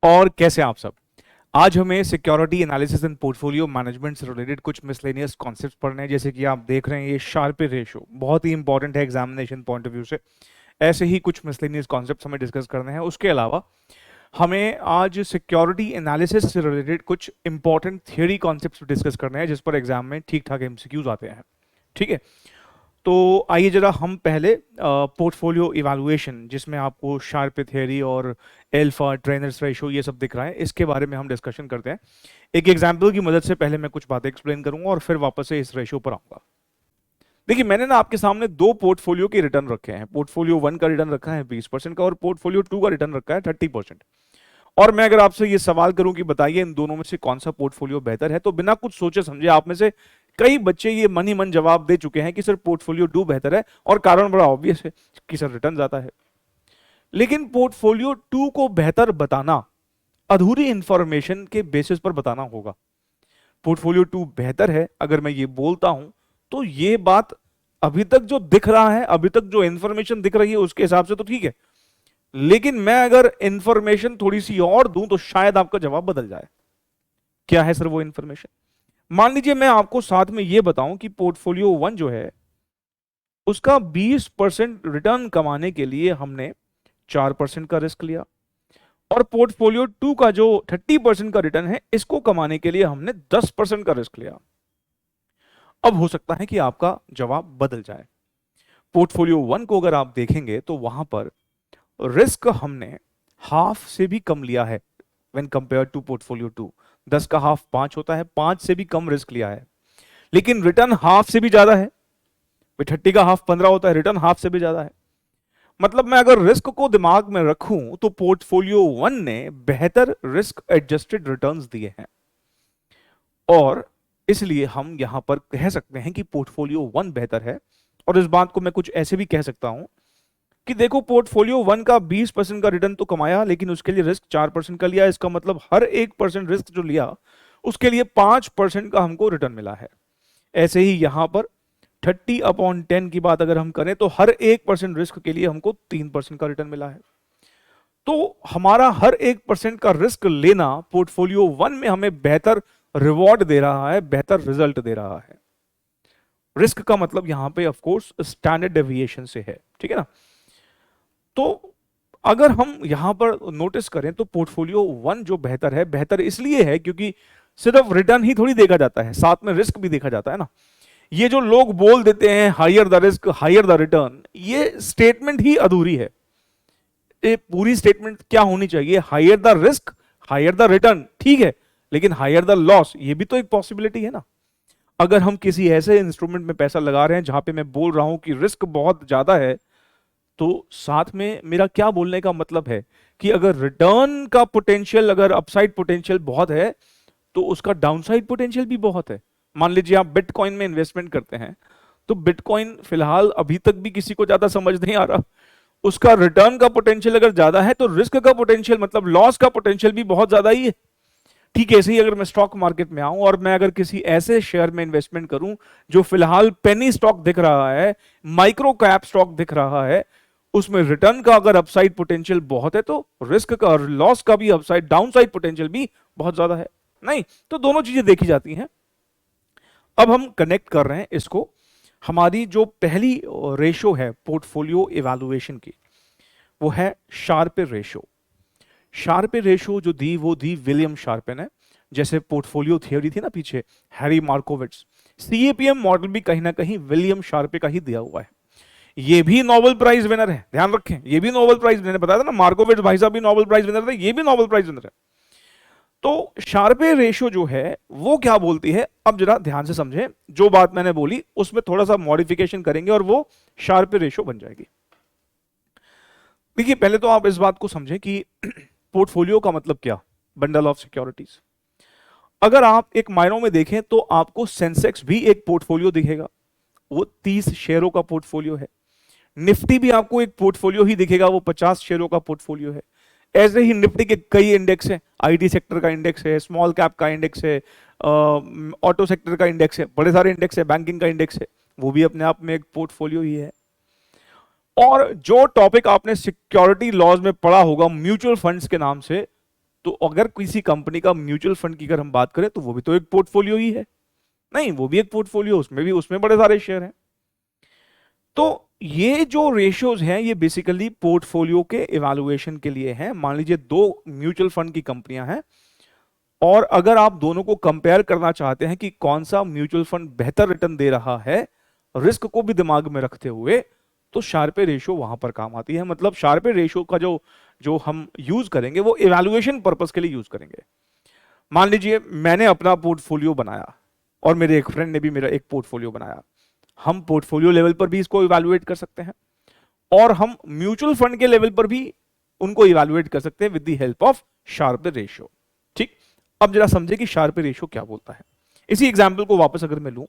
और कैसे आप सब। आज हमें security analysis and portfolio management से रिलेटेड कुछ मिसलेनियस कॉन्सेप्ट्स पढ़ने हैं। जैसे कि आप देख रहे हैं ये शार्प रेशो बहुत ही इंपॉर्टेंट है एग्जामिनेशन पॉइंट ऑफ व्यू से। ऐसे ही कुछ मिसलेनियस कॉन्सेप्ट्स हमें डिस्कस करने हैं। उसके अलावा हमें आज सिक्योरिटी एनालिसिस से रिलेटेड कुछ इंपॉर्टेंट थियरी कॉन्सेप्ट्स डिस्कस करने हैं जिस पर एग्जाम में ठीक ठाक एमसीक्यूज आते हैं। ठीक है, तो आइए जरा हम पहले पोर्टफोलियो इवैल्यूएशन, जिसमें आपको शार्प थ्योरी और एल्फा ट्रेनर्स रेशो ये सब दिख रहा है, इसके बारे में हम डिस्कशन करते हैं। एक एग्जांपल की मदद से पहले मैं कुछ बातें एक्सप्लेन करूंगा और फिर वापस से इस रेशो पर आऊंगा। देखिए, मैंने ना आपके सामने दो पोर्टफोलियो के रिटर्न रखे हैं। पोर्टफोलियो 1 का रिटर्न रखा है 20% का और पोर्टफोलियो 2 का रिटर्न रखा है 30%। और मैं अगर आपसे ये सवाल करूं कि बताइए इन दोनों में से कौन सा पोर्टफोलियो बेहतर है, तो बिना कुछ सोचे समझे आप में से कई बच्चे ये मन ही मन जवाब दे चुके हैं कि सर पोर्टफोलियो 2 बेहतर है। और कारण बड़ा ऑब्वियस है कि सर रिटर्न ज्यादा है। लेकिन पोर्टफोलियो 2 को बेहतर बताना अधूरी इंफॉर्मेशन के बेसिस पर बताना होगा। पोर्टफोलियो 2 बेहतर है अगर मैं ये बोलता हूं तो ये बात अभी तक जो दिख रहा है, अभी तक जो इंफॉर्मेशन दिख रही है उसके हिसाब से तो ठीक है। लेकिन मैं अगर इंफॉर्मेशन थोड़ी सी और दूं तो शायद आपका जवाब बदल जाए। क्या है सर वो इंफॉर्मेशन? मान लीजिए मैं आपको साथ में ये बताऊं कि पोर्टफोलियो 1 जो है उसका 20% रिटर्न कमाने के लिए हमने 4% का रिस्क लिया और पोर्टफोलियो 2 का जो 30% का रिटर्न है इसको कमाने के लिए हमने 10% का रिस्क लिया। अब हो सकता है कि आपका जवाब बदल जाए। पोर्टफोलियो 1 को अगर आप देखेंगे तो वहां पर रिस्क हमने हाफ से भी कम लिया है व्हेन कंपेयर टू पोर्टफोलियो 2। 10 का हाफ 5 होता है, 5 से भी कम रिस्क लिया है। लेकिन रिटर्न हाफ से भी ज्यादा है। 30 का हाफ 15 होता है, रिटर्न हाफ से भी ज्यादा है। मतलब मैं अगर रिस्क को दिमाग में रखूं तो पोर्टफोलियो 1 ने बेहतर रिस्क एडजस्टेड रिटर्न्स दिए हैं और इसलिए हम यहां पर कह सकते हैं कि पोर्टफोलियो 1 बेहतर है। और इस बात को मैं कुछ ऐसे भी कह सकता हूं कि देखो, पोर्टफोलियो 1 का 20% का रिटर्न तो कमाया लेकिन उसके लिए रिस्क 4% का लिया। इसका मतलब हर 1% रिस्क जो लिया उसके लिए 5% का हमको रिटर्न मिला है। ऐसे ही यहां पर 30/10 की बात अगर हम करें तो हर 1% रिस्क के लिए हमको 3% का रिटर्न मिला है। तो हमारा हर 1% का रिस्क लेना पोर्टफोलियो 1 में हमें बेहतर रिवॉर्ड दे रहा है, बेहतर रिजल्ट दे रहा है। रिस्क का मतलब यहां पे ऑफ कोर्स स्टैंडर्ड डेविएशन से है, ठीक है ना। तो अगर हम यहां पर नोटिस करें तो पोर्टफोलियो 1 जो बेहतर है, बेहतर इसलिए है क्योंकि सिर्फ रिटर्न ही थोड़ी देखा जाता है, साथ में रिस्क भी देखा जाता है ना। ये जो लोग बोल देते हैं higher the risk higher the return, ये स्टेटमेंट ही अधूरी है। ये पूरी स्टेटमेंट क्या होनी चाहिए? Higher the risk higher the return, ठीक है, लेकिन हायर द लॉस ये भी तो एक पॉसिबिलिटी है ना। अगर हम किसी ऐसे इंस्ट्रूमेंट में पैसा लगा रहे हैं जहां पे मैं बोल रहा हूं कि रिस्क बहुत ज्यादा है, तो साथ में मेरा क्या बोलने का मतलब है कि अगर रिटर्न का पोटेंशियल, अगर अपसाइड पोटेंशियल बहुत है तो उसका डाउनसाइड पोटेंशियल भी बहुत है। मान लीजिए आप बिटकॉइन में इन्वेस्टमेंट करते हैं, तो बिटकॉइन फिलहाल अभी तक भी किसी को ज्यादा समझ नहीं आ रहा। उसका रिटर्न का पोटेंशियल अगर ज्यादा है तो रिस्क का पोटेंशियल मतलब लॉस का पोटेंशियल भी बहुत ज्यादा ही है। ठीक है, ऐसे ही अगर मैं स्टॉक मार्केट में आऊं और मैं अगर किसी ऐसे शेयर में इन्वेस्टमेंट करूं जो फिलहाल पेनी स्टॉक दिख रहा है, माइक्रो कैप स्टॉक दिख रहा है, उसमें रिटर्न का अगर अपसाइड पोटेंशियल बहुत है तो रिस्क का और लॉस का भी अपसाइड डाउनसाइड पोटेंशियल भी बहुत ज्यादा है। नहीं तो दोनों चीजें देखी जाती हैं। अब हम कनेक्ट कर रहे हैं इसको। हमारी जो पहली रेशो है पोर्टफोलियो इवैल्यूएशन की, वो है शार्पे रेशो। शार्पे रेशो जो दी वो दी विलियम शार्पे ने। जैसे पोर्टफोलियो थियोरी थी ना पीछे, हैरी मार्कोविट्स, सीएपीएम मॉडल भी कहीं ना कहीं विलियम शार्पे का ही दिया हुआ है। ये भी नोबेल प्राइज विनर है, ध्यान रखें, ये भी नोबेल प्राइज विनर, बताया था ना मार्कोविट्स भाई साहब भी नोबेल प्राइज विनर थे, ये भी नोबेल प्राइज विनर है। तो शार्पे रेशो जो है वो क्या बोलती है, अब जरा ध्यान से समझें। जो बात मैंने बोली उसमें थोड़ा सा मॉडिफिकेशन करेंगे और वो शार्पे रेशो बन जाएगी। देखिए, पहले तो आप इस बात को समझें कि पोर्टफोलियो का मतलब क्या, बंडल ऑफ सिक्योरिटीज। अगर आप एक मायनों में देखें तो आपको सेंसेक्स भी एक पोर्टफोलियो दिखेगा, वो 30 शेयरों का पोर्टफोलियो है। निफ्टी भी आपको एक पोर्टफोलियो ही दिखेगा, वो 50 शेयरों का पोर्टफोलियो है। ऐसे ही निफ्टी के कई इंडेक्स हैं, आईटी सेक्टर का इंडेक्स है, स्मॉल कैप का इंडेक्स है, ऑटो सेक्टर का इंडेक्स है, बड़े सारे इंडेक्स है, बैंकिंग का इंडेक्स है, वो भी अपने आप में एक पोर्टफोलियो ही है। और जो टॉपिक आपने सिक्योरिटी लॉज में पढ़ा होगा म्यूचुअल फंड्स के नाम से, तो अगर किसी कंपनी का म्यूचुअल फंड की अगर हम बात करें तो वो भी तो एक पोर्टफोलियो ही है, नहीं वो भी एक पोर्टफोलियो, उसमें बड़े सारे शेयर हैं। तो ये जो रेशियोज हैं ये बेसिकली पोर्टफोलियो के इवैल्यूएशन के लिए हैं। मान लीजिए दो म्यूचुअल फंड की कंपनियां हैं और अगर आप दोनों को कंपेयर करना चाहते हैं कि कौन सा म्यूचुअल फंड बेहतर रिटर्न दे रहा है, रिस्क को भी दिमाग में रखते हुए, तो शार्पे रेशियो वहां पर काम आती है। मतलब शार्पे रेशियो का जो जो हम यूज करेंगे वो इवैल्यूएशन पर्पस के लिए यूज करेंगे। मान लीजिए मैंने अपना पोर्टफोलियो बनाया और मेरे एक फ्रेंड ने भी मेरा एक पोर्टफोलियो बनाया, हम पोर्टफोलियो लेवल पर भी इसको इवैल्यूएट कर सकते हैं और हम म्यूचुअल फंड के लेवल पर भी उनको इवैल्यूएट कर सकते हैं with the help of Sharpe ratio. ठीक, अब जरा समझे कि शार्पे रेशियो क्या बोलता है। इसी एग्जांपल को वापस अगर मैं लूं,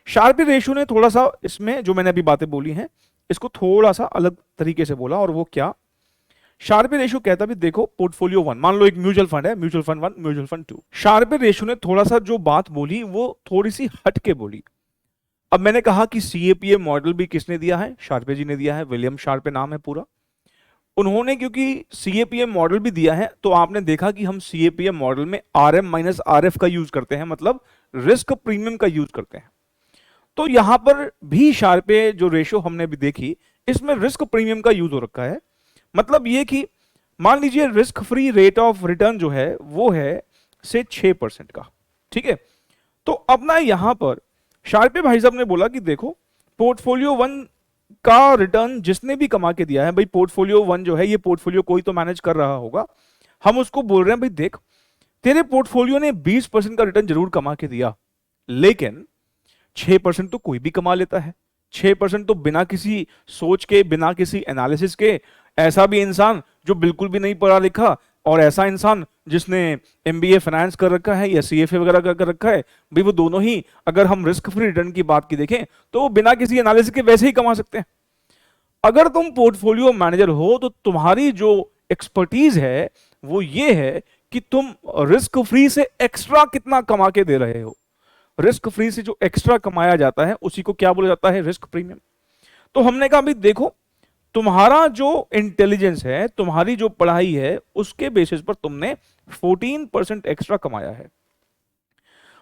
शार्पे रेशियो ने थोड़ा सा इसमें जो मैंने अभी बातें बोली हैं इसको थोड़ा सा अलग तरीके से बोला, और वो क्या, शार्पे रेशियो कहता भी देखो पोर्टफोलियो वन, मान लो एक म्यूचुअल फंड है, mutual fund one, mutual fund two. Sharpe ratio ने थोड़ा सा जो बात बोली वो थोड़ी सी हट के बोली। अब मैंने कहा कि सीएपीए मॉडल भी किसने दिया है, शार्पे जी ने दिया है, विलियम शार्पे नाम है पूरा। उन्होंने क्योंकि सीएपीए मॉडल भी दिया है तो आपने देखा कि हम सीएपीए मॉडल में आरएम माइनस आरएफ का यूज करते हैं, मतलब रिस्क प्रीमियम का यूज करते हैं। तो यहां पर भी शार्पे जो रेशियो हमने भी देखी इसमें रिस्क प्रीमियम का यूज हो रखा है। मतलब ये कि मान लीजिए risk free rate of return जो है वो है से 6% का, ठीक है। तो अब ना यहां पर शार्पे भाई साहब ने बोला कि देखो पोर्टफोलियो वन का रिटर्न जिसने भी कमा के दिया है, भाई पोर्टफोलियो वन जो है ये पोर्टफोलियो कोई तो मैनेज कर रहा होगा, हम उसको बोल रहे हैं भाई देख तेरे पोर्टफोलियो ने 20% का रिटर्न जरूर कमा के दिया, लेकिन 6% तो कोई भी कमा लेता है। 6% तो बिना किसी सोच के, बिना किसी एनालिसिस के, ऐसा भी इंसान जो बिल्कुल भी नहीं पढ़ा लिखा और ऐसा इंसान जिसने एमबीए फाइनेंस कर रखा है या सीएफए वगैरह कर रखा है, भाई वो दोनों ही अगर हम रिस्क फ्री रिटर्न की बात की देखें तो वो बिना किसी एनालिसिस के वैसे ही कमा सकते हैं। अगर तुम पोर्टफोलियो मैनेजर हो तो तुम्हारी जो एक्सपर्टीज है वो ये है कि तुम रिस्क फ्री से एक्स्ट्रा कितना कमा के दे रहे हो। रिस्क फ्री से जो एक्स्ट्रा कमाया जाता है उसी को क्या बोला जाता है, रिस्क प्रीमियम। तो हमने कहा भाई देखो तुम्हारा जो इंटेलिजेंस है, तुम्हारी जो पढ़ाई है, उसके बेसिस पर तुमने 14% एक्स्ट्रा कमाया है,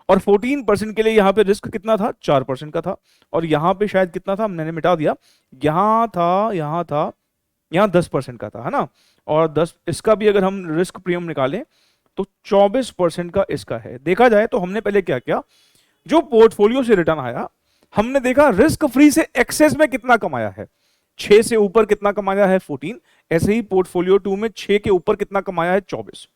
और 14% के लिए यहां पे रिस्क कितना था, 4% का था, और यहां पे शायद कितना था मैंने मिटा दिया, यहां 10% का था, है ना। और 10 इसका भी अगर हम रिस्क प्रीमियम निकालें तो 24% का इसका है। देखा जाए तो हमने पहले क्या किया, जो पोर्टफोलियो से रिटर्न आया हमने देखा रिस्क फ्री से एक्सेस में कितना कमाया है, 6 से ऊपर कितना कमाया है 14, ऐसे ही पोर्टफोलियो 2 में 6 के ऊपर कितना कमाया है 24।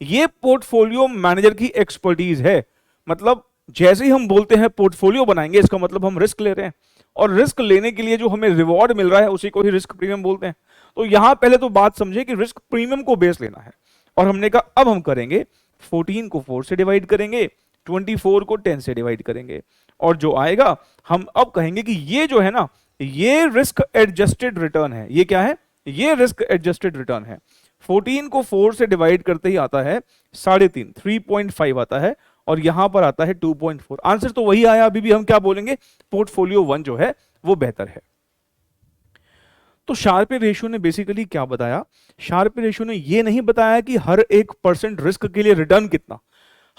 ये पोर्टफोलियो मैनेजर की एक्सपर्टीज है। मतलब जैसे ही हम बोलते हैं पोर्टफोलियो बनाएंगे इसका मतलब हम रिस्क ले रहे हैं, और रिस्क लेने के लिए जो हमें रिवॉर्ड मिल रहा है उसी को ही रिस्क प्रीमियम बोलते हैं। तो यहां पहले तो बात समझे कि रिस्क प्रीमियम को बेस लेना है, और हमने कहा अब हम करेंगे 14 को 4 से डिवाइड करेंगे, 24 को 10 से डिवाइड करेंगे, और जो आएगा हम अब कहेंगे कि ये जो है ना ये रिस्क एडजस्टेड रिटर्न है। ये क्या है, ये रिस्क एडजस्टेड रिटर्न है। 14 को 4 से डिवाइड करते ही आता है 3.5, 3.5 आता है, और यहां पर आता है 2.4। आंसर तो वही आया। अभी भी हम क्या बोलेंगे, पोर्टफोलियो वन जो है वो बेहतर है। तो शार्पे रेशियो ने बेसिकली क्या बताया, शार्पे रेशियो ने ये नहीं बताया कि हर 1% रिस्क के लिए रिटर्न कितना,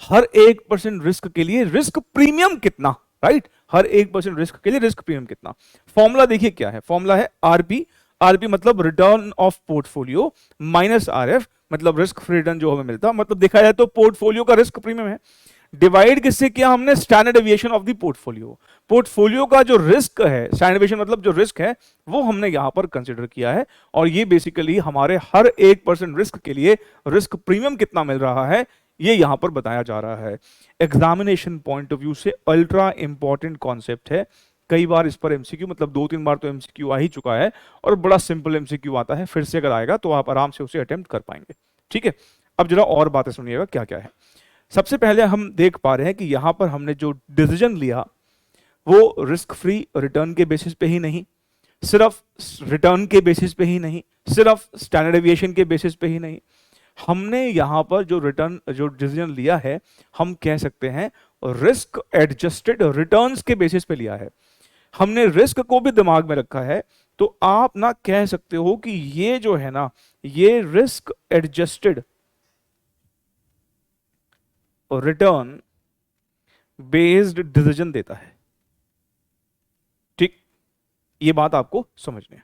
हर 1% रिस्क के लिए रिस्क प्रीमियम कितना, राइट। हर 1% रिस्क के लिए रिस्क प्रीमियम कितना। फॉर्मूला देखिए क्या है, फॉर्मूला है आरपी। आरपी मतलब return of portfolio minus RF, मतलब रिस्क फ्री रिटर्न जो हमें मिलता, मतलब देखा जाए तो पोर्टफोलियो का रिस्क प्रीमियम है, डिवाइड किससे किया हमने, standard deviation of the portfolio. Portfolio का जो रिस्क है, स्टैंडर्ड डेविएशन मतलब जो रिस्क है वो हमने यहां पर कंसीडर किया है, और ये बेसिकली हमारे हर 1% रिस्क के लिए रिस्क प्रीमियम कितना मिल रहा है ये यहां पर बताया जा रहा है। एग्जामिनेशन पॉइंट ऑफ व्यू से अल्ट्रा इंपॉर्टेंट कॉन्सेप्ट है। कई बार इस पर एमसीक्यू, मतलब 2-3 बार तो एमसीक्यू आ ही चुका है, और बड़ा सिंपल एमसीक्यू आता है, फिर से अगर आएगा तो आप आराम से उसे अटेम्प्ट कर पाएंगे। ठीक है, अब जरा और बातें सुनिएगा क्या क्या है। सबसे पहले हम देख पा रहे हैं कि यहां पर हमने जो डिसीजन लिया वो रिस्क फ्री रिटर्न के बेसिस पे ही नहीं, सिर्फ रिटर्न के बेसिस पे ही नहीं, सिर्फ स्टैंडर्ड डेविएशन के बेसिस पे ही नहीं, हमने यहां पर जो डिसीजन लिया है हम कह सकते हैं रिस्क एडजस्टेड रिटर्न्स के बेसिस पे लिया है। हमने रिस्क को भी दिमाग में रखा है, तो आप ना कह सकते हो कि ये जो है ना ये risk adjusted return based decision देता है। ठीक, ये बात आपको समझनी है।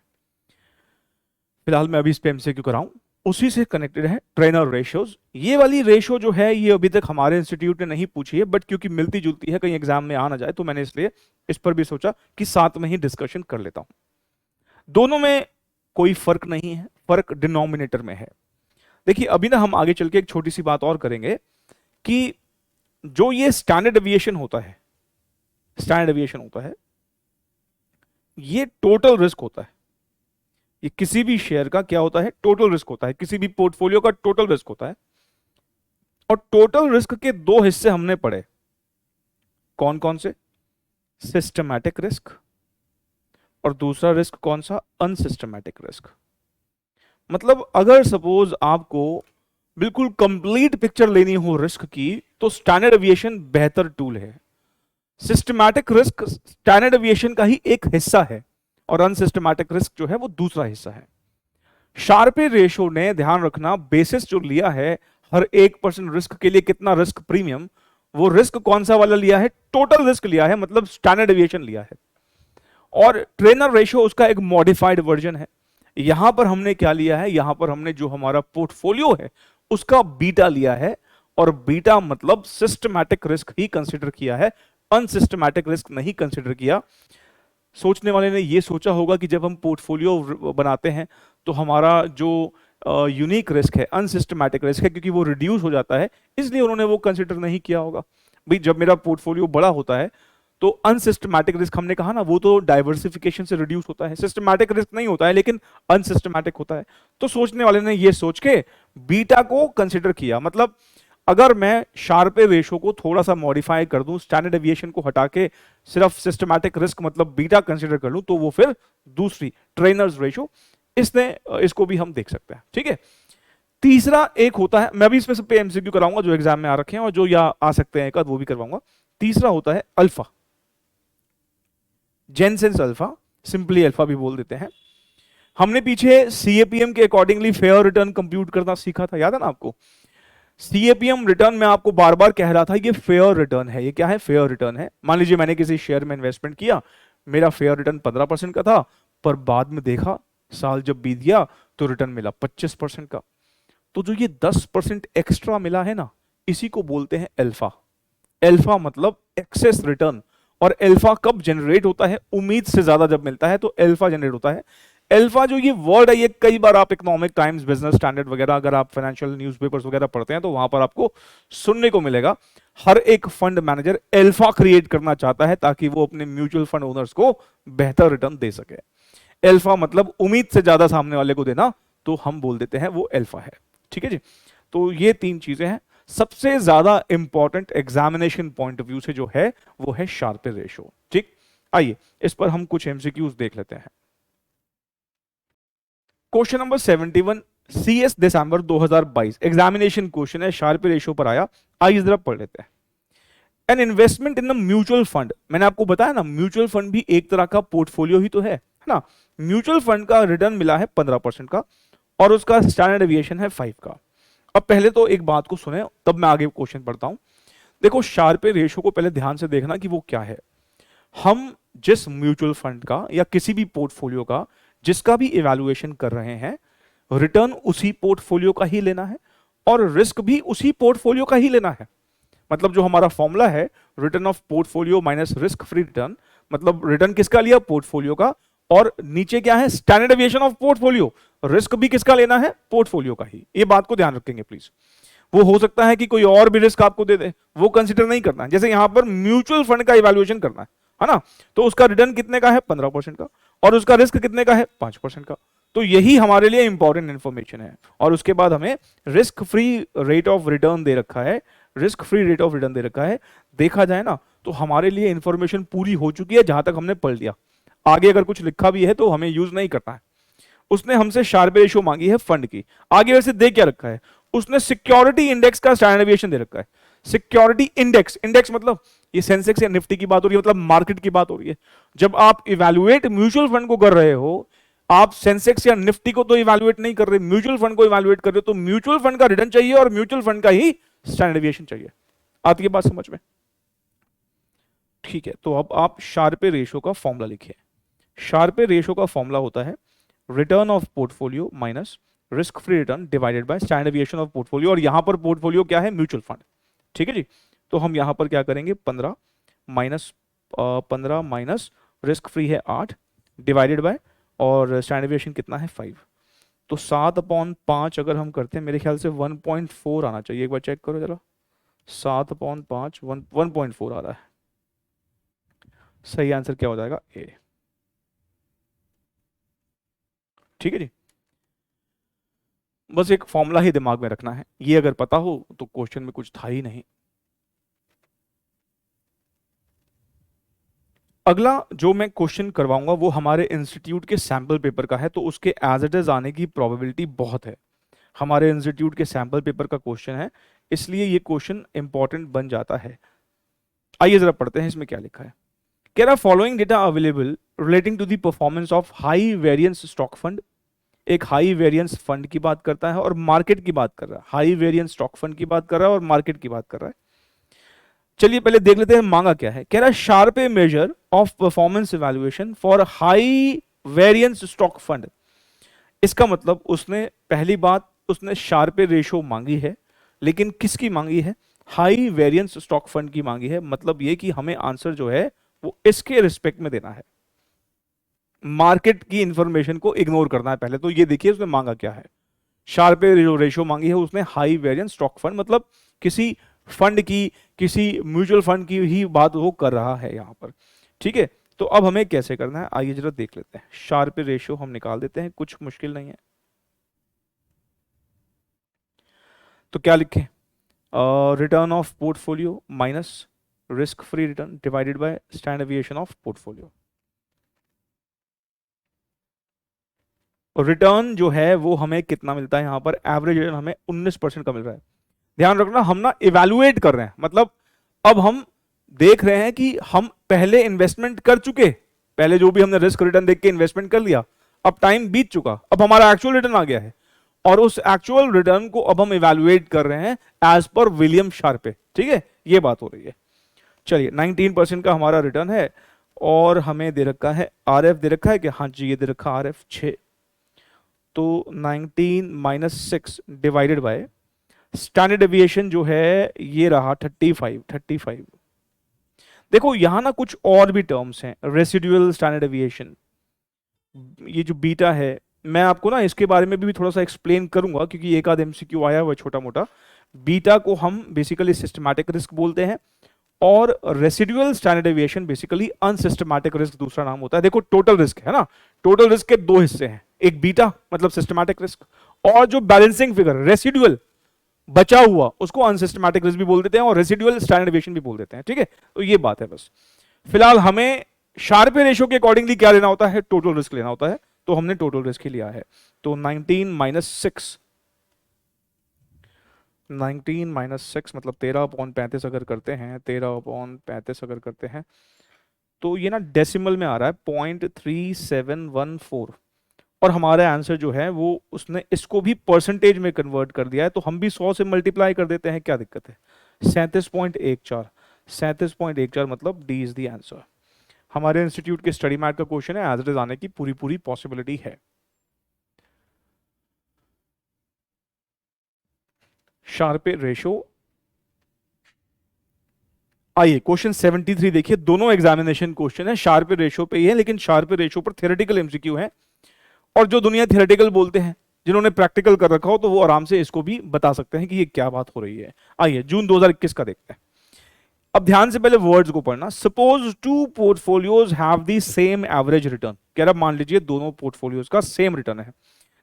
फिलहाल मैं अभी इस पे एमसीक्यू कराऊं, उसी से कनेक्टेड है ट्रेनर रेशियोज। ये वाली रेशियो जो है ये अभी तक हमारे इंस्टीट्यूट ने नहीं पूछी है, बट क्योंकि मिलती जुलती है, कहीं एग्जाम में आ ना जाए, तो मैंने इसलिए इस पर भी सोचा कि साथ में ही डिस्कशन कर लेता हूं। दोनों में कोई फर्क नहीं है, फर्क डिनोमिनेटर में है। देखिए अभी ना हम आगे चल के एक छोटी सी बात और करेंगे कि जो ये स्टैंडर्ड एविएशन होता है, स्टैंडर्ड एविएशन होता है, ये टोटल रिस्क होता है। ये किसी भी शेयर का क्या होता है? टोटल रिस्क होता है, किसी भी पोर्टफोलियो का टोटल रिस्क होता है। और टोटल रिस्क के दो हिस्से हमने पढ़े, कौन कौन से? सिस्टमैटिक रिस्क, और दूसरा रिस्क कौन सा? Unsystematic risk. मतलब अगर सपोज आपको बिल्कुल कंप्लीट पिक्चर लेनी हो रिस्क की, तो स्टैंडर्ड एविएशन बेहतर टूल है। सिस्टमैटिक रिस्क स्टैंडर्ड एविएशन का ही एक हिस्सा है, और अनसिस्टमैटिक रिस्क जो है वो दूसरा हिस्सा है। शार्पे रेशो ने ध्यान रखना, बेसिस जो लिया है हर 1% रिस्क के लिए कितना रिस्क प्रीमियम, वो रिस्क कौन सा वाला लिया है? टोटल रिस्क लिया है, मतलब स्टैंडर्ड एविएशन लिया है। और ट्रेनर रेशो उसका एक मॉडिफाइड वर्जन है। यहां पर हमने क्या लिया है? यहां पर हमने जो हमारा पोर्टफोलियो है उसका बीटा लिया है, और बीटा मतलब सिस्टमैटिक रिस्क ही कंसीडर किया है, अनसिस्टमैटिक रिस्क नहीं कंसीडर किया। सोचने वाले ने ये सोचा होगा कि जब हम पोर्टफोलियो बनाते हैं तो हमारा जो यूनिक रिस्क है, अनसिस्टमैटिक रिस्क है, क्योंकि वो रिड्यूस हो जाता है, इसलिए उन्होंने वो कंसीडर नहीं किया होगा। भाई जब मेरा पोर्टफोलियो बड़ा होता है तो अनसिस्टमैटिक रिस्क, हमने कहा ना, वो तो डाइवर्सिफिकेशन से रिड्यूस होता है, सिस्टमैटिक रिस्क नहीं होता है लेकिन अनसिस्टमैटिक होता है। तो सोचने वाले ने ये सोच के बीटा को कंसीडर किया। मतलब अगर मैं शार्पे रेशो को थोड़ा सा मॉडिफाई कर दूं, स्टैंडर्ड एविएशन को हटा के सिर्फ सिस्टमैटिक रिस्क मतलब बीटा कंसीडर कर लूं, तो वो फिर दूसरी ट्रेनर्स रेशो, इसको भी हम देख सकते हैं। ठीक है, तीसरा एक होता है, मैं भी इसमें सब पे एमसीक्यू कराऊंगा जो एग्जाम में आ रखे हैं, और जो या आ सकते हैं एक वो भी करवाऊंगा। तीसरा होता है अल्फा, जेनसेंस अल्फा, सिंपली अल्फा भी बोल देते हैं। हमने पीछे सीएपीएम के अकॉर्डिंगली फेयर रिटर्न कंप्यूट करना सीखा था, याद है ना आपको? सीएपीएम रिटर्न में आपको बार बार कह रहा था ये फेयर रिटर्न है। ये क्या है? फेयर रिटर्न है। मान लीजिए मैंने किसी शेयर में इन्वेस्टमेंट किया, मेरा फेयर रिटर्न 15% का था, पर बाद में देखा साल जब बीत गया तो रिटर्न मिला 25% का। तो जो ये 10% एक्स्ट्रा मिला है ना, इसी को बोलते हैं अल्फा। अल्फा मतलब एक्सेस रिटर्न। और अल्फा कब जनरेट होता है? उम्मीद से ज्यादा जब मिलता है तो अल्फा जनरेट होता है। अल्फा जो ये वर्ड है, ये कई बार आप इकोनॉमिक टाइम्स, बिजनेस स्टैंडर्ड वगैरह, अगर आप फाइनेंशियल न्यूज़पेपर्स वगैरह पढ़ते हैं तो वहां पर आपको सुनने को मिलेगा। हर एक फंड मैनेजर अल्फा क्रिएट करना चाहता है ताकि वो अपने म्यूचुअल फंड ओनर्स को बेहतर रिटर्न दे सके। अल्फा मतलब उम्मीद से ज्यादा सामने वाले को देना, तो हम बोल देते हैं वो अल्फा है। ठीक है जी, तो ये तीन चीजें हैं। सबसे ज्यादा important examination point of view से जो है वो है शार्पे रेशो। ठीक, आइए इस पर हम कुछ एमसीक्यूज देख लेते हैं। क्वेश्चन नंबर 71 CS दिसंबर 2022 एग्जामिनेशन क्वेश्चन है, शार्पे रेशो पर आया। आइए जरा पढ़ लेते हैं। An investment in mutual fund, मैंने आपको बताया ना म्यूचुअल फंड भी एक तरह का पोर्टफोलियो ही तो है ना। म्यूचुअल फंड का रिटर्न मिला है 15% का, और उसका स्टैंडर्ड एविएशन है 5 का। अब पहले तो एक बात को सुने, तब मैं आगे क्वेश्चन पढ़ता हूं। देखो शार्पे रेशो को पहले ध्यान से देखना कि वो क्या है। हम जिस म्यूचुअल फंड का या किसी भी पोर्टफोलियो का जिसका भी इवैल्यूएशन कर रहे हैं, रिटर्न उसी पोर्टफोलियो का ही लेना है और रिस्क भी उसी पोर्टफोलियो का ही लेना है। मतलब जो हमारा फॉर्मूला है return of portfolio minus risk free return, मतलब रिटर्न किसका लिया? पोर्टफोलियो का, और नीचे क्या है? Standard aviation of portfolio, risk भी किसका लेना है? पोर्टफोलियो का ही। ये बात को ध्यान रखेंगे प्लीज। वो हो सकता है कि कोई और भी रिस्क आपको दे दे, वो कंसीडर नहीं करना है। जैसे यहां पर म्यूचुअल फंड का इवैल्यूएशन करना है ना, तो उसका रिटर्न कितने का है? 15% का, और उसका रिस्क कितने का है? 5% का। तो यही हमारे लिए इंपॉर्टेंट इंफॉर्मेशन है। और उसके बाद हमें risk free rate of return दे रखा है, risk free rate of return दे रखा है। देखा जाए ना तो हमारे लिए इंफॉर्मेशन पूरी हो चुकी है जहां तक हमने पढ़ लिया। आगे अगर कुछ लिखा भी है तो हमें यूज नहीं करना है। उसने हमसे शार्पे रेशो मांगी है फंड की। आगे वैसे दे क्या रखा है? उसने सिक्योरिटी इंडेक्स का स्टैंडर्ड एविएशन दे रखा है। सिक्योरिटी इंडेक्स, इंडेक्स मतलब ये सेंसेक्स या निफ्टी की बात हो रही है, मतलब मार्केट की बात हो रही है। जब आप इवैल्यूएट म्यूचुअल फंड को कर रहे हो, आप सेंसेक्स या निफ्टी को तो इवैल्यूएट नहीं कर रहे, म्यूचुअल फंड को इवैल्यूएट कर रहे हो, तो म्यूचुअल फंड का रिटर्न चाहिए और म्यूचुअल फंड का ही स्टैंडर्ड एविएशन चाहिए। आती है बात समझ में? ठीक है, तो अब आप शार्पे रेशो का फॉर्मूला लिखिए। शार्पे रेशो का फॉर्मूला होता है return of portfolio minus risk free return divided by standard deviation of portfolio, और यहां पर पोर्टफोलियो क्या है? Mutual fund. ठीक है जी, तो हम यहां पर क्या करेंगे? 15 माइनस 15 माइनस रिस्क फ्री है 8 डिवाइडेड बाय, और स्टैंडर्ड डेविएशन कितना है? 5। तो 7/5 अगर हम करते हैं, मेरे ख्याल से 1.4 आना चाहिए, एक बार चेक करो जरा। 7/5 1.4 आ रहा है। सही आंसर क्या हो जाएगा? ए। ठीक है जी, बस एक फॉर्मूला ही दिमाग में रखना है, ये अगर पता हो तो क्वेश्चन में कुछ था ही नहीं। अगला जो मैं क्वेश्चन करवाऊंगा वो हमारे इंस्टीट्यूट के सैंपल पेपर का है, तो उसके एज इट इज आने की प्रोबेबिलिटी बहुत है। हमारे इंस्टीट्यूट के सैंपल पेपर का क्वेश्चन है, इसलिए ये क्वेश्चन इंपॉर्टेंट बन जाता है। आइए जरा पढ़ते हैं इसमें क्या लिखा है। कह रहा following data available relating to the performance of high variance stock fund. एक हाई वेरिएंस फंड की बात करता है और मार्केट की बात कर रहा है। हाई वेरिएंस स्टॉक फंड की बात कर रहा है और मार्केट की बात कर रहा है। चलिए पहले देख लेते हैं मांगा क्या है। कह रहा है sharp A measure of performance evaluation for high variance stock fund. इसका मतलब उसने पहली बात उसने शार्प ए रेशो मांगी है, लेकिन किसकी मांगी है? हाई वेरिएंस स्टॉक फंड की मांगी है। मतलब ये कि हमें आंसर जो है वो इसके रिस्पेक्ट में देना है, मार्केट की इंफॉर्मेशन को इग्नोर करना है पहले। तो ये देखिए उसने मांगा क्या है। शार्प ए रेशो मांगी है उसने हाई वेरिएंस स्टॉक फंड, मतलब किसी फंड की, किसी म्यूचुअल फंड की ही बात वो कर रहा है यहां पर। ठीक है, तो अब हमें कैसे करना है आइए जरा देख लेते हैं। शार्प रेशियो हम निकाल देते हैं, कुछ मुश्किल नहीं है। तो क्या लिखें? Return of portfolio minus risk free return divided by standard deviation of portfolio. Return जो है वो हमें कितना मिलता है यहां पर? एवरेज रिटर्न हमें 19% का मिल रहा है। ध्यान रखना, हम ना इवैल्यूएट कर रहे हैं, मतलब अब हम देख रहे हैं कि हम पहले इन्वेस्टमेंट कर चुके, पहले जो भी हमने रिस्क रिटर्न देख के इन्वेस्टमेंट कर लिया, अब टाइम बीत चुका, अब हमारा एक्चुअल रिटर्न आ गया है, और उस एक्चुअल रिटर्न को अब हम इवैल्यूएट कर रहे हैं एज पर विलियम शार्पे। ठीक है, ये बात हो रही है। चलिए 19% का हमारा रिटर्न है, और हमें दे रखा है आर एफ, दे रखा है कि हाँ जी ये दे रखा आर एफ 6। तो 19 minus 6 divided by standard deviation जो है ये रहा 35। देखो यहां ना कुछ और भी टर्म्स हैं, रेसिडुअल स्टैंडर्ड डेविएशन, ये जो बीटा है, मैं आपको ना इसके बारे में भी थोड़ा सा एक्सप्लेन करूंगा क्योंकि एक आध एमसीक्यू आया हुआ छोटा मोटा। बीटा को हम बेसिकली सिस्टमैटिक रिस्क बोलते हैं, और residual standard deviation basically unsystematic risk दूसरा नाम होता है। देखो टोटल रिस्क है ना, टोटल रिस्क के दो हिस्से हैं, एक बीटा मतलब सिस्टमैटिक रिस्क, और जो बैलेंसिंग फिगर रेसिडुअल बचा हुआ उसको अनसिस्टमैटिक रिस्क भी बोल देते हैं और रेसिडुअल स्टैंडर्ड डेविएशन भी बोल देते हैं। ठीक है, तो ये बात है। बस फिलहाल हमें शार्पे रेशियो के अकॉर्डिंगली क्या लेना होता है? टोटल रिस्क लेना होता है, तो हमने टोटल रिस्क ही लिया है। तो 19 माइनस 6 मतलब 13/35 अगर करते हैं, 13/35 अगर करते हैं तो ये ना डेसिमल में आ रहा है 0.3714, और हमारा आंसर जो है वो उसने इसको भी परसेंटेज में कन्वर्ट कर दिया है, तो हम भी 100 से मल्टीप्लाई कर देते हैं, क्या दिक्कत है? 37.14 मतलब डी इज द आंसर। हमारे इंस्टीट्यूट के स्टडी मैट का क्वेश्चन है, एज इट इज आने की पूरी पूरी पॉसिबिलिटी है। Sharpe ratio. आइए क्वेश्चन 73 देखिए, दोनों एग्जामिनेशन क्वेश्चन है शार्पे रेशो पे ही है, लेकिन शार्पे रेशो पर थ्योरेटिकल एमसीक्यू है, और जो दुनिया थ्योरेटिकल बोलते हैं, जिन्होंने प्रैक्टिकल कर रखा हो, तो वो आराम से इसको भी बता सकते हैं कि ये क्या बात हो रही है। आइए जून 2021 का देखते हैं। अब ध्यान से पहले वर्ड्स को पढ़ना। Suppose two portfolios have the same average return. कह रहा मान लीजिए दोनों पोर्टफोलियोज का सेम रिटर्न है।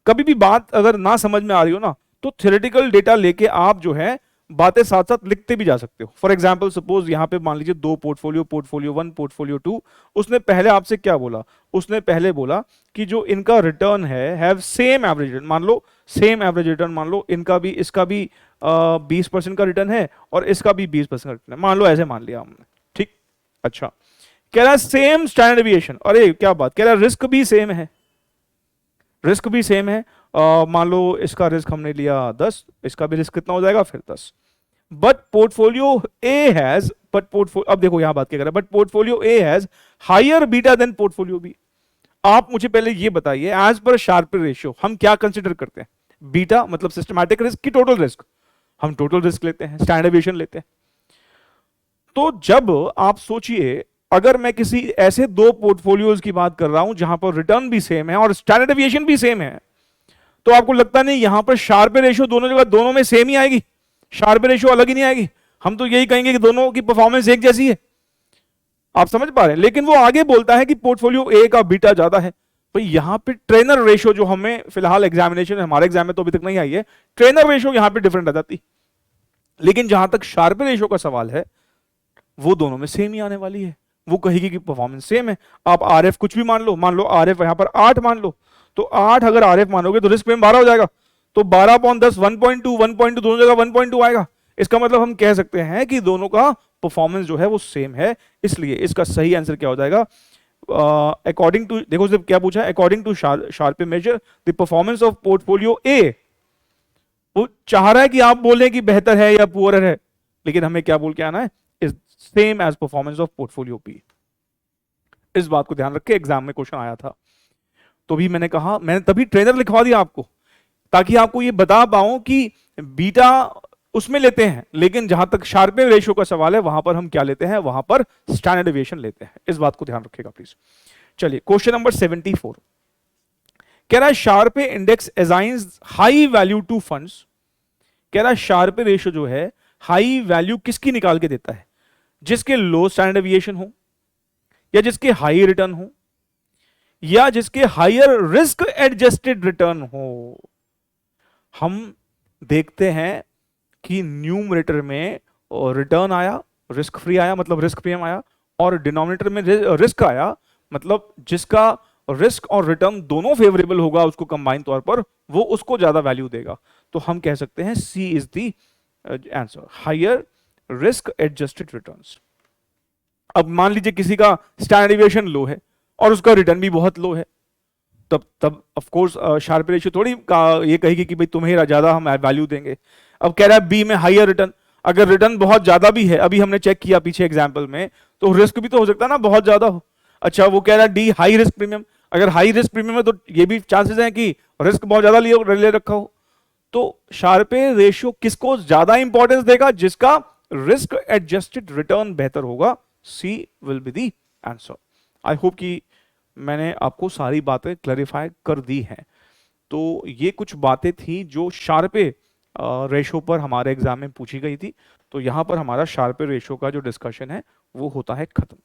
कभी भी बात अगर ना समझ में आ रही हो ना, तो थ्योरेटिकल डेटा लेके आप जो है बातें साथ साथ लिखते भी जा सकते हो। फॉर एग्जाम्पल सपोज यहां पे मान लीजिए दो पोर्टफोलियो, पोर्टफोलियो 1 पोर्टफोलियो 2, उसने पहले आपसे क्या बोला? उसने पहले बोला कि जो इनका रिटर्न है हैव सेम एवरेज रिटर्न, मान लो सेम एवरेज रिटर्न, मान लो इनका भी इसका भी 20% का रिटर्न है और इसका भी 20% का रिटर्न है, मान लो ऐसे मान लिया हमने। ठीक, अच्छा कह रहा है सेम स्टैंडर्ड डेविएशन, अरे क्या बात, कह रहा है रिस्क भी सेम है, रिस्क भी सेम है। मान लो इसका रिस्क हमने लिया 10, इसका भी रिस्क कितना हो जाएगा फिर 10। But portfolio A has, but portfolio, अब देखो यहां बात क्या कर रहा है, but portfolio A has higher beta than portfolio B. आप मुझे पहले ये बताइए, एज पर शार्पर रेशियो हम क्या कंसिडर करते हैं? बीटा मतलब सिस्टमैटिक रिस्क की टोटल रिस्क, हम टोटल रिस्क लेते हैं, स्टैंडर्ड डेविएशन लेते हैं। तो जब आप सोचिए, अगर मैं किसी ऐसे दो पोर्टफोलियोज की बात कर रहा हूं जहां पर रिटर्न भी सेम है और स्टैंडर्ड डेविएशन भी सेम है, तो आपको लगता नहीं यहां पर शार्प रेशियो दोनों जगह दोनों में सेम ही आएगी, शार्प रेशियो अलग ही नहीं आएगी? हम तो यही कहेंगे कि दोनों की परफॉर्मेंस एक जैसी है। आप समझ पा रहे हैं? लेकिन वो आगे बोलता है कि पोर्टफोलियो ए का बीटा ज्यादा है। तो यहां पे ट्रेनर रेशियो जो हमें फिलहाल एग्जामिनेशन, हमारे एग्जाम में तो अभी तक नहीं आई है, ट्रेनर रेशियो यहां पे डिफरेंट आ जाती। लेकिन जहां तक शार्प रेशियो का सवाल है, वो दोनों में सेम ही आने वाली है। वो कहेगी कि परफॉर्मेंस सेम है। आप आर एफ कुछ भी मान लो आर एफ यहां पर 8 मान लो, तो 8 अगर आर एफ मानोगे तो रिस्क प्रीमियम 12 हो जाएगा। तो 12/10 1.2 दोनों जगह 1.2 आएगा। इसका मतलब हम कह सकते हैं कि दोनों का परफॉर्मेंस जो है वो सेम है। इसलिए इसका सही आंसर क्या हो जाएगा? अकॉर्डिंग टू, देखो सिर्फ क्या पूछा है, according to Sharpe measure the performance of portfolio A. वो चाह रहा है कि आप बोलें कि बेहतर है या पुअर है, लेकिन हमें क्या बोल के आना है? Is same as performance of portfolio B. इस बात को ध्यान रखें, एग्जाम में क्वेश्चन आया था। तो भी मैंने कहा, मैंने तभी ट्रेनर लिखवा दिया आपको, ताकि आपको ये बता पाऊं कि बीटा उसमें लेते हैं, लेकिन जहां तक शार्पे रेशियो का सवाल है वहां पर हम क्या लेते हैं? वहां पर स्टैंडर्ड डेविएशन लेते हैं। इस बात को ध्यान रखिएगा प्लीज। चलिए क्वेश्चन नंबर 74 कह रहा है Sharpe index assigns high value to funds. कह रहा है शार्पे रेशियो जो है हाई वैल्यू किसकी निकाल के देता है? जिसके लो स्टैंडर्ड डेविएशन हो, या जिसके हाई रिटर्न हो, या जिसके हायर रिस्क एडजस्टेड रिटर्न हो। हम देखते हैं कि न्यूमरेटर में रिटर्न आया, रिस्क फ्री आया मतलब रिस्क प्रीमियम आया, और डिनोमिनेटर में रिस्क आया मतलब जिसका रिस्क और रिटर्न दोनों फेवरेबल होगा उसको कंबाइन तौर पर, वो उसको ज्यादा वैल्यू देगा। तो हम कह सकते हैं C is the answer, higher risk adjusted returns. अब मान लीजिए किसी का स्टैंडर्ड डेविएशन लो है और उसका रिटर्न भी बहुत लो है, तब ऑफ कोर्स शार्प रेशियो थोड़ी ये कहेगी कि भाई तुम्हें ज्यादा हम वैल्यू देंगे। अब कह रहा है बी में हायर रिटर्न, अगर रिटर्न बहुत ज्यादा भी है, अभी हमने चेक किया पीछे एग्जांपल में, तो रिस्क भी तो हो सकता है ना बहुत ज्यादा हो। अच्छा वो कह रहा है डी हाई रिस्क प्रीमियम, अगर हाई रिस्क प्रीमियम है तो ये भी चांसेस हैं कि रिस्क बहुत ज्यादा ले रखा हो। तो शार्पे रेशियो किसको ज्यादा इंपॉर्टेंस देगा? जिसका रिस्क एडजस्टेड रिटर्न बेहतर होगा। C will be the answer. I hope कि मैंने आपको सारी बातें क्लैरिफाई कर दी हैं। तो ये कुछ बातें थी जो शार्पे रेशो पर हमारे एग्जाम में पूछी गई थी। तो यहां पर हमारा शार्पे रेशो का जो डिस्कशन है वो होता है खत्म।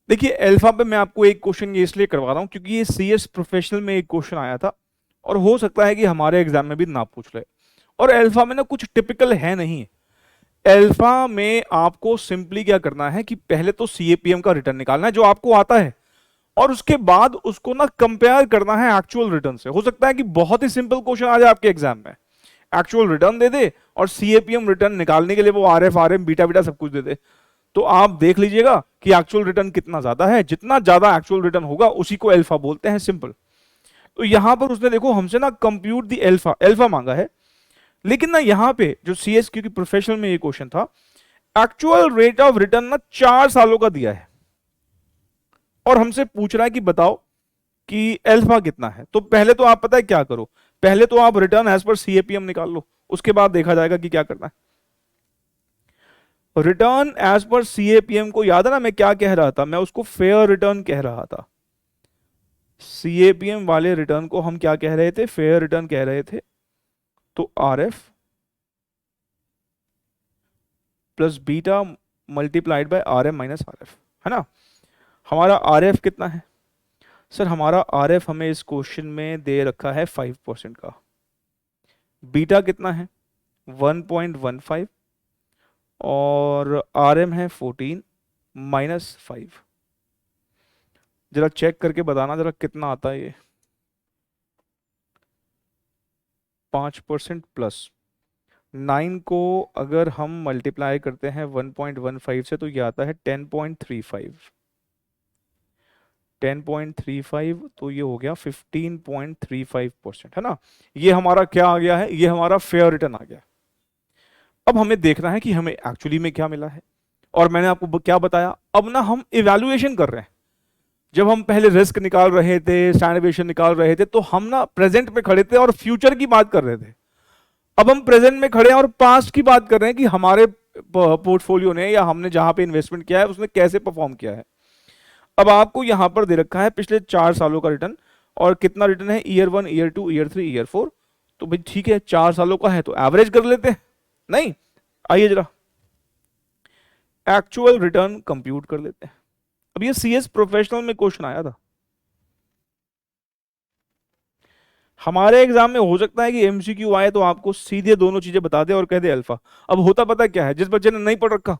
देखिए अल्फा पे मैं आपको एक क्वेश्चन ये इसलिए करवा रहा हूं क्योंकि ये सीएस प्रोफेशनल में एक क्वेश्चन आया था, और हो सकता है कि हमारे एग्जाम में भी ना पूछ ले। और अल्फा में ना कुछ टिपिकल है नहीं। अल्फा में आपको सिंपली क्या करना है कि पहले तो सीएपीएम का रिटर्न निकालना है जो आपको आता है, और उसके बाद उसको ना कंपेयर करना है एक्चुअल रिटर्न से। हो सकता है कि बहुत ही सिंपल क्वेश्चन आ जाए आपके एग्जाम में, एक्चुअल रिटर्न दे दे और सीएपीएम रिटर्न निकालने के लिए वो आरएफ आरएम बीटा बीटा सब कुछ दे दे। तो आप देख लीजिएगा कि एक्चुअल रिटर्न कितना ज्यादा है, जितना ज्यादा एक्चुअल रिटर्न होगा उसी को अल्फा बोलते हैं, सिंपल। तो यहां पर उसने देखो हमसे ना कंप्यूट दी अल्फा अल्फा मांगा है, लेकिन ना यहां पे जो सीएस क्योंकि प्रोफेशनल में ये क्वेश्चन था, एक्चुअल रेट ऑफ रिटर्न ना 4 सालों का दिया है और हमसे पूछ रहा है कि बताओ कि अल्फा कितना है। तो पहले तो आप पता है क्या करो, पहले तो आप रिटर्न एज पर सीएपीएम निकाल लो, उसके बाद देखा जाएगा कि क्या करना है। रिटर्न एज पर सीएपीएम को याद है ना मैं क्या कह रहा था? मैं उसको फेयर रिटर्न कह रहा था। सीएपीएम वाले रिटर्न को हम क्या कह रहे थे? फेयर रिटर्न कह रहे थे। तो RF plus beta multiplied by RM minus RF, है ना। हमारा आरएफ कितना है सर? हमारा आरएफ हमें इस क्वेश्चन में दे रखा है 5% का। बीटा कितना है? 1.15, और आरएम है 14 माइनस 5। जरा चेक करके बताना जरा कितना आता है ये। 5% प्लस 9 को अगर हम मल्टीप्लाई करते हैं 1.15 से तो ये आता है 10.35। 10.35 तो ये हो गया 15.35% है ना। ये हमारा क्या आ गया है, ये हमारा फेयर रिटर्न आ गया। अब हमें देखना है कि हमें एक्चुअली में क्या मिला है। और मैंने आपको क्या बताया, अब ना हम इवैल्यूएशन कर रहे हैं। जब हम पहले रिस्क निकाल रहे थे, स्टैंडर्ड डेविएशन निकाल रहे थे, तो हम ना प्रेजेंट में खड़े थे और फ्यूचर की बात कर रहे थे। अब हम प्रेजेंट में खड़े हैं और पास्ट की बात कर रहे हैं कि हमारे पोर्टफोलियो ने या हमने जहां पे इन्वेस्टमेंट किया है उसने कैसे परफॉर्म किया है। अब आपको यहां पर दे रखा है पिछले 4 सालों का रिटर्न, और कितना रिटर्न है, ईयर 1, ईयर 2, ईयर 3, ईयर 4। तो भाई ठीक है, 4 सालों का है तो एवरेज कर लेते हैं। नहीं, आइए जरा एक्चुअल रिटर्न कंप्यूट कर लेते हैं। अब ये सीएस प्रोफेशनल में क्वेश्चन आया था हमारे एग्जाम में। हो सकता है कि एमसीक्यू आए तो आपको सीधे दोनों चीजें बता दे और कह दे अल्फा। अब होता पता क्या है, जिस बच्चे ने नहीं पढ़ रखा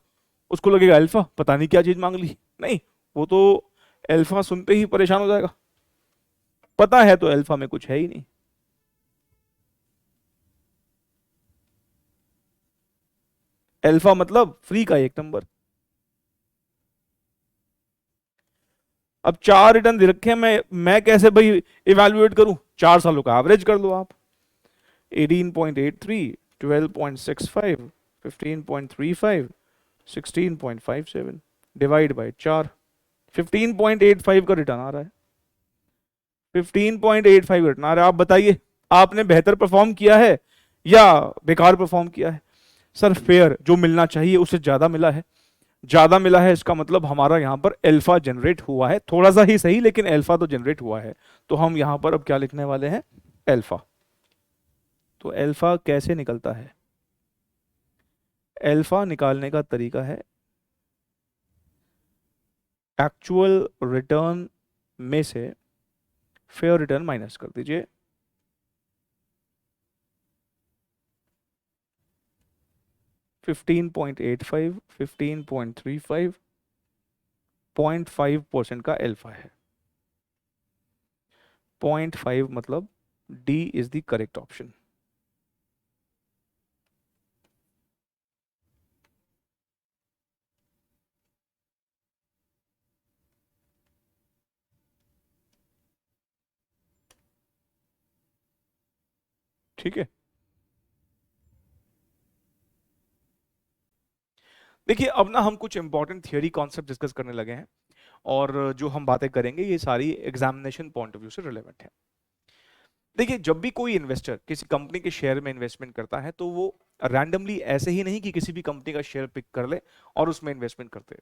उसको लगेगा अल्फा पता नहीं क्या चीज मांग ली। नहीं, वो तो अल्फा सुनते ही परेशान हो जाएगा। पता है तो अल्फा में कुछ है ही नहीं। अल्फा मतलब फ्री का एक नंबर। अब 4 रिटर्न दे रखे हैं, मैं कैसे भाई इवेल्युएट करूं। 4 सालों का एवरेज कर लो आप। 18.83, 12.65, 15.35, 16.57 डिवाइड बाय 4, 15.85 का रिटर्न आ रहा है। 15.85 रिटर्न आ रहा है। आप बताइए, आपने बेहतर परफॉर्म किया है या बेकार परफॉर्म किया है। सर फेयर जो मिलना चाहिए उससे ज्यादा मिला है। ज्यादा मिला है इसका मतलब हमारा यहां पर अल्फा जनरेट हुआ है, थोड़ा सा ही सही लेकिन अल्फा तो जनरेट हुआ है। तो हम यहां पर अब क्या लिखने वाले हैं, अल्फा। तो अल्फा कैसे निकलता है, अल्फा निकालने का तरीका है एक्चुअल रिटर्न में से फेयर रिटर्न माइनस कर दीजिए। फिफ्टीन 15.35 0.5% का अल्फा है। 0.5 मतलब D is the correct option. ठीक है, देखिए अब ना हम कुछ इंपॉर्टेंट थियरी कॉन्सेप्ट डिस्कस करने लगे हैं, और जो हम बातें करेंगे ये सारी एग्जामिनेशन पॉइंट ऑफ व्यू से रिलेवेंट है। देखिए जब भी कोई इन्वेस्टर किसी कंपनी के शेयर में इन्वेस्टमेंट करता है तो वो रैंडमली ऐसे ही नहीं कि किसी भी कंपनी का शेयर पिक कर ले और उसमें इन्वेस्टमेंट करते हैं।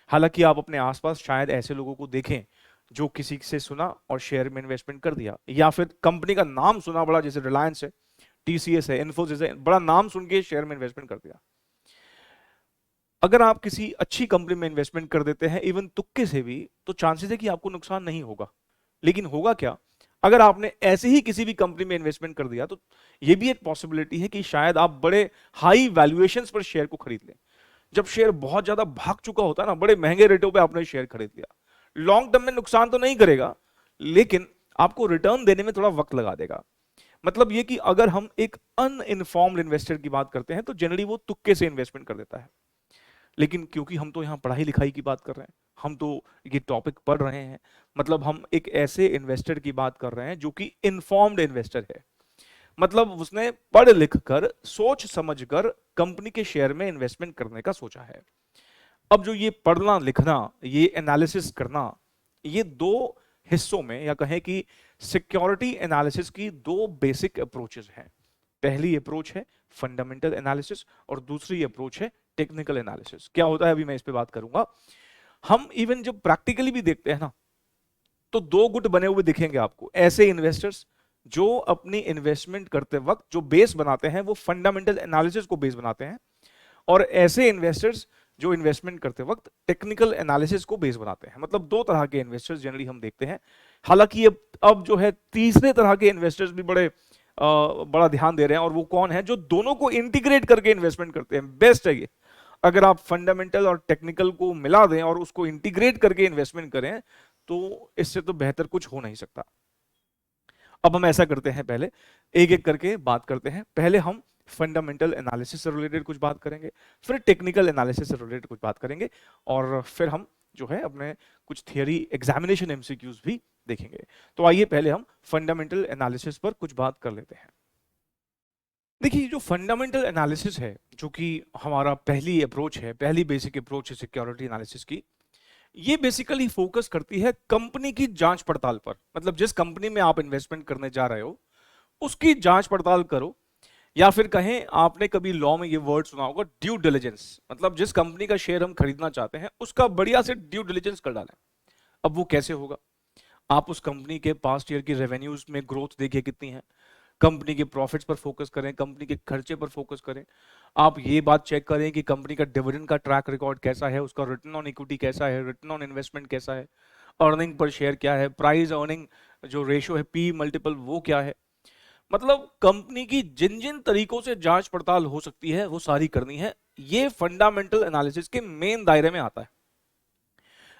हालांकि आप अपने आसपास शायद ऐसे लोगों को देखें जो किसी से सुना और शेयर में इन्वेस्टमेंट कर दिया, या फिर कंपनी का नाम सुना बड़ा, जैसे रिलायंस है, टीसीएस है, इन्फोसिस है, बड़ा नाम सुन के शेयर में इन्वेस्टमेंट कर दिया। अगर आप किसी अच्छी कंपनी में इन्वेस्टमेंट कर देते हैं इवन तुक्के से भी, तो चांसेस है कि आपको नुकसान नहीं होगा। लेकिन होगा क्या, अगर आपने ऐसे ही किसी भी कंपनी में इन्वेस्टमेंट कर दिया तो यह भी एक पॉसिबिलिटी है कि शायद आप बड़े हाई वैल्यूएशंस पर शेयर को खरीद लें। जब शेयर बहुत ज्यादा भाग चुका होता है ना, बड़े महंगे रेटों पे आपने शेयर खरीद लिया, लॉन्ग टर्म में नुकसान तो नहीं करेगा लेकिन आपको रिटर्न देने में थोड़ा वक्त लगा देगा। मतलब ये कि अगर हम एक अनइन्फॉर्म्ड इन्वेस्टर की बात करते हैं तो जनरली वो तुक्के से इन्वेस्टमेंट कर देता है। लेकिन क्योंकि हम तो यहाँ पढ़ाई लिखाई की बात कर रहे हैं, हम तो ये टॉपिक पढ़ रहे हैं, मतलब हम एक ऐसे इन्वेस्टर की बात कर रहे हैं जो कि इन्फॉर्म्ड इन्वेस्टर है। मतलब उसने पढ़ लिख कर सोच समझ कर कंपनी के शेयर में इन्वेस्टमेंट करने का सोचा है। अब जो ये पढ़ना लिखना, ये एनालिसिस करना, ये दो हिस्सों में, या कहें कि सिक्योरिटी एनालिसिस की दो बेसिक अप्रोचेस हैं। पहली अप्रोच है फंडामेंटल एनालिसिस और दूसरी अप्रोच है टेक्निकल एनालिसिस। क्या होता है अभी मैं इस पे बात करूंगा। हम इवन जब प्रैक्टिकली भी देखते हैं ना, तो दो गुट बने हुए दिखेंगे आपको। ऐसे इन्वेस्टर्स जो अपनी इन्वेस्टमेंट करते वक्त जो बेस बनाते हैं वो फंडामेंटल एनालिसिस को बेस बनाते हैं, और ऐसे इन्वेस्टर्स जो इन्वेस्टमेंट करते वक्त टेक्निकल एनालिसिस को बेस बनाते हैं। मतलब दो तरह के इन्वेस्टर्स जनरली हम देखते हैं। हालांकि अब जो है तीसरे तरह के इन्वेस्टर्स भी बड़ा ध्यान दे रहे हैं, और वो कौन है, जो दोनों को इंटीग्रेट करके इन्वेस्टमेंट करते हैं। बेस्ट है ये। अगर आप फंडामेंटल और टेक्निकल को मिला दें और उसको इंटीग्रेट करके इन्वेस्टमेंट करें तो इससे तो बेहतर कुछ हो नहीं सकता। अब हम ऐसा करते हैं, पहले एक एक करके बात करते हैं। पहले हम फंडामेंटल एनालिसिस से रिलेटेड कुछ बात करेंगे, फिर टेक्निकल एनालिसिस से रिलेटेड कुछ बात करेंगे, और फिर हम जो है अपने कुछ थियरी एग्जामिनेशन एमसीक्यूज भी देखेंगे। तो आइए पहले हम फंडामेंटल एनालिसिस पर कुछ बात कर लेते हैं। देखिए, जो फंडामेंटल एनालिसिस है, जो कि हमारा पहली अप्रोच है, पहली बेसिक अप्रोच है सिक्योरिटी एनालिसिस की, ये बेसिकली फोकस करती है कंपनी की जांच पड़ताल पर। मतलब जिस कंपनी में आप इन्वेस्टमेंट करने जा रहे हो उसकी जांच पड़ताल करो, या फिर कहें, आपने कभी लॉ में ये वर्ड सुना होगा, ड्यू डिलिजेंस। मतलब जिस कंपनी का शेयर हम खरीदना चाहते हैं उसका बढ़िया से ड्यू डिलिजेंस कर डालें। अब वो कैसे होगा? आप उस कंपनी के पास्ट ईयर की रेवेन्यूज में ग्रोथ देखिए कितनी है, कंपनी के प्रॉफिट्स पर फोकस करें, कंपनी के खर्चे पर फोकस करें। आप ये बात चेक करें कि कंपनी का डिविडेंड का ट्रैक रिकॉर्ड कैसा है, उसका रिटर्न ऑन इक्विटी कैसा है, रिटर्न ऑन इन्वेस्टमेंट कैसा है, अर्निंग पर शेयर क्या है, प्राइस अर्निंग जो रेशियो है, पी मल्टीपल, वो क्या है। मतलब कंपनी की जिन जिन तरीकों से जांच पड़ताल हो सकती है वो सारी करनी है। ये फंडामेंटल एनालिसिस के मेन दायरे में आता है।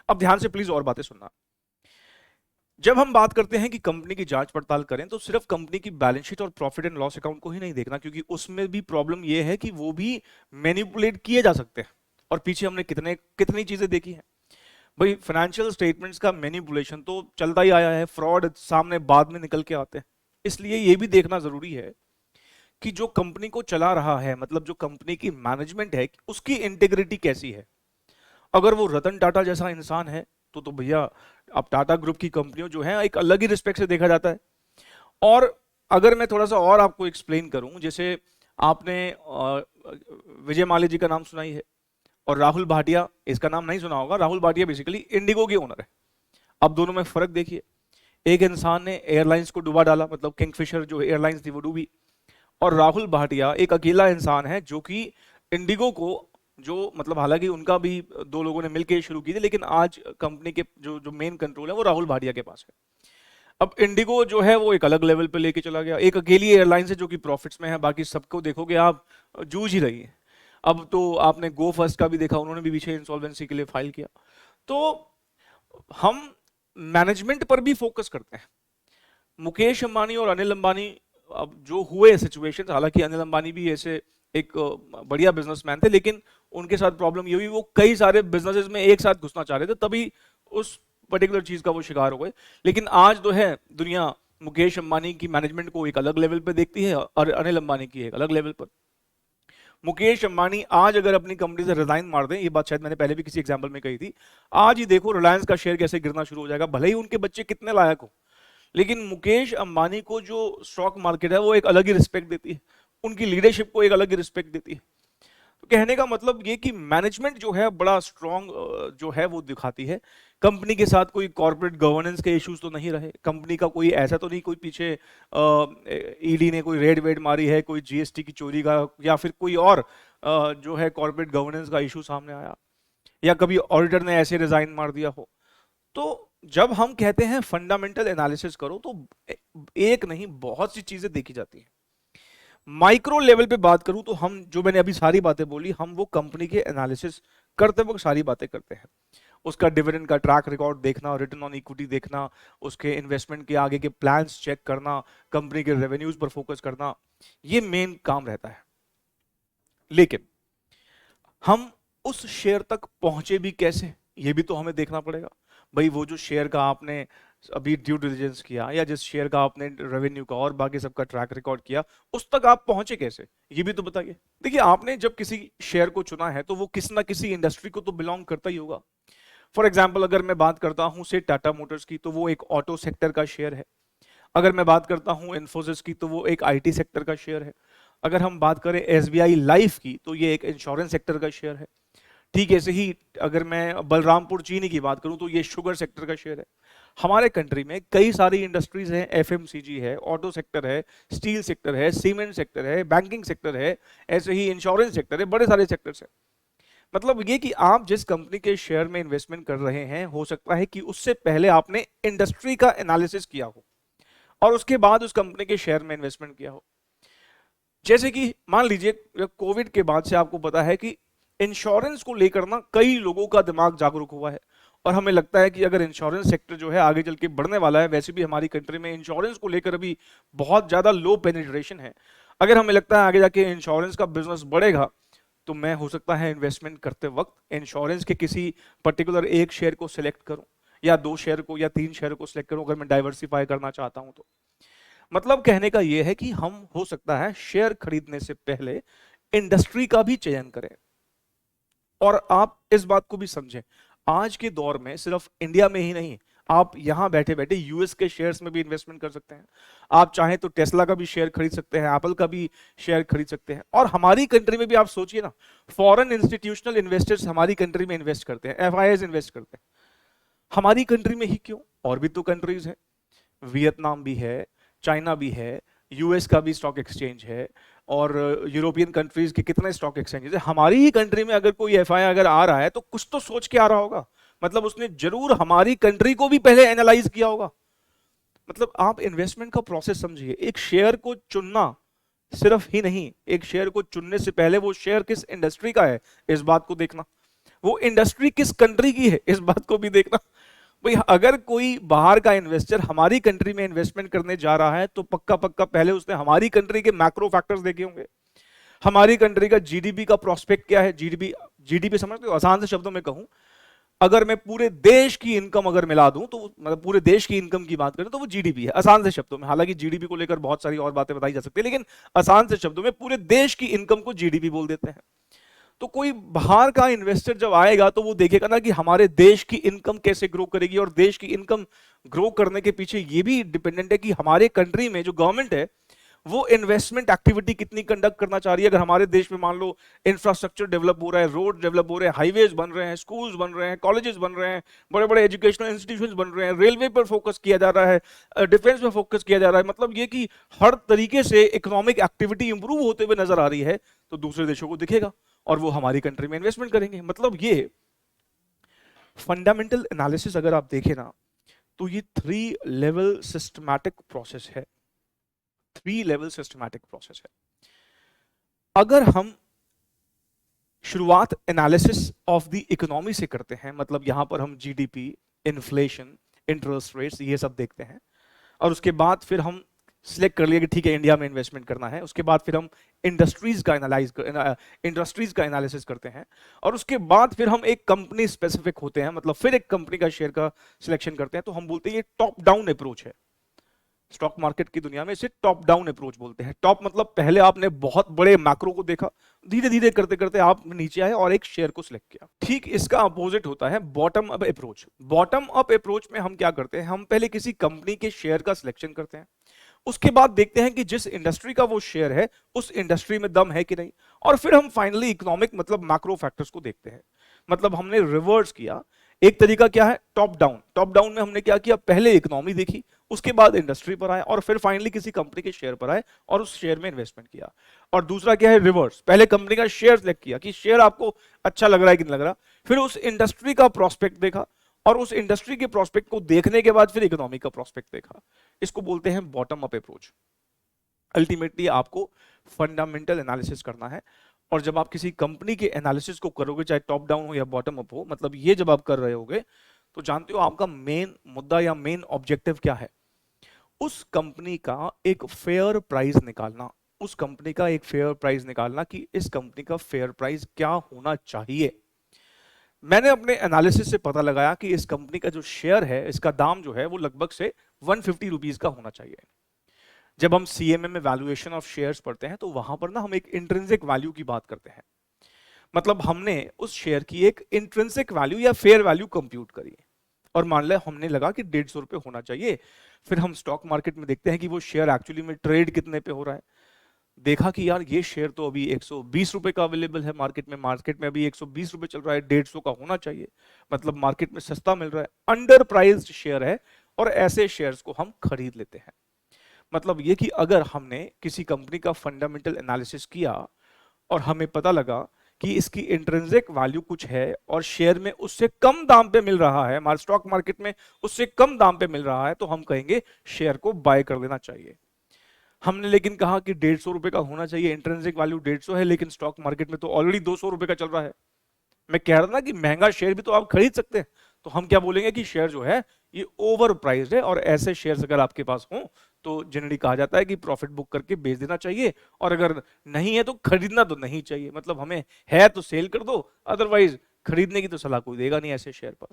अब ध्यान से प्लीज और बातें सुनना। जब हम बात करते हैं कि कंपनी की जांच पड़ताल करें, तो सिर्फ कंपनी की बैलेंस शीट और प्रॉफिट एंड लॉस अकाउंट को ही नहीं देखना, क्योंकि उसमें भी प्रॉब्लम यह है कि वो भी मैनिपुलेट किए जा सकते हैं। और पीछे हमने कितनी चीजें देखी हैं भाई। फाइनेंशियल स्टेटमेंट्स का मैनिपुलेशन तो चलता ही आया है, फ्रॉड सामने बाद में निकल के आते हैं। इसलिए यह भी देखना जरूरी है कि जो कंपनी को चला रहा है, मतलब जो कंपनी की मैनेजमेंट है, उसकी इंटेग्रिटी कैसी है। अगर वो रतन टाटा जैसा इंसान है तो भैया, अब टाटा ग्रुप की कंपनियों जो है एक अलग ही रिस्पेक्ट से देखा जाता है। और अगर मैं थोड़ा सा और आपको एक्सप्लेन करूं, जैसे आपने विजय माल्या जी का नाम सुना ही है, और राहुल भाटिया, इसका नाम नहीं सुना होगा। राहुल भाटिया बेसिकली इंडिगो के ओनर है। अब दोनों में फर्क देखिए, एक इंसान ने एयरलाइंस को डुबा डाला, मतलब किंगफिशर जो एयरलाइंस थी वो डूबी, और राहुल भाटिया एक अकेला इंसान है जो कि इंडिगो को, जो मतलब हालांकि उनका भी दो लोगों ने मिलकर शुरू की थी, लेकिन आज कंपनी के जो मेन कंट्रोल है वो राहुल भाटिया के पास है। अब इंडिगो जो है वो एक अलग लेवल पे लेके चला गया, एक अकेली एयरलाइंस है जो कि प्रॉफिट्स में है, बाकी सबको देखोगे आप जूझ ही रही है। अब तो आपने गो फर्स्ट का भी देखा, उन्होंने भी पीछे इंसॉल्वेंसी के लिए फाइल किया। तो हम मैनेजमेंट पर भी फोकस करते हैं। मुकेश अंबानी और अनिल अंबानी, अब जो हुए सिचुएशन, हालांकि अनिल अंबानी भी ऐसे एक बढ़िया बिजनेसमैन थे, लेकिन उनके साथ प्रॉब्लम ये हुई, वो कई सारे बिजनेसेस में एक साथ घुसना चाह रहे थे, तभी उस पर्टिकुलर चीज का वो शिकार हो गए। लेकिन आज जो है दुनिया मुकेश अंबानी की मैनेजमेंट को एक अलग लेवल पे देखती है और अनिल अंबानी की एक अलग लेवल पर। मुकेश अंबानी आज अगर अपनी कंपनी से रिजाइन मार दें, ये बात शायद मैंने पहले भी किसी एग्जाम्पल में कही थी, आज ही देखो रिलायंस का शेयर कैसे गिरना शुरू हो जाएगा, भले ही उनके बच्चे कितने लायक हो। लेकिन मुकेश अंबानी को जो स्टॉक मार्केट है वो एक अलग ही रिस्पेक्ट देती है, उनकी लीडरशिप को एक अलग ही रिस्पेक्ट देती है। तो कहने का मतलब ये कि मैनेजमेंट जो है बड़ा स्ट्रांग जो है वो दिखाती है। कंपनी के साथ कोई कॉर्पोरेट गवर्नेंस के इश्यूज तो नहीं रहे, कंपनी का कोई ऐसा तो नहीं, कोई पीछे ईडी ने कोई रेड वेड मारी है, कोई जीएसटी की चोरी का, या फिर कोई और जो है कॉर्पोरेट गवर्नेंस का इशू सामने आया, या कभी ऑडिटर ने ऐसे रिजाइन मार दिया हो। तो जब हम कहते हैं फंडामेंटल एनालिसिस करो, तो एक नहीं बहुत सी चीजें देखी जाती हैं। माइक्रो लेवल पे बात करूं तो हम, जो मैंने अभी सारी बातें बोली, हम वो कंपनी के एनालिसिस करते वक्त सारी बातें करते हैं। उसका डिविडेंड का ट्रैक रिकॉर्ड देखना, रिटर्न ऑन इक्विटी देखना, उसके इन्वेस्टमेंट के आगे के प्लान्स चेक करना, कंपनी के रेवेन्यूज पर फोकस करना, ये मेन काम रहता है। लेकिन हम उस शेयर तक पहुंचे भी कैसे, ये भी तो हमें देखना पड़ेगा। भाई वो जो शेयर का आपने अभी ड्यू डिलिजेंस किया, या जिस शेयर का आपने रेवेन्यू का और बाकी सबका ट्रैक रिकॉर्ड किया, उस तक आप पहुंचे कैसे, ये भी तो बताइए। देखिए, आपने जब किसी शेयर को चुना है तो वो किसी ना किसी इंडस्ट्री को तो बिलोंग करता ही होगा। फॉर एग्जाम्पल, अगर मैं बात करता हूं से टाटा मोटर्स की, तो वो एक ऑटो सेक्टर का शेयर है। अगर मैं बात करता हूं इन्फोसिस की, तो वो एक आईटी सेक्टर का शेयर है। अगर हम बात करें एसबीआई लाइफ की, तो ये एक इंश्योरेंस सेक्टर का शेयर है। ठीक ऐसे ही अगर मैं बलरामपुर चीनी की बात करूं, तो ये शुगर सेक्टर का शेयर है। हमारे कंट्री में कई सारी इंडस्ट्रीज हैं, एफएमसीजी है, ऑटो सेक्टर है, स्टील सेक्टर है, सीमेंट सेक्टर है, बैंकिंग सेक्टर है, ऐसे ही इंश्योरेंस सेक्टर है, बड़े सारे सेक्टर्स हैं। मतलब ये कि आप जिस कंपनी के शेयर में इन्वेस्टमेंट कर रहे हैं, हो सकता है कि उससे पहले आपने इंडस्ट्री का एनालिसिस किया हो और उसके बाद उस कंपनी के शेयर में इन्वेस्टमेंट किया हो। जैसे कि मान लीजिए कोविड के बाद से आपको पता है कि इंश्योरेंस को लेकर ना कई लोगों का दिमाग जागरूक हुआ है, और हमें लगता है कि अगर इंश्योरेंस सेक्टर जो है आगे चल के बढ़ने वाला है, वैसे भी हमारी कंट्री में इंश्योरेंस को लेकर अभी बहुत ज्यादा लो पेनिट्रेशन है। अगर हमें लगता है आगे जाके इंश्योरेंस का बिजनेस बढ़ेगा, तो मैं हो सकता है इन्वेस्टमेंट करते वक्त इंश्योरेंस के किसी पर्टिकुलर एक शेयर को सिलेक्ट करूं, या 2 शेयर को या 3 शेयर को सिलेक्ट करूं, अगर मैं डाइवर्सिफाई करना चाहता हूं तो। मतलब कहने का यह है कि हम हो सकता है शेयर खरीदने से पहले इंडस्ट्री का भी चयन करें। और आप इस बात को भी समझें, आज के दौर में सिर्फ इंडिया में ही नहीं, आप यहां बैठे बैठे यूएस के शेयर्स में भी इन्वेस्टमेंट कर सकते हैं। आप चाहें तो टेस्ला का भी शेयर खरीद सकते हैं, एप्पल का भी शेयर खरीद सकते हैं। और हमारी कंट्री में भी आप सोचिए ना, फॉरेन इंस्टीट्यूशनल इन्वेस्टर्स हमारी कंट्री में इन्वेस्ट करते हैं, एफआईआईज इन्वेस्ट करते हैं। हमारी कंट्री में ही क्यों, और भी तो कंट्रीज है, वियतनाम भी है, चाइना भी है, यूएस का भी स्टॉक एक्सचेंज है, और यूरोपियन कंट्रीज के कितने स्टॉक एक्सचेंजेस है। हमारी ही कंट्री में अगर कोई एफआईआई अगर आ रहा है तो कुछ तो सोच के आ रहा होगा, मतलब उसने जरूर हमारी कंट्री को भी पहले एनालाइज किया होगा। मतलब आप इन्वेस्टमेंट का प्रोसेस समझिए। एक शेयर को चुनना सिर्फ ही नहीं, एक शेयर को चुनने से पहले वो शेयर किस इंडस्ट्री का है इस बात को देखना, वो इंडस्ट्री किस कंट्री की है इस बात को भी देखना। भाई अगर कोई बाहर का इन्वेस्टर हमारी कंट्री में इन्वेस्टमेंट करने जा रहा है तो पक्का पक्का पहले उसने हमारी कंट्री के मैक्रो फैक्टर्स देखे होंगे। हमारी कंट्री का जीडीपी का प्रोस्पेक्ट क्या है, जीडीपी जीडीपी समझते हो, आसान से शब्दों में कहूं, अगर मैं पूरे देश की इनकम अगर मिला दूं तो मतलब पूरे देश की इनकम की बात करें तो वो जीडीपी है, आसान से शब्दों में। हालांकि जीडीपी को लेकर बहुत सारी और बातें बताई जा सकती है, लेकिन आसान से शब्दों में पूरे देश की इनकम को जीडीपी बोल देते हैं। तो कोई बाहर का इन्वेस्टर जब आएगा तो वो देखेगा ना कि हमारे देश की इनकम कैसे ग्रो करेगी, और देश की इनकम ग्रो करने के पीछे ये भी डिपेंडेंट है कि हमारे कंट्री में जो गवर्नमेंट है वो इन्वेस्टमेंट एक्टिविटी कितनी कंडक्ट करना चाह रही है। अगर हमारे देश में मान लो इंफ्रास्ट्रक्चर डेवलप हो रहा है, रोड डेवलप हो रहे हैं, हाईवेज बन रहे हैं, स्कूल्स बन रहे हैं, कॉलेजेस बन रहे हैं, बड़े बड़े एजुकेशनल इंस्टीट्यूशंस बन रहे हैं, रेलवे पर फोकस किया जा रहा है, डिफेंस पर फोकस किया जा रहा है, मतलब ये कि हर तरीके से इकोनॉमिक एक्टिविटी इंप्रूव होते हुए नजर आ रही है, तो दूसरे देशों को दिखेगा और वो हमारी कंट्री में इन्वेस्टमेंट करेंगे। मतलब ये फंडामेंटल एनालिसिस अगर आप देखें ना तो ये 3 लेवल सिस्टमैटिक प्रोसेस है, 3 लेवल सिस्टमैटिक प्रोसेस है। अगर हम शुरुआत एनालिसिस ऑफ द इकोनॉमी से करते हैं, मतलब यहां पर हम जीडीपी, इन्फ्लेशन, इंटरेस्ट रेट्स ये सब देखते हैं, और उसके बाद फिर हम सिलेक्ट कर लिया कि ठीक है इंडिया में इन्वेस्टमेंट करना है, उसके बाद फिर हम इंडस्ट्रीज का एनालिसिस करते हैं, और उसके बाद फिर हम एक कंपनी स्पेसिफिक होते हैं, मतलब फिर एक कंपनी का शेयर का सिलेक्शन करते हैं, तो हम बोलते हैं ये टॉप डाउन अप्रोच है। स्टॉक मार्केट की दुनिया में इसे टॉप डाउन अप्रोच बोलते हैं। टॉप मतलब पहले आपने बहुत बड़े मैक्रो को देखा, धीरे धीरे करते करते आप नीचे आए और एक शेयर को सिलेक्ट किया। ठीक इसका अपोजिट होता है bottom up approach. Bottom up approach में हम क्या करते हैं, हम पहले किसी कंपनी के शेयर का सिलेक्शन करते हैं, उसके बाद देखते हैं कि जिस इंडस्ट्री का वो शेयर है उस इंडस्ट्री में दम है कि नहीं, और फिर हम फाइनली इकोनॉमिक मतलब मैक्रो फैक्टर्स को देखते हैं। मतलब हमने रिवर्स किया। एक तरीका क्या है, टॉप डाउन। टॉप डाउन में हमने क्या किया, पहले इकोनॉमी देखी, उसके बाद इंडस्ट्री पर आए, और फिर फाइनली किसी कंपनी के शेयर पर आए और उस शेयर में इन्वेस्टमेंट किया। और दूसरा क्या है, रिवर्स। पहले कंपनी का शेयर सिलेक्ट किया कि शेयर आपको अच्छा लग रहा है कि नहीं लग रहा, फिर उस इंडस्ट्री का प्रोस्पेक्ट देखा, और उस इंडस्ट्री के प्रोस्पेक्ट को देखने के बाद फिर इकोनॉमी का प्रोस्पेक्ट देखा। इसको बोलते हैं बॉटम अप अप्रोच। अल्टीमेटली आपको फंडामेंटल एनालिसिस करना है, और जब आप किसी कंपनी के एनालिसिस को करोगे, चाहे टॉप डाउन हो या बॉटम अप हो, मतलब ये जब आप कर रहे होगे तो जानते हो आपका मेन मुद्दा या मेन ऑब्जेक्टिव क्या है, उस कंपनी का एक फेयर प्राइस निकालना। उस कंपनी का एक फेयर प्राइस निकालना कि इस कंपनी का फेयर प्राइस क्या होना चाहिए। मैंने अपने एनालिसिस से पता लगाया कि इस कंपनी का जो शेयर है, इसका दाम जो है वो लगभग से 150 रुपीज का होना चाहिए। जब हम सीएमए में वैल्यूएशन ऑफ शेयर्स पढ़ते हैं तो वहां पर ना हम एक इंट्रिंसिक वैल्यू की बात करते हैं। मतलब हमने उस शेयर की एक इंट्रिंसिक वैल्यू या फेयर वैल्यू कंप्यूट करी, और मान लिया हमने लगा कि 150 रुपए होना चाहिए। फिर हम स्टॉक मार्केट में देखते हैं कि वो शेयर एक्चुअली में ट्रेड कितने पे हो रहा है। देखा कि यार ये शेयर तो अभी 120 रुपए का अवेलेबल है मार्केट में अभी 120 रुपए चल रहा है, 150 का होना चाहिए, मतलब मार्केट में सस्ता मिल रहा है, अंडर प्राइस्ड शेयर है, और ऐसे शेयर्स को हम खरीद लेते हैं। मतलब ये कि अगर हमने किसी कंपनी का फंडामेंटल एनालिसिस किया और हमें पता लगा कि इसकी इंट्रिंसिक वैल्यू कुछ है और शेयर में उससे कम दाम पे मिल रहा है, हमारे स्टॉक मार्केट में उससे कम दाम पे मिल रहा है, तो हम कहेंगे शेयर को बाय कर लेना चाहिए। हमने लेकिन कहा कि 150 रुपए का होना चाहिए, इंट्रिंसिक वैल्यू 150 है, लेकिन स्टॉक मार्केट में तो ऑलरेडी 200 रुपए का चल रहा है। मैं कह रहा था कि महंगा शेयर भी तो आप खरीद सकते हैं, तो हम क्या बोलेंगे कि शेयर जो है ये ओवर प्राइस्ड है, और ऐसे शेयर्स अगर आपके पास हों तो जनरली कहा जाता है कि प्रॉफिट बुक करके बेच देना चाहिए, और अगर नहीं है तो खरीदना तो नहीं चाहिए। मतलब हमें है तो सेल कर दो, अदरवाइज खरीदने की तो सलाह कोई देगा नहीं ऐसे शेयर पर।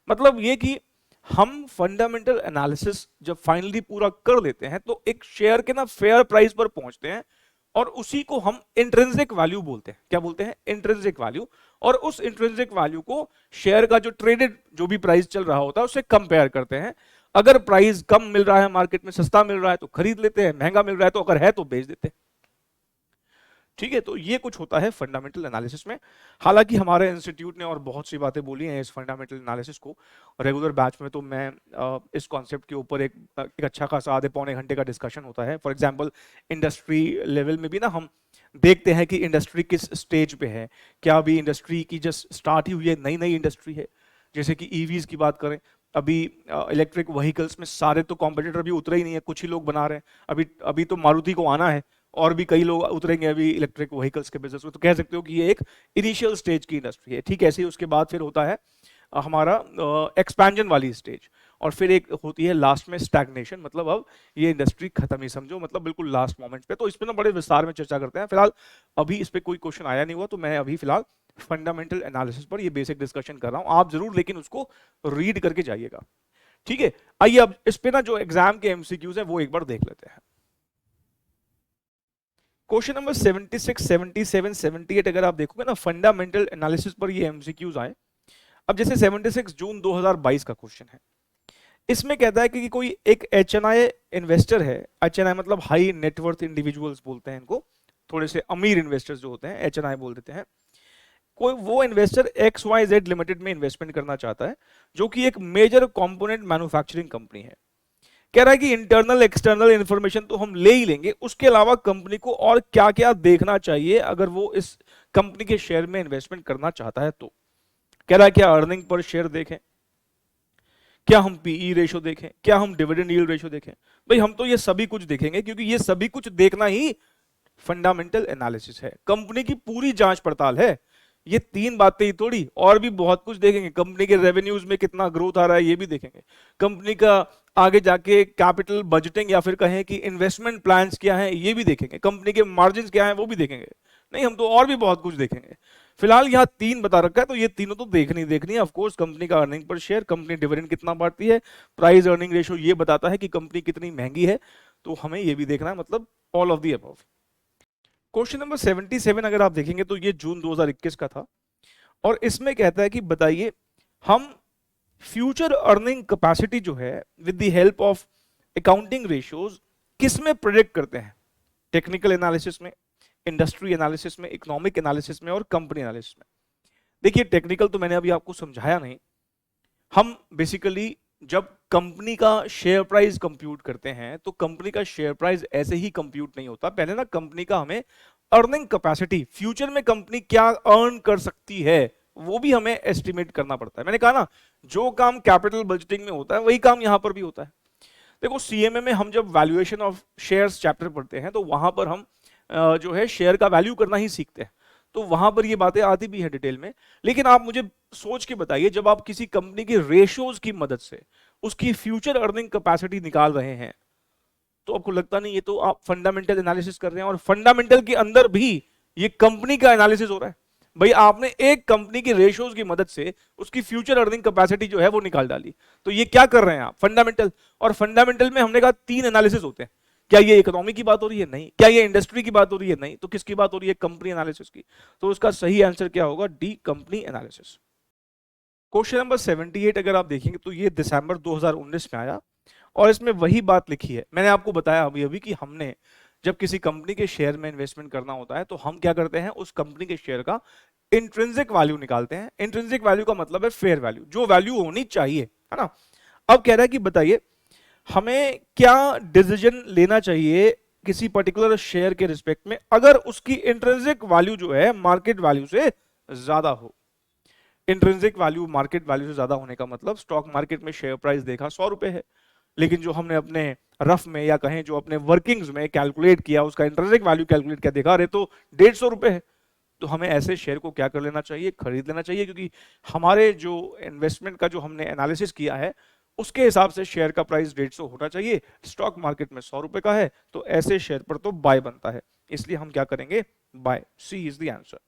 मतलब ये कि हम फंडामेंटल एनालिसिस जब फाइनली पूरा कर लेते हैं तो एक शेयर के ना फेयर प्राइस पर पहुंचते हैं, और उसी को हम इंट्रिंसिक वैल्यू बोलते हैं। क्या बोलते हैं? Intrinsic value. और उस इंट्रिंसिक वैल्यू को शेयर का जो ट्रेडेड जो भी प्राइस चल रहा होता है उससे कंपेयर करते हैं। अगर प्राइस कम मिल रहा है मार्केट में, सस्ता मिल रहा है तो खरीद लेते हैं, महंगा मिल रहा है तो अगर है तो बेच देते हैं। ठीक है, तो ये कुछ होता है फंडामेंटल एनालिसिस में। हालांकि हमारे इंस्टीट्यूट ने और बहुत सी बातें बोली हैं इस फंडामेंटल एनालिसिस को। रेगुलर बैच में तो मैं इस कॉन्सेप्ट के ऊपर एक अच्छा खासा आधे पौने घंटे का डिस्कशन होता है। फॉर एग्जांपल इंडस्ट्री लेवल में भी ना हम देखते हैं कि इंडस्ट्री किस स्टेज पे है। क्या अभी इंडस्ट्री की जस्ट स्टार्ट ही हुई है, नई नई इंडस्ट्री है? जैसे कि ईवीज की बात करें, अभी इलेक्ट्रिक व्हीकल्स में सारे तो कॉम्पिटिटर भी उतरे ही नहीं है, कुछ ही लोग बना रहे हैं। अभी अभी तो मारुति को आना है, और भी कई लोग उतरेंगे अभी इलेक्ट्रिक व्हीकल्स के बिजनेस में। तो कह सकते हो कि ये एक इनिशियल स्टेज की इंडस्ट्री है। ठीक ऐसे ही उसके बाद फिर होता है हमारा एक्सपेंजन वाली स्टेज, और फिर एक होती है लास्ट में स्टैग्नेशन। मतलब अब ये इंडस्ट्री खत्म ही समझो, मतलब बिल्कुल लास्ट मोमेंट पे। तो इस पे ना बड़े विस्तार में चर्चा करते हैं। फिलहाल अभी इस पे कोई क्वेश्चन आया नहीं हुआ, तो मैं अभी फिलहाल फंडामेंटल एनालिसिस पर ये बेसिक डिस्कशन कर रहा हूं। आप जरूर लेकिन उसको रीड करके जाइएगा। ठीक है, आइए अब इस पे ना जो एग्जाम के एमसीक्यूज है वो एक बार देख लेते हैं। क्वेश्चन नंबर 76, 77, 78 अगर आप देखोगे ना, फंडामेंटल एनालिसिस पर ये एमसीक्यूज आए। अब जैसे 76 जून 2022 का क्वेश्चन है। इसमें कहता है कि कोई एक एचएनआई इन्वेस्टर है। एचएनआई मतलब हाई नेटवर्थ इंडिविजुअल्स बोलते हैं इनको, थोड़े से अमीर इन्वेस्टर्स जो होते हैं एचएनआई बोल देते हैं। कोई वो इन्वेस्टर XYZ लिमिटेड में इन्वेस्टमेंट करना चाहता है, जो कि एक मेजर कंपोनेंट मैन्युफैक्चरिंग कंपनी है। कह रहा है कि इंटरनल एक्सटर्नल इंफॉर्मेशन तो हम ले ही लेंगे, उसके अलावा कंपनी को और क्या क्या देखना चाहिए अगर वो इस कंपनी के शेयर में इन्वेस्टमेंट करना चाहता है। तो कह रहा है क्या अर्निंग पर शेयर देखें, क्या हम पीई रेशो देखें, क्या हम डिविडेंड यील्ड रेशो देखें। भाई हम तो ये सभी कुछ देखेंगे, क्योंकि ये सभी कुछ देखना ही फंडामेंटल एनालिसिस है, कंपनी की पूरी जांच पड़ताल है। ये तीन बातें ही थोड़ी, और भी बहुत कुछ देखेंगे। कंपनी के रेवेन्यूज में कितना ग्रोथ आ रहा है ये भी देखेंगे, कंपनी का आगे जाके कैपिटल बजटिंग या फिर कहें कि इन्वेस्टमेंट प्लान्स क्या हैं ये भी देखेंगे, कंपनी के मार्जिन क्या हैं वो भी देखेंगे। नहीं, हम तो और भी बहुत कुछ देखेंगे। फिलहाल यहाँ तीन बता रखा है, तो ये तीनों तो देखनी है। ऑफ कोर्स कंपनी का earning per share, company dividend कितना बढ़ती है, प्राइस अर्निंग रेशियो ये बताता है कि कंपनी कितनी महंगी है, तो हमें ये भी देखना है। मतलब all of the above. Question number 77 अगर आप देखेंगे तो ये जून 2021 का था, और इसमें कहता है कि बताइए हम फ्यूचर अर्निंग कैपेसिटी जो है with the help of accounting ratios किस में प्रेडिक्ट करते हैं? टेक्निकल एनालिसिस में, इंडस्ट्री एनालिसिस में, इकोनॉमिक एनालिसिस में, और कंपनी एनालिसिस में। देखिए टेक्निकल तो मैंने अभी आपको समझाया नहीं। हम बेसिकली जब कंपनी का शेयर प्राइस कंप्यूट करते हैं तो कंपनी का शेयर प्राइस ऐसे ही कंप्यूट नहीं होता। पहले ना कंपनी का हमें अर्निंग कैपेसिटी, फ्यूचर में कंपनी क्या अर्न कर सकती है, वो भी हमें एस्टिमेट करना पड़ता है। मैंने कहा ना, जो काम कैपिटल बजटिंग में होता है वही काम यहां पर भी होता है। देखो सीएमए में हम जब वैल्यूएशन ऑफ शेयर्स चैप्टर पढ़ते हैं तो वहां पर हम जो है शेयर का वैल्यू करना ही सीखते हैं, तो वहां पर ये बातें आती भी है डिटेल में। लेकिन आप मुझे सोच के बताइए, जब आप किसी कंपनी की रेशियोज की मदद से उसकी फ्यूचर अर्निंग कैपेसिटी निकाल रहे हैं, तो आपको लगता नहीं ये तो आप फंडामेंटल एनालिसिस कर रहे हैं, और फंडामेंटल के अंदर भी ये कंपनी का एनालिसिस हो रहा है। भाई आपने एक कंपनी की रेशियोज की मदद से उसकी फ्यूचर अर्निंग कैपेसिटी जो है वो निकाल डाली, तो ये क्या कर रहे हैं आप? फंडामेंटल। और फंडामेंटल में हमने कहा तीन एनालिसिस होते हैं। क्या ये इकोनॉमी की बात हो रही है? नहीं। क्या ये इंडस्ट्री की बात हो रही है? नहीं। तो किसकी बात हो रही है? कंपनी एनालिसिस की। तो उसका सही आंसर क्या होगा? D, company analysis. Question number 78 अगर आप देखेंगे तो ये दिसंबर 2019 में आया, और इसमें वही बात लिखी है। मैंने आपको बताया अभी अभी कि हमने जब किसी कंपनी के शेयर में इन्वेस्टमेंट करना होता है तो हम क्या करते हैं, उस कंपनी के शेयर का इंट्रिंसिक वैल्यू निकालते हैं। इंट्रिंसिक वैल्यू का मतलब है फेयर वैल्यू, जो वैल्यू होनी चाहिए, है ना। अब कह रहा है कि बताइए हमें क्या डिसीजन लेना चाहिए किसी पर्टिकुलर शेयर के रिस्पेक्ट में अगर उसकी इंट्रिंसिक वैल्यू जो है मार्केट वैल्यू से ज्यादा हो। इंट्रिंसिक वैल्यू मार्केट वैल्यू से ज्यादा होने का मतलब स्टॉक मार्केट में शेयर प्राइस देखा 100 रुपए है, लेकिन जो हमने अपने रफ में या कहें जो अपने वर्किंग्स में कैलकुलेट किया, उसका इंट्रिंसिक वैल्यू कैलकुलेट किया, देखा अरे तो 150 रुपए है। तो हमें ऐसे शेयर को क्या कर लेना चाहिए? खरीद लेना चाहिए, क्योंकि हमारे जो इन्वेस्टमेंट का जो हमने एनालिसिस किया है उसके हिसाब से शेयर का प्राइस 150 होना चाहिए। स्टॉक मार्केट में 100 रुपए का है तो ऐसे शेयर पर तो बाय बनता है, इसलिए हम क्या करेंगे, buy. C is the answer.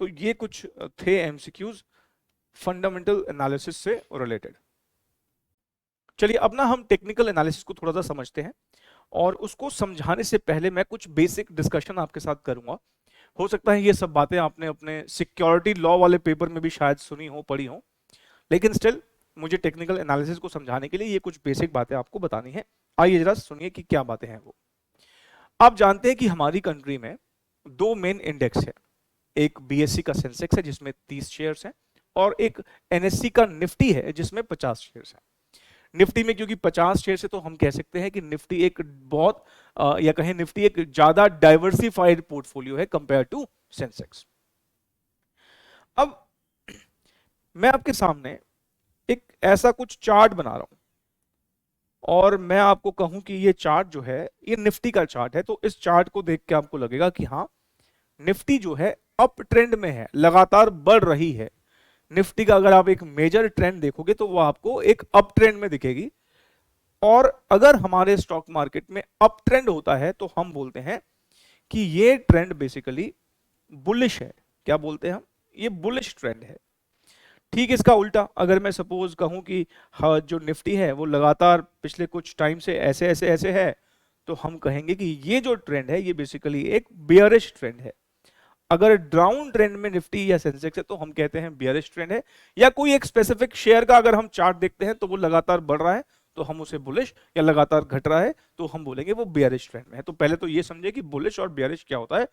तो ये कुछ थे एमसीक्यूज फंडामेंटल एनालिसिस से रिलेटेड। चलिए अब ना हम टेक्निकल एनालिसिस को थोड़ा सा समझते हैं, और उसको समझाने से पहले मैं कुछ बेसिक डिस्कशन आपके साथ करूंगा। हो सकता है ये सब बातें आपने अपने सिक्योरिटी लॉ वाले पेपर में भी शायद सुनी हो, पढ़ी हो, लेकिन स्टिल मुझे टेक्निकल एनालिसिस को समझाने के लिए ये कुछ बेसिक बातें आपको बतानी है। आइए जरा सुनिए कि क्या बातें हैं वो। आप जानते हैं कि हमारी कंट्री में दो मेन इंडेक्स है, एक बीएससी का सेंसेक्स है जिसमें 30 शेयर्स हैं, और एक एनएससी का निफ्टी है जिसमें 50 शेयर्स हैं। निफ्टी में क्योंकि 50 शेयर से तो हम कह सकते हैं कि निफ्टी एक बहुत या कहें निफ्टी एक ज्यादा डाइवर्सिफाइड पोर्टफोलियो है कंपेयर टू सेंसेक्स। अब मैं आपके सामने एक ऐसा कुछ चार्ट बना रहा हूं, और मैं आपको कहूं कि ये चार्ट जो है ये निफ्टी का चार्ट है, तो इस चार्ट को देख के आपको लगेगा कि हाँ निफ्टी जो है अप ट्रेंड में है, लगातार बढ़ रही है। निफ्टी का अगर आप एक मेजर ट्रेंड देखोगे तो वो आपको एक अप ट्रेंड में दिखेगी, और अगर हमारे स्टॉक मार्केट में अप ट्रेंड होता है तो हम बोलते हैं कि ये ट्रेंड बेसिकली बुलिश है। क्या बोलते हैं हम, ये बुलिश ट्रेंड है। ठीक इसका उल्टा अगर मैं सपोज कहूं कि हाँ जो निफ्टी है वो लगातार पिछले कुछ टाइम से ऐसे ऐसे ऐसे है, तो हम कहेंगे कि ये जो ट्रेंड है ये बेसिकली एक बियरिश ट्रेंड है। अगर डाउन ट्रेंड में निफ्टी या सेंसेक्स है तो हम कहते हैं बियरिश ट्रेंड है। या कोई एक स्पेसिफिक शेयर का अगर हम चार्ट देखते हैं तो वो लगातार बढ़ रहा है तो हम उसे बुलिश, या लगातार घट रहा है तो हम बोलेंगे वो बियरिश ट्रेंड में है। तो पहले तो ये समझे कि बुलिश और बियरिश क्या होता है।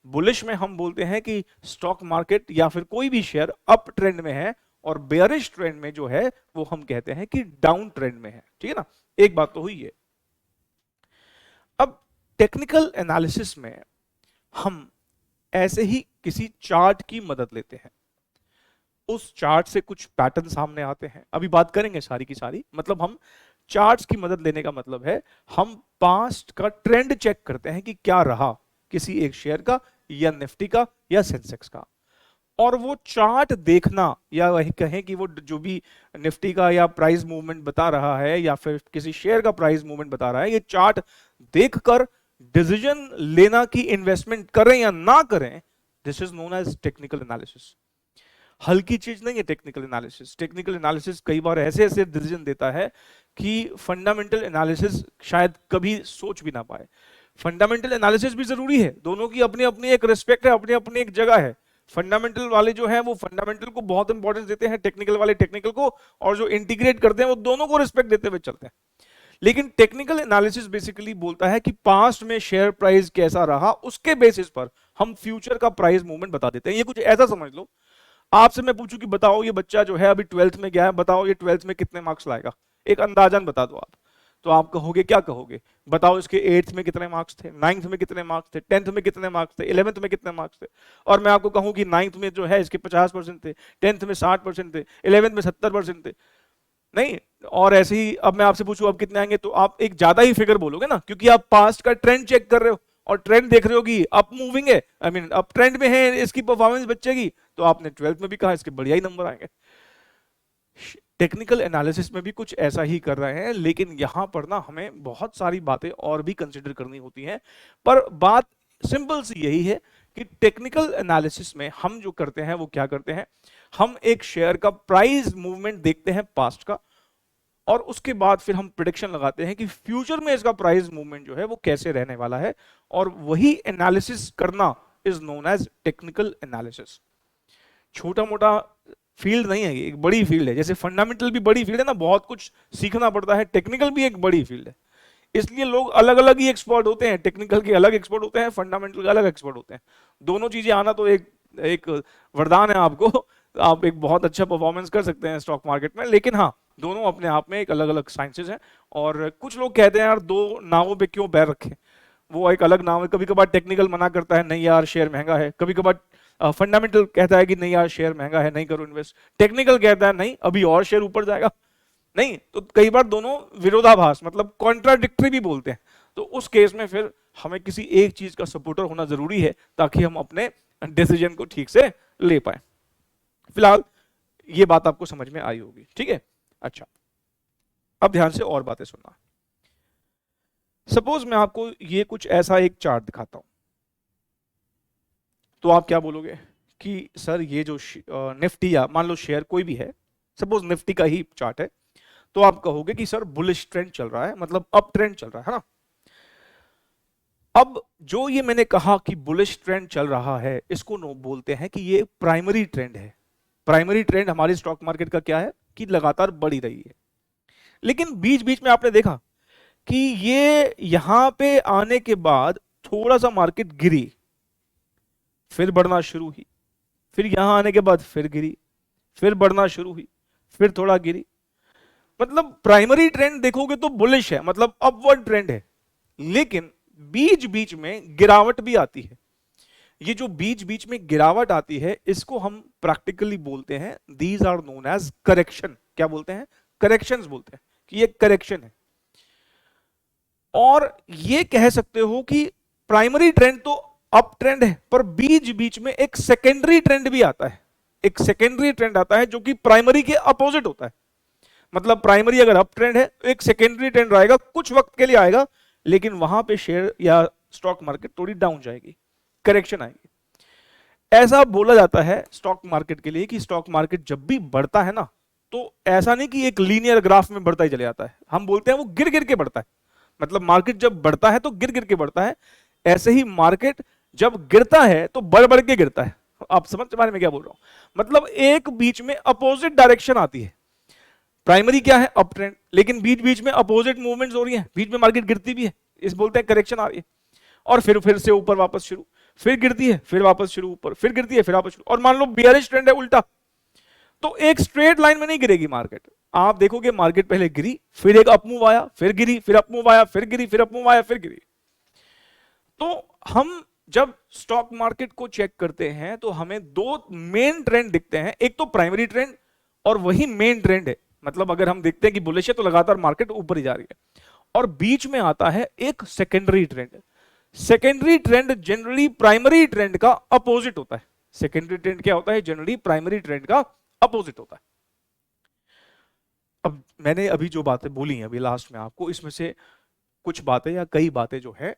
बुलिश में हम बोलते हैं कि स्टॉक मार्केट या फिर कोई भी शेयर अप ट्रेंड में है, और बेयरिश ट्रेंड में जो है वो हम कहते हैं कि डाउन ट्रेंड में है। ठीक है ना, एक बात तो हुई है। अब टेक्निकल एनालिसिस में हम ऐसे ही किसी चार्ट की मदद लेते हैं, उस चार्ट से कुछ पैटर्न सामने आते हैं, अभी बात करेंगे सारी की सारी। मतलब हम चार्ट्स की मदद लेने का मतलब है हम पास्ट का ट्रेंड चेक करते हैं कि क्या रहा किसी एक शेयर का, या निफ्टी का, या सेंसेक्स का। और वो चार्ट देखना, या वही कहें कि वो जो भी निफ्टी का या प्राइस मूवमेंट बता रहा है या फिर किसी शेयर का प्राइस मूवमेंट बता रहा है, ये चार्ट देखकर डिसीजन लेना कि इन्वेस्टमेंट करें या ना करें, this is known as technical analysis. हल्की चीज नहीं है टेक्निकल एनालिसिस। टेक्निकल एनालिसिस कई बार ऐसे ऐसे डिसीजन देता है कि फंडामेंटल एनालिसिस शायद कभी सोच भी ना पाए। फंडामेंटल एनालिसिस भी जरूरी है, दोनों की अपनी अपनी एक रिस्पेक्ट है, अपनी अपनी एक जगह है। फंडामेंटल वाले जो है वो फंडामेंटल को बहुत इंपॉर्टेंस देते हैं, टेक्निकल वाले टेक्निकल को, और जो इंटीग्रेट करते हैं वो दोनों को रिस्पेक्ट देते हुए चलते हैं। लेकिन टेक्निकल एनालिसिस बेसिकली बोलता है कि पास्ट में शेयर प्राइस कैसा रहा, उसके बेसिस पर हम फ्यूचर का प्राइस मूवमेंट बता देते हैं। ये कुछ ऐसा समझ लो, आपसे मैं पूछूं कि बताओ ये बच्चा जो है अभी 12th में गया है, बताओ ये 12th में कितने मार्क्स लाएगा, एक अंदाजन बता दो आप। तो आप कहोगे, क्या कहोगे, बताओ इसके 8th में कितने मार्क्स थे, 9th में कितने मार्क्स थे, 10th में कितने मार्क्स थे, 11th में कितने मार्क्स थे। और मैं आपको कहूं कि 9th में जो है इसके 50% थे, 10th में 60% थे, 11th में 70% थे, नहीं। और ऐसे ही अब मैं आपसे पूछूं अब कितने आएंगे, तो आप एक ज्यादा ही फिगर बोलोगे ना, क्योंकि आप पास्ट का ट्रेंड चेक कर रहे हो और ट्रेंड देख रहे हो कि अप मूविंग है, आई मीन अप ट्रेंड में है, इसकी परफॉर्मेंस बच्चे की, तो आपने 12th में भी कहा इसके बढ़िया ही नंबर आएंगे। टेक्निकल एनालिसिस में भी कुछ ऐसा ही कर रहे हैं, लेकिन यहां पर ना हमें बहुत सारी बातें और भी कंसिडर करनी होती हैं। पर बात सिंपल सी यही है कि टेक्निकल एनालिसिस में हम जो करते हैं वो क्या करते हैं, हम एक शेयर का प्राइस मूवमेंट देखते हैं पास्ट का, और उसके बाद फिर हम प्रिडिक्शन लगाते हैं कि फ्यूचर में इसका प्राइस मूवमेंट जो है वो कैसे रहने वाला है, और वही एनालिसिस करना is known as technical analysis. छोटा मोटा फील्ड नहीं है, एक बड़ी फील्ड है। जैसे फंडामेंटल भी बड़ी फील्ड है ना, बहुत कुछ सीखना पड़ता है, टेक्निकल भी एक बड़ी फील्ड है। इसलिए लोग अलग अलग ही एक्सपर्ट होते हैं, टेक्निकल के अलग एक्सपर्ट होते हैं, फंडामेंटल के अलग एक्सपर्ट होते हैं। दोनों चीजें आना तो एक वरदान है आपको, आप एक बहुत अच्छा परफॉर्मेंस कर सकते हैं स्टॉक मार्केट में। लेकिन हाँ, दोनों अपने आप में एक अलग अलग साइंसेज हैं। और कुछ लोग कहते हैं यार दो नावों पे क्यों पैर रखें, वो एक अलग नाव है। कभी कभार टेक्निकल मना करता है नहीं यार शेयर महंगा है, कभी कभार फंडामेंटल कहता है कि नहीं यार शेयर महंगा है नहीं करो इन्वेस्ट, टेक्निकल कहता है नहीं अभी और शेयर ऊपर जाएगा, नहीं। तो कई बार दोनों विरोधाभास, मतलब कॉन्ट्राडिक्टरी भी बोलते हैं। तो उस केस में फिर हमें किसी एक चीज का सपोर्टर होना जरूरी है ताकि हम अपने डिसीजन को ठीक से ले पाए। फिलहाल ये बात आपको समझ में आई होगी, ठीक है। अच्छा, अब ध्यान से और बातें सुनना। सपोज मैं आपको ये कुछ ऐसा एक चार्ट दिखाता हूं, तो आप क्या बोलोगे कि सर ये जो निफ्टी या मान लो शेयर कोई भी है, सपोज निफ्टी का ही चार्ट है, तो आप कहोगे कि सर बुलिश ट्रेंड चल रहा है, मतलब अप ट्रेंड चल रहा है ना। अब जो ये मैंने कहा कि बुलिश ट्रेंड चल रहा है, इसको बोलते हैं कि ये प्राइमरी ट्रेंड है। प्राइमरी ट्रेंड हमारे स्टॉक मार्केट का क्या है कि लगातार बढ़ ही रही है। लेकिन बीच बीच में आपने देखा कि ये यहां पे आने के बाद थोड़ा सा मार्केट गिरी, फिर बढ़ना शुरू हुई, फिर यहां आने के बाद फिर गिरी, फिर बढ़ना शुरू हुई, फिर थोड़ा गिरी। मतलब प्राइमरी ट्रेंड देखोगे तो बुलिश है, मतलब अपवर्ड ट्रेंड है। लेकिन बीच बीच में गिरावट भी आती है। ये जो बीच बीच में गिरावट आती है, इसको हम प्रैक्टिकली बोलते हैं, these are known as correction. क्या बोलते हैं? करेक्शंस बोलते हैं कि ये करेक्शन है। और ये कह सकते हो कि प्राइमरी ट्रेंड तो अप ट्रेंड है, पर बीच बीच में एक सेकेंडरी ट्रेंड भी आता है। एक सेकेंडरी ट्रेंड आता है जो कि प्राइमरी के अपोजिट होता है। मतलब प्राइमरी अगर अप ट्रेंड है तो एक सेकेंडरी ट्रेंड आएगा, कुछ वक्त के लिए आएगा, लेकिन वहां पे शेयर या स्टॉक मार्केट थोड़ी डाउन जाएगी, करेक्शन आएगी। ऐसा बोला जाता है स्टॉक मार्केट के लिए कि स्टॉक मार्केट जब भी बढ़ता है ना, तो ऐसा नहीं कि एक लीनियर ग्राफ में बढ़ता ही चले जाता है। हम बोलते हैं वो गिर गिर के बढ़ता है। मतलब मार्केट जब बढ़ता है तो गिर गिर के बढ़ता है, ऐसे ही मार्केट जब गिरता है तो बढ़ बढ़ के गिरता है। आप समझ पा में क्या बोल रहा हूं? मतलब एक बीच में अपोजिट डायरेक्शन आती है। प्राइमरी क्या है? अप ट्रेंड, लेकिन बीच बीच में अपोजिट मूवमेंट्स हो रही हैं, बीच में मार्केट गिरती भी है, इस बोलते हैं करेक्शन आ रही है। और फिर से ऊपर वापस शुरू, फिर गिरती है, फिर वापस शुरू, ऊपर फिर गिरती है, फिर वापस शुरू। और मान लो बियरिश ट्रेंड है उल्टा, तो एक स्ट्रेट लाइन में नहीं गिरेगी मार्केट। आप देखोगे मार्केट पहले गिरी, फिर एक अप मूव आया, फिर गिरी, फिर अप मूव आया, फिर गिरी, फिर अप मूव आया, फिर गिरी। तो हम जब स्टॉक मार्केट को चेक करते हैं तो हमें दो मेन ट्रेंड दिखते हैं, एक तो प्राइमरी ट्रेंड और वही मेन ट्रेंड है। मतलब अगर हम देखते हैं कि बुलिश है तो लगातार मार्केट ऊपर ही जा रही है, और बीच में आता है एक secondary trend. Secondary trend generally primary trend का अपोजिट होता है। सेकेंडरी ट्रेंड क्या होता है? जनरली प्राइमरी ट्रेंड का अपोजिट होता है। अब मैंने अभी जो बातें बोली हैं अभी लास्ट में आपको, इसमें से कुछ बातें या कई बातें जो है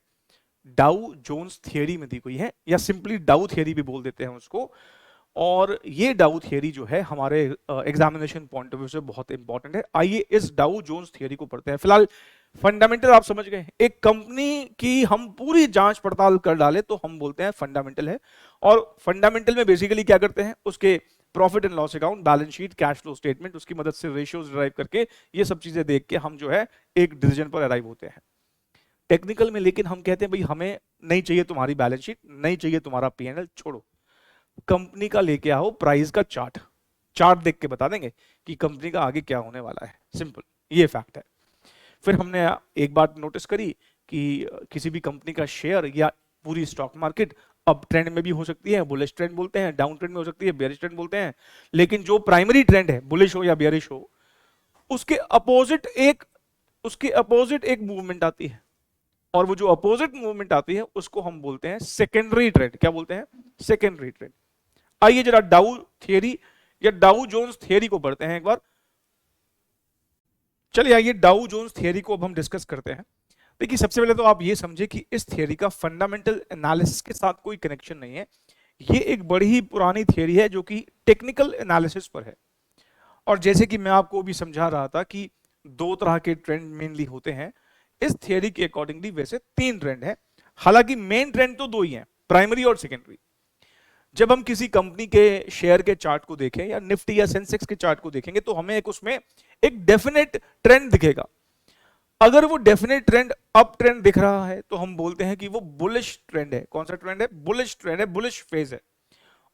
डाउ जोन्स थियरी में दी गई है, या सिंपली डाउ थियरी भी बोल देते हैं उसको। और ये डाउ थियरी जो है हमारे एग्जामिनेशन पॉइंट ऑफ व्यू से बहुत इंपॉर्टेंट है। आइए इस डाउ जोन्स थियरी को पढ़ते हैं। फिलहाल फंडामेंटल आप समझ गए। एक कंपनी की हम पूरी जांच पड़ताल कर डाले तो हम बोलते हैं फंडामेंटल है। और फंडामेंटल में बेसिकली क्या करते हैं? उसके profit and loss account, balance sheet, cash flow statement, उसकी मदद से रेशियोज ड्राइव करके ये सब चीजें देख के हम जो है एक डिसीजन पर अराइव होते हैं टेक्निकल में। लेकिन हम कहते हैं भाई हमें नहीं चाहिए तुम्हारी बैलेंस शीट, नहीं चाहिए तुम्हारा पीएनएल, छोड़ो, कंपनी का लेके आओ प्राइस का चार्ट। चार्ट देख के बता देंगे कि कंपनी का आगे क्या होने वाला है। सिंपल, ये फैक्ट है। फिर हमने एक बात नोटिस करी कि किसी भी कंपनी का शेयर या पूरी स्टॉक मार्केट अप ट्रेंड में भी हो सकती है, बुलिश ट्रेंड बोलते हैं, डाउन ट्रेंड में हो सकती है, बेयरिश ट्रेंड बोलते हैं। लेकिन जो प्राइमरी ट्रेंड है, बुलिश हो या बेयरिश हो, उसके अपोजिट एक मूवमेंट आती है। और वो जो अपोजिट मूवमेंट आती है उसको हम बोलते हैं सेकेंडरी ट्रेंड। क्या बोलते हैं? Secondary trend. आइए जरा डाउ थियरी या डाउ जोन्स थियरी को पढ़ते हैं एक बार। चलिए आइए डाउ जोन्स थियरी को अब हम डिस्कस करते हैं। देखिए सबसे पहले तो आप ये समझे कि इस थियरी का फंडामेंटल एनालिसिस के साथ कोई कनेक्शन नहीं है। ये एक बड़ी ही पुरानी थियरी है जो कि टेक्निकल एनालिसिस पर है। और जैसे कि मैं आपको भी समझा रहा था कि दो तरह के ट्रेंड मेनली होते हैं, इस थियरी के अकॉर्डिंगली वैसे तीन ट्रेंड है। हालांकि मेन ट्रेंड तो दो ही हैं, प्राइमरी और सेकेंडरी। जब हम किसी कंपनी के शेयर के चार्ट को देखें या निफ्टी या सेंसेक्स के चार्ट को देखेंगे तो हमें उसमें एक डेफिनेट ट्रेंड दिखेगा। अगर वो डेफिनेट ट्रेंड अप ट्रेंड दिख रहा है तो हम बोलते हैं कि वो बुलिश ट्रेंड है। कौन सा ट्रेंड है? बुलिश ट्रेंड है, बुलिश फेज है।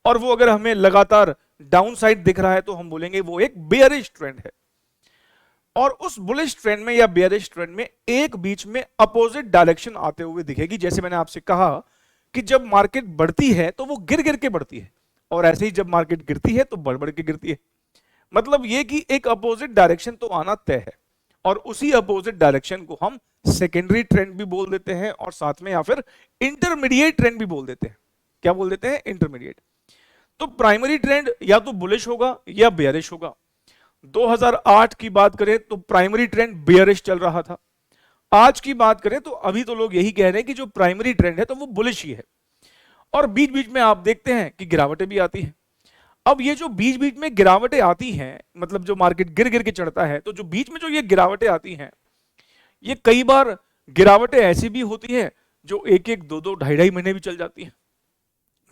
और वो अगर हमें लगातार डाउन साइड दिख रहा है तो हम बोलेंगे वो एक बेयरिश ट्रेंड है। और उस बुलिश ट्रेंड में या बेयरिश ट्रेंड में एक बीच में अपोजिट डायरेक्शन आते हुए दिखेगी। जैसे मैंने आपसे कहा कि जब मार्केट बढ़ती है तो वो गिर गिर के बढ़ती है, और ऐसे ही जब मार्केट गिरती है तो बढ़ बढ़ के गिरती है। मतलब ये कि एक अपोजिट डायरेक्शन तो आना तय है, और उसी अपोजिट डायरेक्शन को हम सेकेंडरी ट्रेंड भी बोल देते हैं, और साथ में या फिर इंटरमीडिएट ट्रेंड भी बोल देते हैं। क्या बोल देते हैं? इंटरमीडिएट। तो प्राइमरी ट्रेंड या तो बुलिश होगा या बेयरिश होगा। 2008 की बात करें तो प्राइमरी ट्रेंड बेयरिश चल रहा था। आज की बात करें तो अभी तो लोग यही कह रहे हैं कि जो प्राइमरी ट्रेंड है तो वो बुलिश ही है, और बीच बीच में आप देखते हैं कि गिरावटें भी आती हैं। अब ये जो बीच बीच में गिरावटें आती हैं, मतलब जो मार्केट गिर गिर के चढ़ता है, तो जो बीच में जो ये गिरावटें आती हैं, ये कई बार गिरावटें ऐसी भी होती हैं जो एक एक दो दो ढाई ढाई महीने भी चल जाती हैं।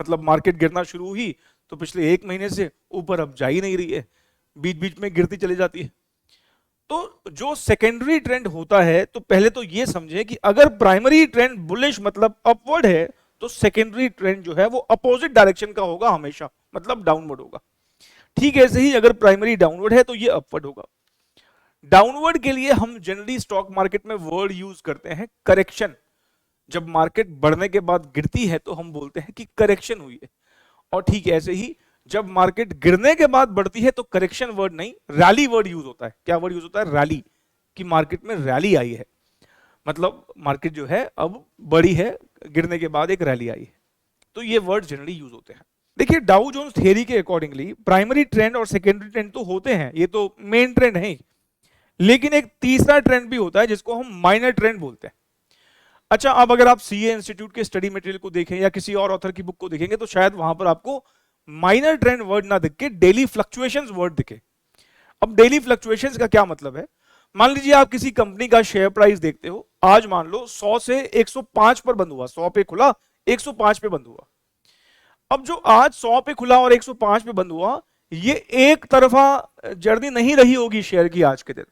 मतलब मार्केट गिरना शुरू हुई तो पिछले एक महीने से ऊपर अब जा ही नहीं रही है, बीच बीच में गिरती चली जाती है। तो जो सेकेंडरी ट्रेंड होता है, तो पहले तो ये समझे कि अगर प्राइमरी ट्रेंड बुलिश मतलब अपवर्ड है, तो सेकेंडरी ट्रेंड जो है वो अपोजिट डायरेक्शन का होगा हमेशा, मतलब डाउनवर्ड होगा। ठीक ऐसे ही अगर प्राइमरी डाउनवर्ड है तो ये अपवर्ड होगा। डाउनवर्ड के लिए हम जनरली स्टॉक मार्केट में वर्ड यूज करते हैं करेक्शन। जब मार्केट बढ़ने के बाद गिरती है तो हम बोलते हैं कि करेक्शन हुई है। और ठीक ऐसे ही जब मार्केट गिरने के बाद बढ़ती है तो करेक्शन वर्ड नहीं, रैली वर्ड यूज होता है। क्या वर्ड यूज होता है? रैली। कि मार्केट में रैली आई है, मतलब मार्केट जो है अब बड़ी है, गिरने के बाद एक रैली आई है। तो ये वर्ड जनरली यूज होते हैं। देखिए, डाउ जोन्स थ्योरी के अकॉर्डिंगली प्राइमरी ट्रेंड और सेकेंडरी ट्रेंड तो होते हैं, ये तो मेन ट्रेंड है, लेकिन एक तीसरा ट्रेंड भी होता है जिसको हम माइनर ट्रेंड बोलते हैं। अच्छा, अब अगर आप सीए इंस्टीट्यूट के स्टडी मटेरियल को देखें या किसी और ऑथर की बुक को देखेंगे तो शायद वहां पर आपको माइनर ट्रेंड वर्ड ना दिख के डेली फ्लक्चुएशंस वर्ड दिखे। अब डेली फ्लक्चुएशंस का क्या मतलब है? मान लीजिए आप किसी कंपनी का शेयर प्राइस देखते हो, आज मान लो 100 से 105 पर बंद हुआ, 100 पे खुला 105 पे बंद हुआ। अब जो आज 100 पे खुला और 105 पे बंद हुआ, ये एक तरफा जर्नी नहीं रही होगी शेयर की आज के दिन।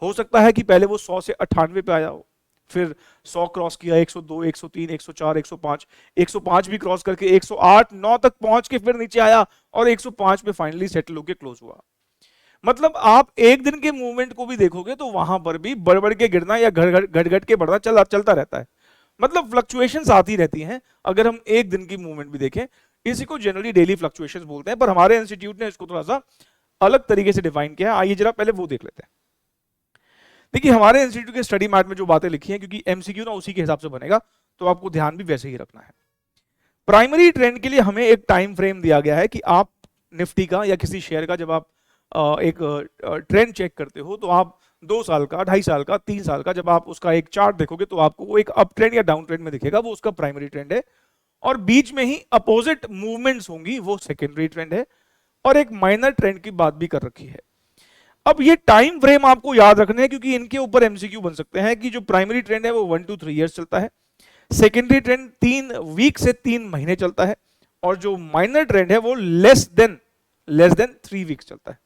हो सकता है कि पहले वो 100 से 98 पे आया हो, फिर 100 क्रॉस किया, 102, 103, 104, 105, 105 भी क्रॉस करके 108, 9 तक पहुंच के फिर नीचे आया और 105 पे फाइनली सेटल होके क्लोज हुआ। मतलब आप एक दिन के मूवमेंट को भी देखोगे तो वहां पर भी बढ़ बढ़ के गिरना या घट घट के बढ़ना चलता रहता है। मतलब फ्लक्चुएशंस आती रहती हैं अगर हम एक दिन की मूवमेंट भी देखें। इसी को जनरली डेली फ्लक्चुएशंस बोलते हैं, पर हमारे इंस्टीट्यूट ने इसको थोड़ा सा अलग तरीके से डिफाइन किया है। आइए जरा पहले वो देख लेते हैं। देखिए, हमारे इंस्टीट्यूट के स्टडी मैट में जो बातें लिखी हैं, क्योंकि एमसीक्यू ना उसी के हिसाब से बनेगा, तो आपको ध्यान भी वैसे ही रखना है। प्राइमरी ट्रेंड के लिए हमें एक टाइम फ्रेम दिया गया है कि आप निफ्टी का या किसी शेयर का जब आप एक ट्रेंड चेक करते हो तो आप 2 साल का, 2.5 साल का, 3 साल का जब आप उसका एक चार्ट देखोगे तो आपको वो एक अप ट्रेंड या डाउन ट्रेंड में दिखेगा, वो उसका प्राइमरी ट्रेंड है। और बीच में ही अपोजिट मूवमेंट्स होंगी, वो सेकेंडरी ट्रेंड है। और एक माइनर ट्रेंड की बात भी कर रखी है। अब ये टाइम फ्रेम आपको याद रखने हैं क्योंकि इनके ऊपर एमसीक्यू बन सकते हैं कि जो प्राइमरी ट्रेंड है वो 1 to 3 इयर्स चलता है, सेकेंडरी ट्रेंड 3 वीक से 3 महीने चलता है, और जो माइनर ट्रेंड है वो लेस देन 3 वीक्स चलता है।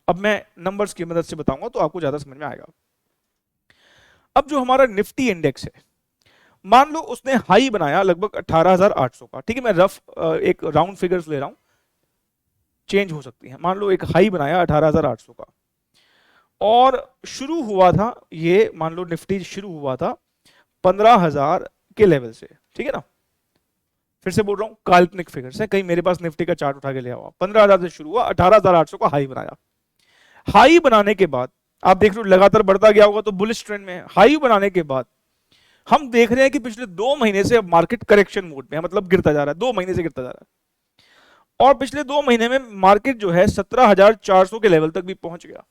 अब मैं नंबर्स की मदद से बताऊंगा तो आपको ज्यादा समझ में आएगा। अब जो हमारा निफ्टी इंडेक्स है, मान लो उसने हाई बनाया लगभग 18,800 का, ठीक है, मैं रफ एक राउंड फिगर्स ले रहा हूं, चेंज हो सकती है। मान लो एक हाई बनाया 18,800 का और शुरू हुआ था, ये मान लो निफ्टी शुरू हुआ था 15,000 के लेवल से, ठीक है ना। फिर से बोल रहा हूं, काल्पनिक फिगर्स है, कहीं मेरे पास निफ्टी का चार्ट उठा के ले आओ। 15,000 से शुरू हुआ, 18,800 का हाई बनाया। हाई बनाने के बाद आप देख लो लगातार बढ़ता गया होगा तो बुलिश ट्रेंड में है। हाई बनाने के बाद हम देख रहे हैं कि पिछले 2 महीने से अब मार्केट करेक्शन मोड में है, मतलब गिरता जा रहा है, 2 महीने से गिरता जा रहा है। और पिछले 2 महीने में मार्केट जो है 17,400 के लेवल तक भी पहुंच गया।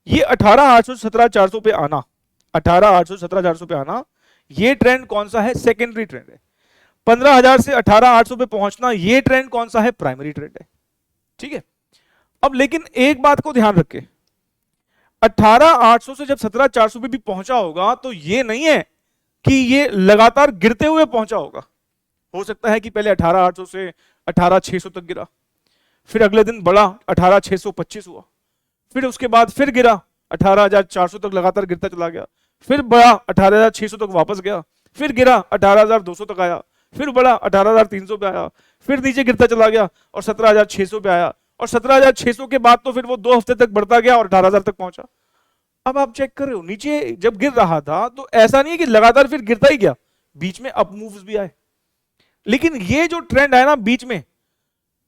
ये 18,800 17,400 पे आना, 18,800 17,400 पे आना, ये ट्रेंड कौन सा है? सेकेंडरी ट्रेंड है। 15,000 से 18,800 पे पहुंचना, ये ट्रेंड कौन सा है? प्राइमरी ट्रेंड है, ठीक है। अब लेकिन एक बात को ध्यान रखें, 18,800 से जब 17,400 पे भी पहुंचा होगा तो ये नहीं है कि ये लगातार गिरते हुए पहुंचा होगा। हो सकता है कि पहले 18,800 से 18,600 तक गिरा, फिर अगले दिन बढ़ा 18,625 हुआ, फिर उसके बाद फिर गिरा 18,400 तक लगातार गिरता चला गया, फिर बढ़ा 18,600 तक वापस गया, फिर गिरा 18,200 तक आया, फिर बढ़ा 18,300 पे आया, फिर नीचे गिरता चला गया और 17,600 पे आया, और 17,600 के बाद तो फिर वो 2 हफ्ते तक बढ़ता गया और 18,000 तक पहुंचा। अब आप चेक कर रहे हो, नीचे जब गिर रहा था तो ऐसा नहीं है कि लगातार फिर गिरता ही गया, बीच में अप मूव्स भी आए। लेकिन ये जो ट्रेंड आया ना बीच में,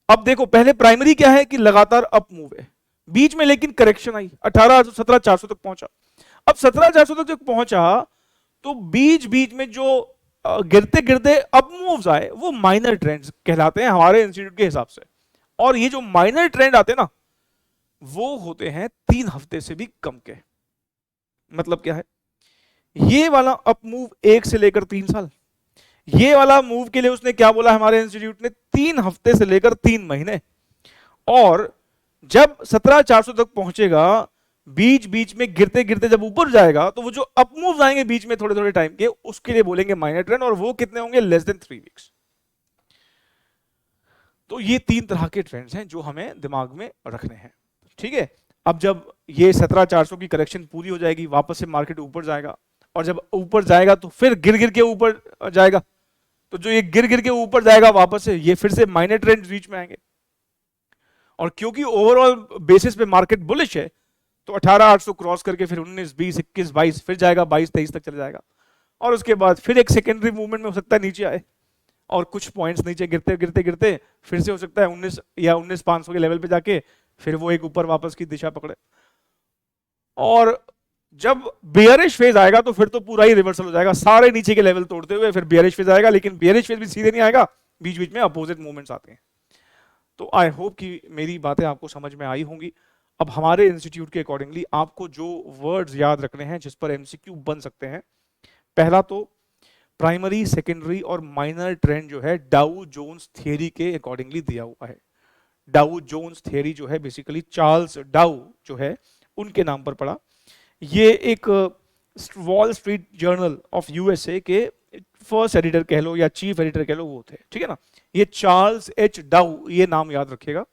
अब देखो पहले प्राइमरी क्या है कि लगातार अप मूव है, बीच में लेकिन करेक्शन आई, 17,400 तक पहुंचा। अब 17,400 तक जब पहुंचा तो बीच बीच में जो गिरते गिरते अप मूव्स आए वो माइनर ट्रेंड्स कहलाते हैं हमारे इंस्टीट्यूट के हिसाब से। और ये जो माइनर ट्रेंड आते हैं ना, वो होते हैं 3 हफ्ते से भी कम के। मतलब क्या है, ये वाला अप मूव 1 से लेकर 3 साल, ये वाला मूव के लिए उसने क्या बोला हमारे इंस्टीट्यूट ने, 3 हफ्ते से लेकर 3 महीने। और जब 17,400 तक पहुंचेगा, बीच बीच में गिरते गिरते जब ऊपर जाएगा, तो वो जो अप मूव आएंगे बीच में थोड़े थोड़े टाइम के, उसके लिए बोलेंगे माइनर ट्रेंड, और वो कितने होंगे, लेस देन 3 वीक्स। तो ये 3 तरह के ट्रेंड्स हैं जो हमें दिमाग में रखने हैं। ठीक है, अब जब ये 17,400 की करेक्शन पूरी हो जाएगी, वापस से मार्केट ऊपर जाएगा, और जब ऊपर जाएगा तो फिर गिर गिर के ऊपर जाएगा, तो जो ये गिर गिर के ऊपर जाएगा वापस से, ये फिर से माइनर ट्रेंड रीच में आएंगे। और क्योंकि ओवरऑल बेसिस पे मार्केट बुलिश है, तो 18,800 क्रॉस करके फिर 19, 20, 21, 22 फिर जाएगा, 22, 23 तक चला जाएगा, और उसके बाद फिर एक सेकेंडरी मूवमेंट में हो सकता है नीचे आए, और कुछ पॉइंट्स नीचे गिरते गिरते गिरते फिर से हो सकता है 19 या 19,500 के लेवल पे जाके फिर वो एक ऊपर वापस की दिशा पकड़े। और जब बियरिश फेज आएगा तो फिर तो पूरा ही रिवर्सल हो जाएगा, सारे नीचे के लेवल तोड़ते हुए फिर बियरिश फेज आएगा, लेकिन बियरिश फेज भी सीधे नहीं आएगा, बीच बीच में अपोजिट मूवमेंट्स आते हैं। तो आई होप कि मेरी बातें आपको समझ में आई होंगी। अब हमारे इंस्टीट्यूट के अकॉर्डिंगली आपको जो वर्ड्स याद रखने हैं जिस पर एमसीक्यू बन सकते हैं, पहला तो प्राइमरी, सेकेंडरी और माइनर ट्रेंड जो है डाउ जोन्स थियरी के अकॉर्डिंगली दिया हुआ है। डाउ जोन्स थियरी जो है बेसिकली चार्ल्स डाउ जो है उनके नाम पर पड़ा। ये एक wall street journal of USA के फर्स्ट एडिटर कह लो या चीफ एडिटर कह लो, वो थे। ठीक है ना, ये चार्ल्स एच डाउ, ये नाम याद रखिएगा।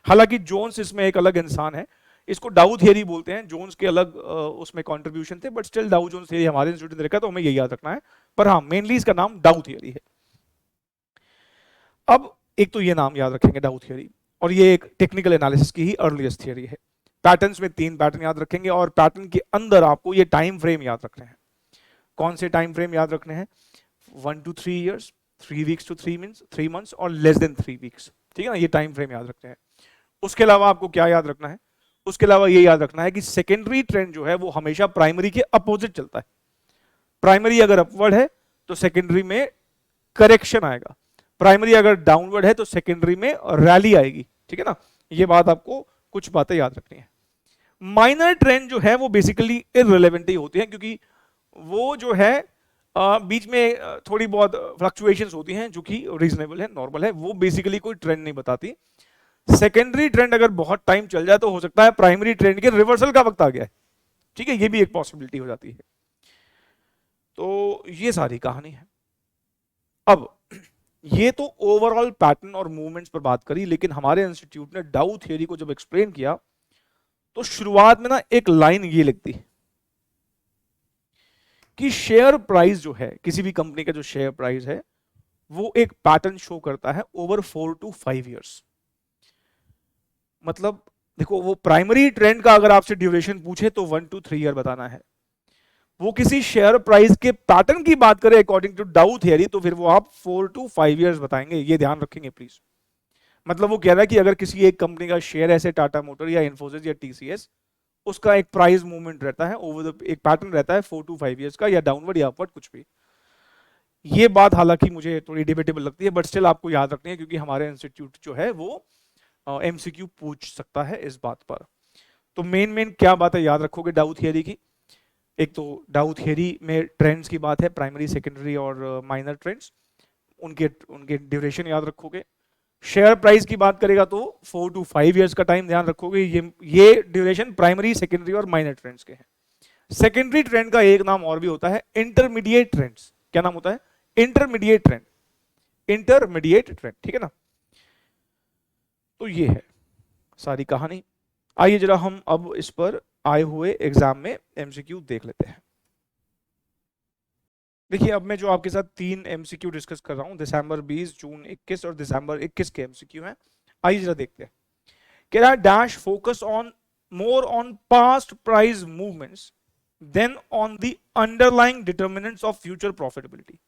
हालांकि जोन्स इसमें एक अलग इंसान है, इसको डाउ थियरी बोलते हैं, जोन्स के अलग उसमें कंट्रीब्यूशन थे, but still Dow Jones theory हमारे इंस्टीट्यूट ने रखा, तो हमें ये याद रखना है। पर हाँ, मेनली इसका नाम डाउ थियरी है। अब एक तो ये नाम याद रखेंगे डाउ थियरी, और ये एक टेक्निकल एनालिसिस की ही अर्लीस्ट थियरी है। पैटर्न्स में 3 पैटर्न याद रखेंगे, और पैटर्न के अंदर आपको ये टाइम फ्रेम याद रखने हैं। कौन से टाइम फ्रेम याद रखने हैं, 1 to 3 years, 3 weeks to 3 months और लेस देन 3 weeks। ठीक है ना, ये टाइम फ्रेम याद रखते हैं। उसके अलावा आपको क्या याद रखना है, उसके अलावा ये याद रखना है कि सेकेंडरी ट्रेंड जो है वो हमेशा प्राइमरी के अपोजिट चलता है। प्राइमरी अगर अपवर्ड है तो सेकेंडरी में करेक्शन आएगा, प्राइमरी अगर डाउनवर्ड है तो सेकेंडरी में रैली आएगी। ठीक है ना, ये बात आपको कुछ बातें याद रखनी है। माइनर ट्रेंड जो है वो बेसिकली इररिलेवेंट ही होती है, क्योंकि वो जो है बीच में थोड़ी बहुत फ्लक्चुएशंस होती हैं जो कि रीजनेबल है, नॉर्मल है, वो बेसिकली कोई ट्रेंड नहीं बताती। सेकेंडरी ट्रेंड अगर बहुत टाइम चल जाए तो हो सकता है प्राइमरी ट्रेंड के रिवर्सल का वक्त आ गया है। ठीक है, ये भी एक पॉसिबिलिटी हो जाती है। तो ये सारी कहानी है। अब ये तो ओवरऑल पैटर्न और मूवमेंट्स पर बात करी, लेकिन हमारे इंस्टीट्यूट ने डाउ थियरी को जब एक्सप्लेन किया तो शुरुआत में ना एक लाइन ये लिखती कि शेयर प्राइस जो है, किसी भी कंपनी का जो शेयर प्राइस है, वो एक पैटर्न शो करता है ओवर 4 to 5 years। मतलब देखो, वो प्राइमरी ट्रेंड का अगर आपसे ड्यूरेशन पूछे तो 1 to 3 year बताना है। वो किसी शेयर प्राइस के पैटर्न की बात करें अकॉर्डिंग टू डाउ थियरी, तो फिर वो आप 4 to 5 years बताएंगे, ये ध्यान रखेंगे प्लीज। मतलब वो कह रहा है कि अगर किसी एक कंपनी का शेयर ऐसे टाटा मोटर या इन्फोसिस या टीसीएस, उसका एक प्राइस मूवमेंट रहता है ओवर द, एक पैटर्न रहता है 4 to 5 years का, या डाउनवर्ड या अपवर्ड कुछ भी। ये बात हालांकि मुझे थोड़ी डिबेटेबल लगती है, बट स्टिल आपको याद रखनी है, क्योंकि हमारे इंस्टीट्यूट जो है वो एमसीक्यू पूछ सकता है इस बात पर। तो मेन क्या बात है याद रखोगे डाउ थियरी की, एक तो डाउ थियरी में ट्रेंड्स की बात है, प्राइमरी, सेकेंडरी और माइनर ट्रेंड्स, उनके उनके ड्यूरेशन याद रखोगे। शेयर प्राइस की बात करेगा तो 4 to 5 years का टाइम ध्यान रखोगे, ये ड्यूरेशन प्राइमरी, सेकेंडरी और माइनर ट्रेंड्स के हैं। सेकेंडरी ट्रेंड का एक नाम और भी होता है इंटरमीडिएट ट्रेंड्स। क्या नाम होता है, इंटरमीडिएट ट्रेंड, इंटरमीडिएट ट्रेंड। ठीक है ना, तो ये है सारी कहानी। आइए जरा हम अब इस पर आए हुए एग्जाम में एमसीक्यू देख लेते हैं। देखिए, अब मैं जो आपके साथ 3 एमसीक्यू डिस्कस कर रहा हूं, दिसंबर 20, जून 21 और दिसंबर 21 के एमसीक्यू हैं। आइए जरा देखते हैं। कह रहा है dash focus on more on past price movements than on the underlying determinants of future profitability.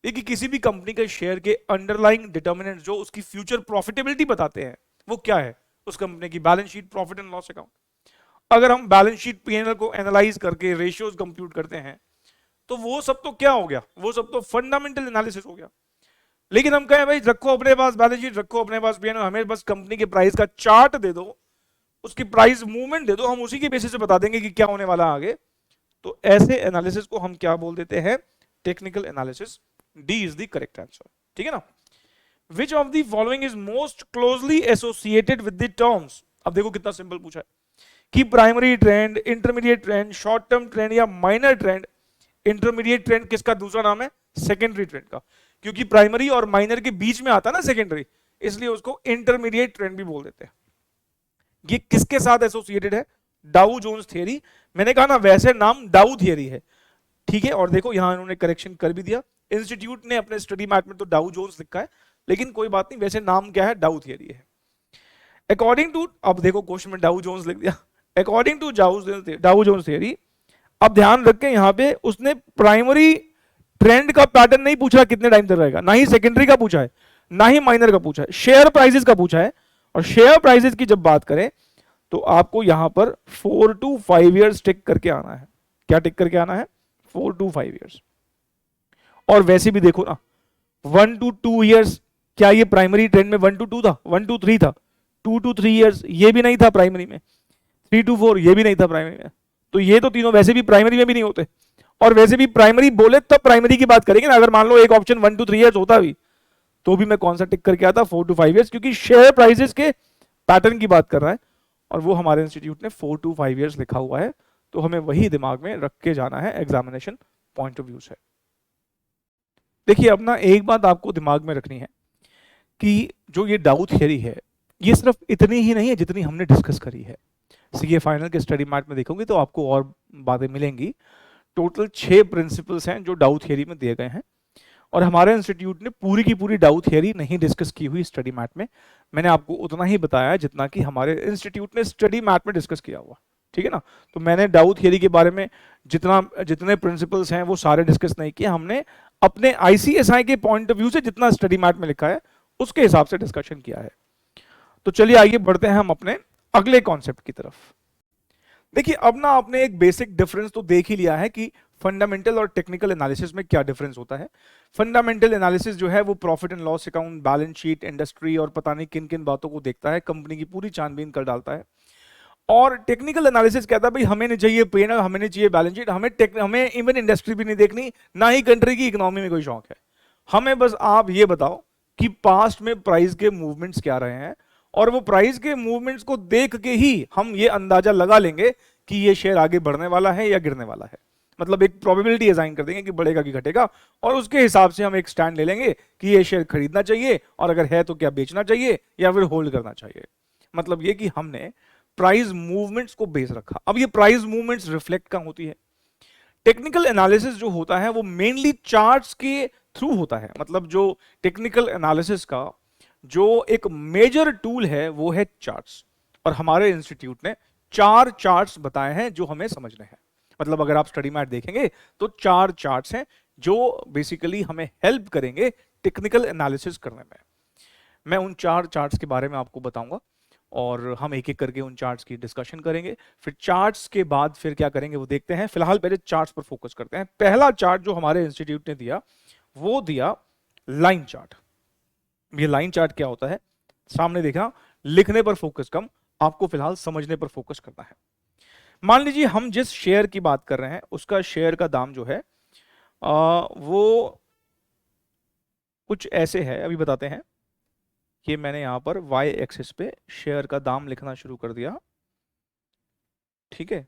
देखिए, किसी भी कंपनी के शेयर के अंडरलाइंग डिटर्मिनेंट्स जो उसकी फ्यूचर प्रॉफिटेबिलिटी बताते हैं, वो क्या है, उस कंपनी की balance sheet, profit and loss account. अगर हम बैलेंस शीट, पीएनएल को एनालाइज करके रेशियोज कंप्यूट करते हैं, तो वो सब तो क्या हो गया, वो सब तो फंडामेंटल एनालिसिस हो गया। लेकिन हम कहें भाई रखो अपने पास बैलेंस शीट, रखो अपने पास पीएनएल, हमें बस कंपनी के प्राइस का चार्ट दे दो, उसकी प्राइस मूवमेंट दे दो, हम उसी के बेसिस पे बता देंगे कि क्या होने वाला आगे। तो ऐसे एनालिसिस को हम क्या बोल देते हैं, technical analysis. D is the correct answer, ठीक है ना। Which of the following is most closely associated with the terms, अब देखो कितना सिंपल पूछा है कि primary trend, intermediate trend, short term trend या माइनर ट्रेंड। इंटरमीडिएट ट्रेंड किसका दूसरा नाम है, सेकेंडरी ट्रेंड का, क्योंकि प्राइमरी और माइनर के बीच में आता है ना सेकेंडरी, इसलिए उसको इंटरमीडिएट ट्रेंड भी बोल देते हैं। ये किसके साथ एसोसिएटेड है, डाउ जोन्स थियरी। मैंने कहा ना वैसे नाम डाउ थियरी है, ठीक है। और देखो यहां इन्होंने करेक्शन कर भी दिया, इंस्टीट्यूट ने अपने स्टडी मैट में तो डाउ जोन्स लिखा है, लेकिन कोई बात नहीं, वैसे नाम क्या है, डाउ थियरी है। अकॉर्डिंग टू, अब देखो क्वेश्चन में डाउ जोन्स लिख दिया, according to Dow Jones theory. अब ध्यान रखें यहां पे उसने प्राइमरी ट्रेंड का पैटर्न नहीं पूछा कितने टाइम तक रहेगा, ना ही सेकेंडरी का पूछा है, ना ही माइनर का पूछा है, शेयर प्राइसेस का पूछा है। और शेयर प्राइसेस की जब बात करें तो आपको यहां पर 4 to 5 ईयर्स टिक करके आना है। क्या टिक करके आना है, 4 to 5 ईयर्स। और वैसे भी देखो ना 1 to 2 ईयर्स, क्या ये प्राइमरी ट्रेंड में 1 to 2 था, 1 to 3 था, 2 to 3 ईयर्स ये भी नहीं था प्राइमरी में, 3 to 4 ये भी नहीं था प्राइमरी में। तो ये तो तीनों वैसे भी प्राइमरी में भी नहीं होते, और वैसे भी प्राइमरी बोले तब प्राइमरी की बात करेंगे ना। अगर मान लो एक ऑप्शन 1 to 3 ईयर्स होता भी, तो भी मैं कौन सा टिक करके आता, 4 to 5 ईयर्स, क्योंकि शेयर प्राइसेस के पैटर्न की बात कर रहा है और वो हमारे इंस्टीट्यूट ने 4 to 5 ईयर्स लिखा हुआ है। तो हमें वही दिमाग में रख के जाना है एग्जामिनेशन पॉइंट ऑफ व्यू से। देखिए अब ना एक बात आपको दिमाग में रखनी है कि जो ये डाउ थियरी है ये सिर्फ इतनी ही नहीं है जितनी हमने डिस्कस करी है। सीए फाइनल के स्टडी मैट में देखोगे तो आपको और बातें मिलेंगी। टोटल 6 प्रिंसिपल्स हैं जो डाउ थियरी में दिए गए हैं, और हमारे इंस्टीट्यूट ने पूरी की पूरी डाउ थियरी नहीं डिस्कस की हुई स्टडी मैट में। मैंने आपको उतना ही बताया जितना कि हमारे इंस्टीट्यूट ने स्टडी मैट में डिस्कस किया हुआ, ठीक है ना। तो मैंने डाउ थियरी के बारे में जितने प्रिंसिपल्स हैं वो सारे डिस्कस नहीं किए, हमने अपने आईसीएसआई के पॉइंट ऑफ व्यू से जितना स्टडी मैट में लिखा है उसके हिसाब से डिस्कशन किया है। तो चलिए आइए बढ़ते हैं हम अपने अगले कॉन्सेप्ट की तरफ। देखिए अब ना आपने एक बेसिक डिफरेंस तो देख ही लिया है कि फंडामेंटल और टेक्निकल एनालिसिस में क्या डिफरेंस होता है। फंडामेंटल एनालिसिस जो है वो profit and loss account, balance sheet, industry और पता नहीं किन किन बातों को देखता है, कंपनी की पूरी छानबीन कर डालता है। और टेक्निकल एनालिसिस कहता है भाई हमें नहीं चाहिए P&L, हमें नहीं चाहिए बैलेंस शीट, हमें इवन इंडस्ट्री भी नहीं देखनी, ना ही कंट्री की इकोनॉमी में कोई शौक है। हमें बस आप ये बताओ कि पास्ट में प्राइस के मूवमेंट्स क्या रहे हैं, और वो प्राइस के मूवमेंट्स को देख के ही हम ये अंदाजा लगा लेंगे कि ये शेयर आगे बढ़ने वाला है या गिरने वाला है। मतलब एक प्रोबेबिलिटी असाइन कर देंगे कि बढ़ेगा कि घटेगा, और उसके हिसाब से हम एक स्टैंड ले लेंगे कि ये शेयर खरीदना चाहिए, और अगर है तो क्या बेचना चाहिए या फिर होल्ड करना चाहिए। मतलब ये कि हमने प्राइस मूवमेंट्स को बेस रखा। अब ये प्राइस मूवमेंट्स रिफ्लेक्ट कहां होती है, टेक्निकल एनालिसिस जो होता है वो मेनली चार्ट्स के थ्रू होता है। मतलब जो टेक्निकल एनालिसिस का जो एक मेजर टूल है वो है चार्ट्स, और हमारे इंस्टीट्यूट ने 4 चार्ट्स बताए हैं जो हमें समझने हैं। मतलब अगर आप स्टडी मैट देखेंगे तो 4 चार्ट्स हैं जो बेसिकली हमें हेल्प करेंगे टेक्निकल एनालिसिस करने में। मैं उन 4 चार्ट्स के बारे में आपको बताऊंगा और हम एक एक करके उन चार्ट्स की डिस्कशन करेंगे। फिर चार्ट्स के बाद फिर क्या करेंगे वो देखते हैं। फिलहाल पहले चार्ट्स पर फोकस करते हैं। पहला चार्ट जो हमारे इंस्टीट्यूट ने दिया वो दिया लाइन चार्ट। ये लाइन चार्ट क्या होता है, सामने देखा, लिखने पर फोकस कम, आपको फिलहाल समझने पर फोकस करना है। मान लीजिए हम जिस शेयर की बात कर रहे हैं उसका शेयर का दाम जो है वो कुछ ऐसे है, अभी बताते हैं। कि मैंने यहां पर y एक्सिस पे शेयर का दाम लिखना शुरू कर दिया, ठीक है।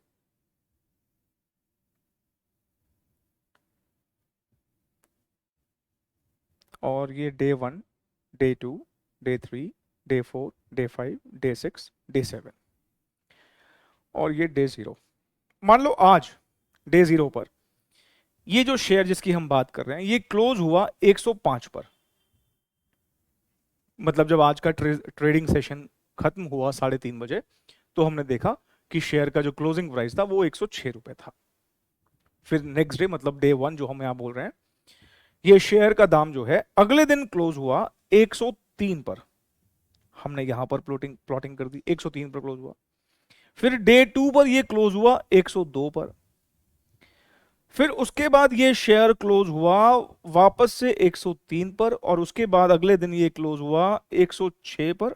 और ये day 1, day 2, day 3, day 4, day 5, day 6, day 7, और ये डे 0। मान लो आज डे 0 पर ये जो शेयर जिसकी हम बात कर रहे हैं ये क्लोज हुआ 105 पर। मतलब जब आज का ट्रेडिंग सेशन खत्म हुआ 3:30 बजे तो हमने देखा कि शेयर का जो क्लोजिंग प्राइस था वो 106 रुपए था। फिर नेक्स्ट डे मतलब डे 1 जो हम यहां बोल रहे हैं, ये शेयर का दाम जो है अगले दिन क्लोज हुआ 103 पर। हमने यहां पर प्लॉटिंग कर दी, 103 पर क्लोज हुआ। फिर डे 2 पर ये क्लोज हुआ 102 पर। फिर उसके बाद ये शेयर क्लोज हुआ वापस से 103 पर, और उसके बाद अगले दिन ये क्लोज हुआ 106 पर,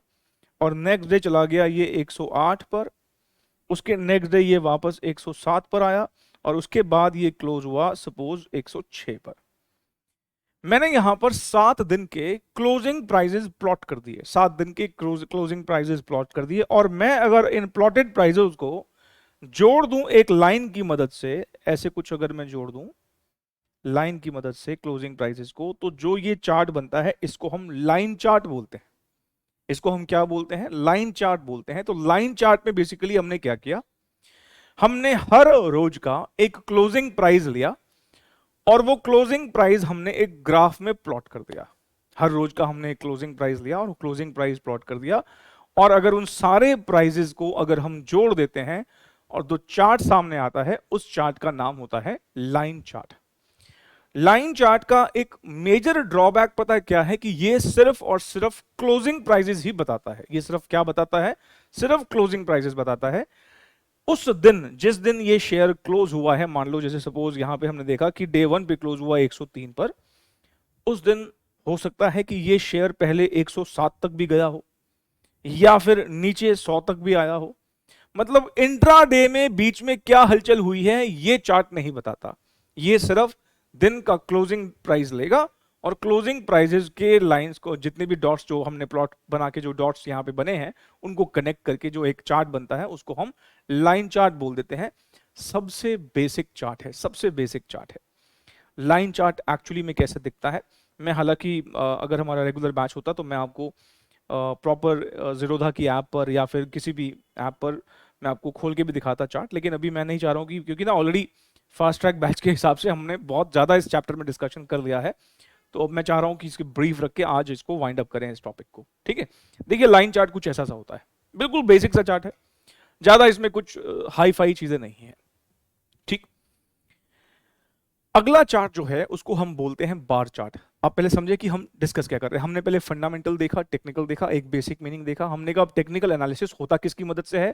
और नेक्स्ट डे चला गया ये 108 पर, उसके नेक्स्ट डे ये वापस 107 पर आया और उसके बाद ये क्लोज हुआ सपोज 106 पर। मैंने यहां पर 7 दिन के क्लोजिंग प्राइजेस प्लॉट कर दिए, 7 दिन के क्लोजिंग प्राइजेस प्लॉट कर दिए, और मैं अगर इन प्लॉटेड प्राइजेस को जोड़ दूं एक लाइन की मदद से, ऐसे कुछ अगर मैं जोड़ दूं लाइन की मदद से क्लोजिंग प्राइसेस को, तो जो ये चार्ट बनता है इसको हम लाइन चार्ट बोलते हैं। इसको हम क्या बोलते हैं? लाइन चार्ट बोलते हैं। तो लाइन चार्ट में बेसिकली हमने क्या किया, हमने हर रोज का एक क्लोजिंग प्राइस लिया और वो क्लोजिंग प्राइस हमने एक ग्राफ में प्लॉट कर दिया। हर रोज का हमने एक क्लोजिंग प्राइस लिया और क्लोजिंग प्राइस प्लॉट कर दिया, और अगर उन सारे प्राइजेस को अगर हम जोड़ देते हैं और जो चार्ट सामने आता है उस चार्ट का नाम होता है लाइन चार्ट। लाइन चार्ट का एक मेजर ड्रॉबैक पता है क्या है, कि ये सिर्फ और सिर्फ क्लोजिंग प्राइसेस ही बताता है। ये सिर्फ क्या बताता है? सिर्फ क्लोजिंग प्राइसेस बताता है। उस दिन जिस दिन ये शेयर क्लोज हुआ है, मान लो जैसे सपोज यहां पे हमने देखा कि डे 1 पे क्लोज हुआ 103 पर, उस दिन हो सकता है कि ये शेयर पहले 107 तक भी गया हो या फिर नीचे 100 तक भी आया हो। मतलब इंट्रा डे में बीच में क्या हलचल हुई है ये चार्ट नहीं बताता। ये सिर्फ दिन का क्लोजिंग प्राइस लेगा और क्लोजिंग प्राइजेस के लाइंस को, जितने भी डॉट्स जो हमने प्लॉट बना के जो डॉट्स यहां पे बने हैं उनको कनेक्ट करके जो एक चार्ट बनता है उसको हम लाइन चार्ट बोल देते हैं। सबसे बेसिक चार्ट है, सबसे बेसिक चार्ट है। लाइन चार्ट एक्चुअली में कैसे दिखता है, मैं हालांकि अगर हमारा रेगुलर बैच होता तो मैं आपको प्रॉपर जीरोधा की ऐप पर या फिर किसी भी ऐप पर मैं आपको खोल के भी दिखाता चार्ट, लेकिन अभी मैं नहीं चाह रहा हूँ कि, क्योंकि ना ऑलरेडी फास्ट ट्रैक बैच के हिसाब से हमने बहुत ज्यादा इस चैप्टर में डिस्कशन कर लिया है, तो अब मैं चाह रहा हूं कि इसके ब्रीफ रख के आज इसको वाइंड अप करें इस टॉपिक को। ठीक है, देखिए लाइन चार्ट कुछ ऐसा सा होता है, बिल्कुल बेसिक सा चार्ट है, ज्यादा इसमें कुछ हाई फाई चीजें नहीं है। ठीक, अगला चार्ट जो है उसको हम बोलते हैं बार चार्ट। आप पहले समझे कि हम डिस्कस क्या कर रहे हैं। हमने पहले फंडामेंटल देखा, टेक्निकल देखा, एक बेसिक मीनिंग देखा। हमने कहा टेक्निकल एनालिसिस होता किसकी मदद से है?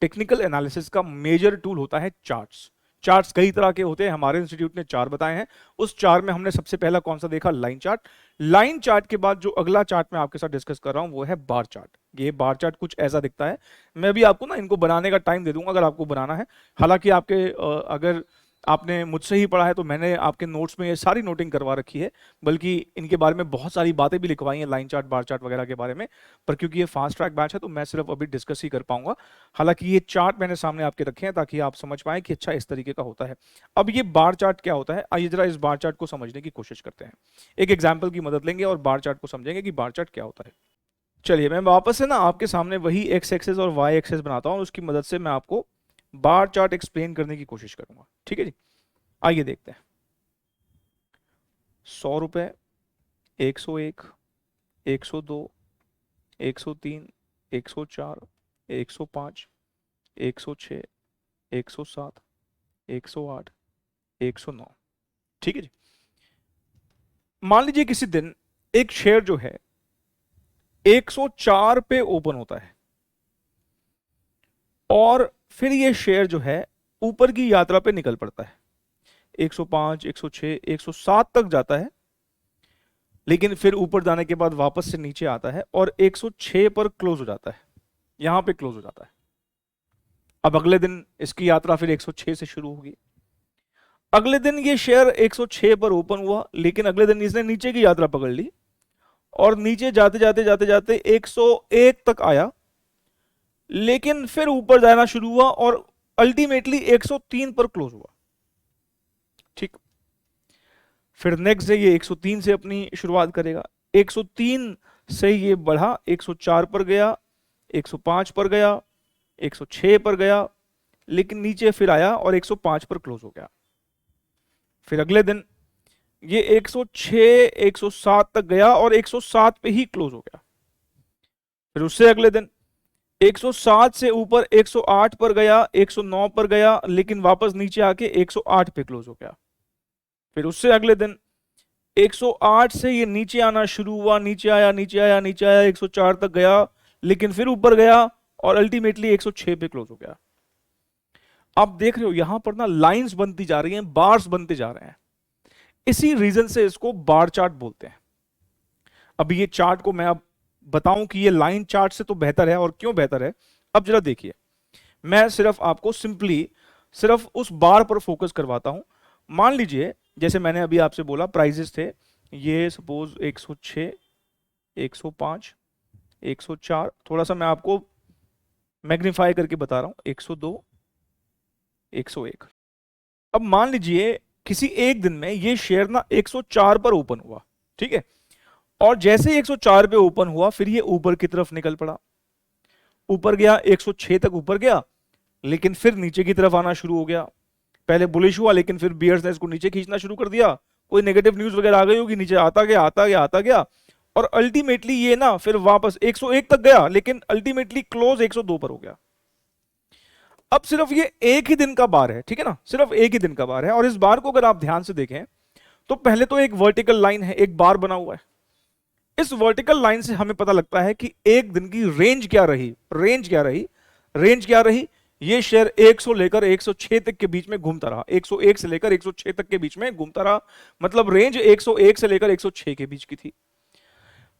टेक्निकल एनालिसिस का मेजर टूल होता है चार्ट्स। चार्ट्स कई तरह के होते हैं, हमारे इंस्टीट्यूट ने 4 बताए हैं। उस 4 में हमने सबसे पहला कौन सा देखा? Line chart. लाइन चार्ट के बाद जो अगला चार्ट मैं आपके साथ डिस्कस कर रहा हूं वो है बार चार्ट। ये बार चार्ट कुछ ऐसा दिखता है। मैं भी आपको ना इनको बनाने का टाइम दे दूंगा अगर आपको बनाना है। हालांकि आपके अगर आपने मुझसे ही पढ़ा है तो मैंने आपके नोट्स में ये सारी नोटिंग करवा रखी है, बल्कि इनके बारे में बहुत सारी बातें भी लिखवाई हैं लाइन चार्ट, बार चार्ट वगैरह के बारे में, पर क्योंकि ये फास्ट ट्रैक बैच है तो मैं सिर्फ अभी डिस्कस ही कर पाऊंगा। हालांकि ये चार्ट मैंने सामने आपके रखे हैं ताकि आप समझ पाएं कि अच्छा इस तरीके का होता है। अब ये बार चार्ट क्या होता है, आइए जरा इस बार चार्ट को समझने की कोशिश करते हैं। एक एग्जाम्पल की मदद लेंगे और बार चार्ट को समझेंगे कि बार चार्ट क्या होता है। चलिए मैं वापस से ना आपके सामने वही एक्स एक्सेस और वाई एक्सेस बनाता हूँ, उसकी मदद से मैं आपको बार चार्ट एक्सप्लेन करने की कोशिश करूंगा। ठीक है जी, आइए देखते हैं। 100 रुपए, 101, 102, 103, 104, 105, 106, 107, 108, 109। ठीक है जी, मान लीजिए किसी दिन एक शेयर जो है 104 पे ओपन होता है और फिर ये शेयर जो है ऊपर की यात्रा पे निकल पड़ता है। 105, 106, 107 तक जाता है, लेकिन फिर ऊपर जाने के बाद वापस से नीचे आता है और 106 पर क्लोज हो जाता है, यहां पे क्लोज हो जाता है। अब अगले दिन इसकी यात्रा फिर 106 से शुरू होगी। अगले दिन ये शेयर 106 पर ओपन हुआ, लेकिन अगले दिन इसने नीचे की यात्रा पकड़ ली और नीचे जाते जाते जाते जाते 101 तक आया, लेकिन फिर ऊपर जाना शुरू हुआ और अल्टीमेटली 103 पर क्लोज हुआ। ठीक, फिर नेक्स्ट डे ये 103 से अपनी शुरुआत करेगा। 103 से ये बढ़ा, 104 पर गया, 105 पर गया, 106 पर गया, लेकिन नीचे फिर आया और 105 पर क्लोज हो गया। फिर अगले दिन ये 106, 107 तक गया और 107 पे ही क्लोज हो गया। फिर उससे अगले दिन 107 से ऊपर 108 पर गया, 109 पर गया, लेकिन वापस नीचे आके 108 पे क्लोज हो गया। फिर उससे अगले दिन 108 से ये नीचे आना शुरू हुआ, नीचे आया, नीचे आया, नीचे आया, 104 तक गया, लेकिन फिर ऊपर गया और अल्टीमेटली 106 पे क्लोज हो गया। आप देख रहे हो यहां पर ना लाइंस बनती जा रही हैं, बार्स बनते जा रहे हैं। इसी रीजन से इसको बार चार्ट बोलते हैं। अब ये चार्ट को मैं अब बताऊं कि ये लाइन चार्ट से तो बेहतर है, और क्यों बेहतर है अब जरा देखिए। मैं सिर्फ आपको सिंपली सिर्फ उस बार पर फोकस करवाता हूं। मान लीजिए जैसे मैंने अभी आपसे बोला प्राइजेस थे ये, सपोज 106, 105, 104, थोड़ा सा मैं आपको मैग्नीफाई करके बता रहा हूं, 102, 101। अब मान लीजिए किसी एक दिन में ये शेयर ना 104 पर ओपन हुआ, ठीक है, और जैसे 104 पे ओपन हुआ फिर ये ऊपर की तरफ निकल पड़ा, ऊपर गया 106 तक ऊपर गया, लेकिन फिर नीचे की तरफ आना शुरू हो गया। पहले बुलिश हुआ लेकिन फिर बियर्स ने इसको नीचे खींचना शुरू कर दिया, कोई नेगेटिव न्यूज वगैरह आ गई होगी, नीचे आता गया आता गया आता गया, और अल्टीमेटली ये ना फिर वापस 101 तक गया, लेकिन अल्टीमेटली क्लोज 102 पर हो गया। अब सिर्फ ये एक ही दिन का बार है, ठीक है ना, सिर्फ एक ही दिन का बार है, और इस बार को अगर आप ध्यान से देखें तो पहले तो एक वर्टिकल लाइन है, एक बार बना हुआ है। इस वर्टिकल लाइन से हमें पता लगता है कि एक दिन की रेंज क्या रही, रेंज क्या रही। ये शेयर 100 लेकर 106 तक के बीच में घूमता रहा, 101 से लेकर 106 तक के बीच में घूमता रहा, मतलब रेंज 101 से लेकर 106 के बीच की थी।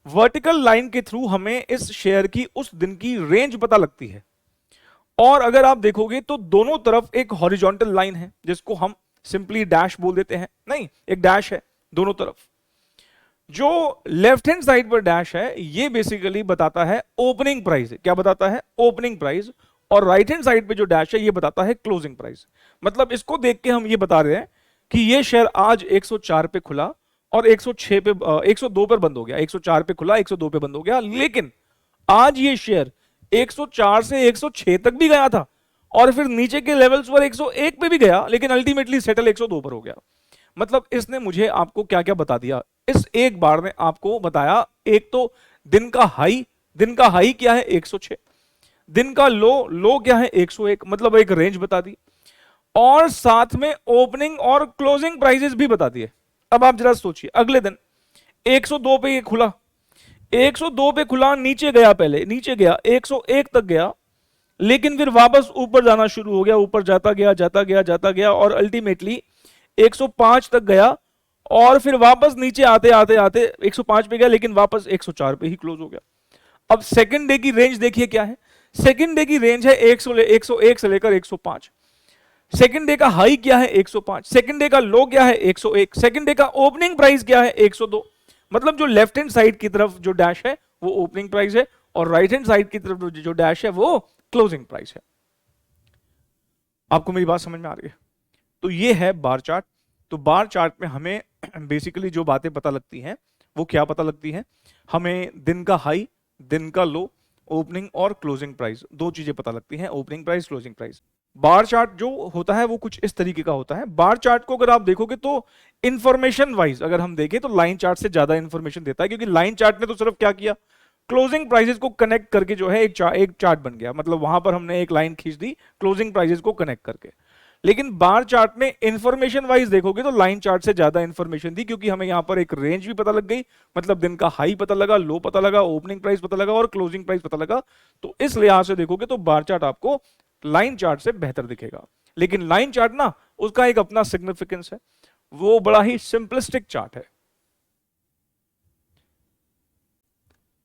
वर्टिकल लाइन के थ्रू हमें इस शेयर की उस दिन की रेंज पता लगती है। और अगर आप देखोगे तो दोनों तरफ एक हॉरिजॉन्टल लाइन है जिसको हम सिंपली डैश बोल देते हैं, नहीं एक डैश है दोनों तरफ। जो लेफ्ट हैंड साइड पर डैश है ये बेसिकली बताता है ओपनिंग प्राइस, क्या बताता है, ओपनिंग प्राइस, और राइट हैंड साइड पे जो डैश है ये बताता है क्लोजिंग प्राइस। मतलब इसको देख के हम ये बता रहे हैं कि ये शेयर आज 104 पे खुला और 106 पे 102 पर बंद हो गया, 104 पे खुला 102 पे बंद हो गया, लेकिन आज ये शेयर 104 से 106 तक भी गया था और फिर नीचे के लेवल्स पर 101 पे भी गया, लेकिन अल्टीमेटली सेटल 102 पर हो गया। मतलब इसने मुझे आपको क्या क्या बता दिया, इस एक बार ने आपको बताया, एक तो दिन का हाई क्या है 106, दिन का लो क्या है 101, मतलब एक रेंज बता दी, और साथ में ओपनिंग और क्लोजिंग प्राइसेस भी बता दिए। अब आप जरा सोचिए, अगले दिन 102 पे ये खुला, 102 पे खुला, नीचे गया, पहले नीचे गया 101 तक गया, लेकिन फिर वापस ऊपर जाना शुरू हो गया, ऊपर जाता गया और अल्टीमेटली 105 तक गया, और फिर वापस नीचे आते आते आते 105 पे गया, लेकिन वापस 104 पे ही क्लोज हो गया। अब सेकंड डे की रेंज देखिए क्या है, सेकंड डे की रेंज है 101 से लेकर 105। सेकंड डे का हाई क्या है 105, सेकंड डे का लो क्या है 101, सेकंड डे का ओपनिंग प्राइस क्या है 102। मतलब जो लेफ्ट हैंड साइड की तरफ जो डैश है वो ओपनिंग प्राइस है, और राइट हैंड साइड की तरफ जो डैश है वो क्लोजिंग प्राइस है। आपको मेरी बात समझ में आ रही है? तो ये है बार चार्ट। तो बार चार्ट में हमें बेसिकली जो बातें पता लगती हैं वो क्या पता लगती हैं, हमें दिन का हाई, दिन का लो, ओपनिंग और क्लोजिंग प्राइस, दो चीजें पता लगती हैं, opening price, closing price. Bar chart जो होता है वो कुछ इस तरीके का होता है। बार चार्ट को अगर आप देखोगे तो इंफॉर्मेशन वाइज अगर हम देखें तो लाइन चार्ट से ज्यादा इंफॉर्मेशन देता है, क्योंकि लाइन चार्ट ने तो सिर्फ क्या किया, क्लोजिंग प्राइसेस को कनेक्ट करके जो है एक चार्ट बन गया, मतलब वहां पर हमने एक लाइन खींच दी क्लोजिंग प्राइसेस को कनेक्ट करके। लेकिन बार चार्ट में इंफॉर्मेशन वाइज देखोगे तो लाइन चार्ट से ज्यादा इंफॉर्मेशन थी, क्योंकि हमें यहां पर एक रेंज भी पता लग गई, मतलब दिन का हाई पता लगा, लो पता लगा, ओपनिंग प्राइस पता लगा और क्लोजिंग प्राइस पता लगा। तो इस लिहाज से देखोगे तो बार चार्ट आपको लाइन चार्ट से बेहतर दिखेगा। लेकिन लाइन चार्ट ना उसका एक अपना सिग्निफिकेंस है, वो बड़ा ही सिंपलिस्टिक चार्ट है।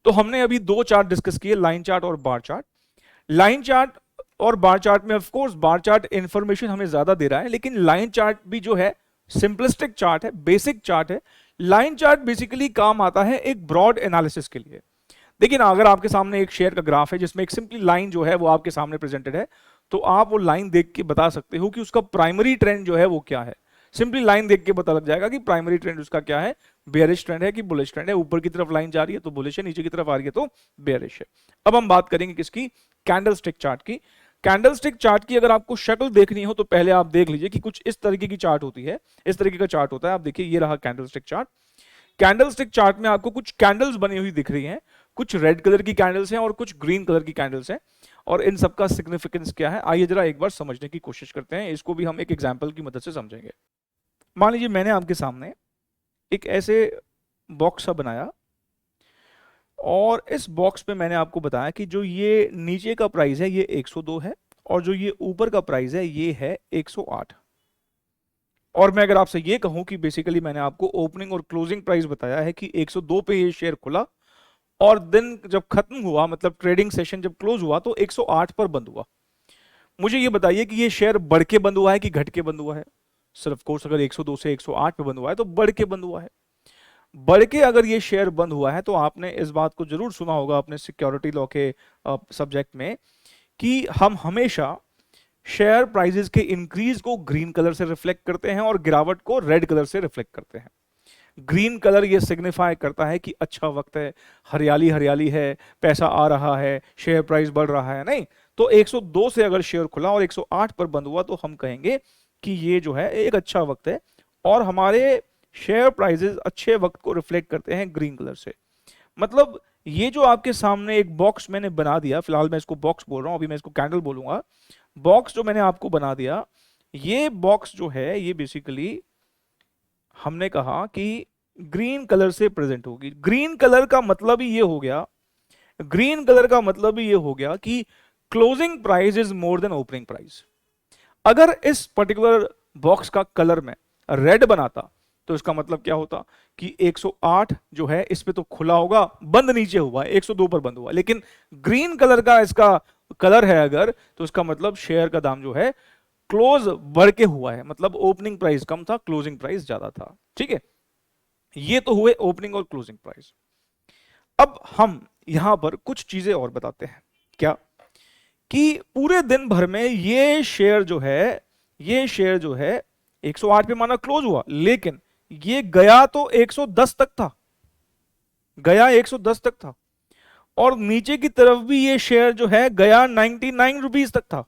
तो हमने अभी दो चार्ट डिस्कस किए, लाइन चार्ट और बार चार्ट। लाइन चार्ट और बार चार्ट में of course bar chart information हमें ज्यादा दे रहा है, लेकिन लाइन चार्ट भी जो है सिंपलिस्टिक चार्ट है, बेसिक चार्ट है। लाइन चार्ट बेसिकली काम आता है एक ब्रॉड एनालिसिस के लिए। देखिए ना, अगर आपके सामने एक शेयर का ग्राफ है जिसमें एक सिंपली लाइन जो है वो आपके सामने प्रेजेंटेड है, तो आप वो लाइन देख के बता सकते हो कि उसका प्राइमरी ट्रेंड जो है वो क्या है। सिंपली लाइन देख के पता लग जाएगा कि प्राइमरी ट्रेंड उसका क्या है, बेयरिश ट्रेंड है कि बुलिश ट्रेंड है। ऊपर की तरफ लाइन जा रही है तो बुलिश है, नीचे की तरफ आ रही है तो बेयरिश है। अब हम बात करेंगे किसकी, कैंडलस्टिक चार्ट की। कैंडलस्टिक चार्ट की अगर आपको शक्ल देखनी हो तो पहले आप देख लीजिए कि कुछ इस तरीके की चार्ट होती है, इस तरीके का चार्ट होता है। आप देखिए ये रहा कैंडलस्टिक चार्ट। कैंडलस्टिक चार्ट में आपको कुछ कैंडल्स बनी हुई दिख रही हैं, कुछ रेड कलर की कैंडल्स हैं और कुछ ग्रीन कलर की कैंडल्स हैं, और इन सबका सिग्निफिकेंस क्या है आइए जरा एक बार समझने की कोशिश करते हैं। इसको भी हम एक एग्जांपल की मदद से समझेंगे। मान लीजिए मैंने आपके सामने एक ऐसे बॉक्स सा बनाया, और इस बॉक्स पे मैंने आपको बताया कि जो ये नीचे का प्राइस है ये 102 है, और जो ये ऊपर का प्राइस है ये है 108। और मैं अगर आपसे ये कहूं कि बेसिकली मैंने आपको ओपनिंग और क्लोजिंग प्राइस बताया है कि 102 पे ये शेयर खुला और दिन जब खत्म हुआ, मतलब ट्रेडिंग सेशन जब क्लोज हुआ, तो 108 पर बंद हुआ। मुझे ये बताइए कि ये शेयर बढ़ के बंद हुआ है कि घट के बंद हुआ है? सिर्फ कोर्स अगर 102 से 108 पे बंद हुआ है तो बढ़ के बंद हुआ है। बढ़ के अगर ये शेयर बंद हुआ है तो आपने इस बात को जरूर सुना होगा अपने सिक्योरिटी लॉ के सब्जेक्ट में कि हम हमेशा शेयर प्राइसेस के इंक्रीज को ग्रीन कलर से रिफ्लेक्ट करते हैं और गिरावट को रेड कलर से रिफ्लेक्ट करते हैं। ग्रीन कलर ये सिग्निफाई करता है कि अच्छा वक्त है, हरियाली हरियाली है, पैसा आ रहा है, शेयर प्राइस बढ़ रहा है। नहीं तो 102 से अगर शेयर खुला और 108 पर बंद हुआ तो हम कहेंगे कि ये जो है एक अच्छा वक्त है, और हमारे शेयर प्राइसेस अच्छे वक्त को रिफ्लेक्ट करते हैं ग्रीन कलर से। मतलब ये जो आपके सामने एक बॉक्स मैंने बना दिया, फिलहाल मैं इसको बॉक्स बोल रहा हूं, अभी मैं इसको कैंडल बोलूंगा। बॉक्स जो मैंने आपको बना दिया, ये बॉक्स जो है ये बेसिकली हमने कहा कि ग्रीन कलर से प्रेजेंट होगी। ग्रीन कलर का मतलब ही ये हो गया, ग्रीन कलर का मतलब ही ये हो गया कि closing price is more than opening price. अगर इस पर्टिकुलर बॉक्स का कलर में रेड बनाता तो इसका मतलब क्या होता कि 108 जो है इस पे तो खुला होगा, बंद नीचे हुआ है, 102 पर बंद हुआ, लेकिन ग्रीन कलर का इसका कलर है अगर, तो इसका मतलब शेयर का दाम जो है क्लोज बढ़ के हुआ है, मतलब ओपनिंग प्राइस कम था, क्लोजिंग प्राइस ज्यादा था। ठीक है, ये तो हुए ओपनिंग और क्लोजिंग प्राइस। अब हम यहां पर कुछ चीजें और बताते हैं। क्या? कि पूरे दिन भर में ये शेयर जो है, ये शेयर जो है 108 पे माना क्लोज हुआ, लेकिन ये गया तो 110 तक था, गया 110 तक था, और नीचे की तरफ भी ये शेयर जो है गया 99 रुपीज तक था।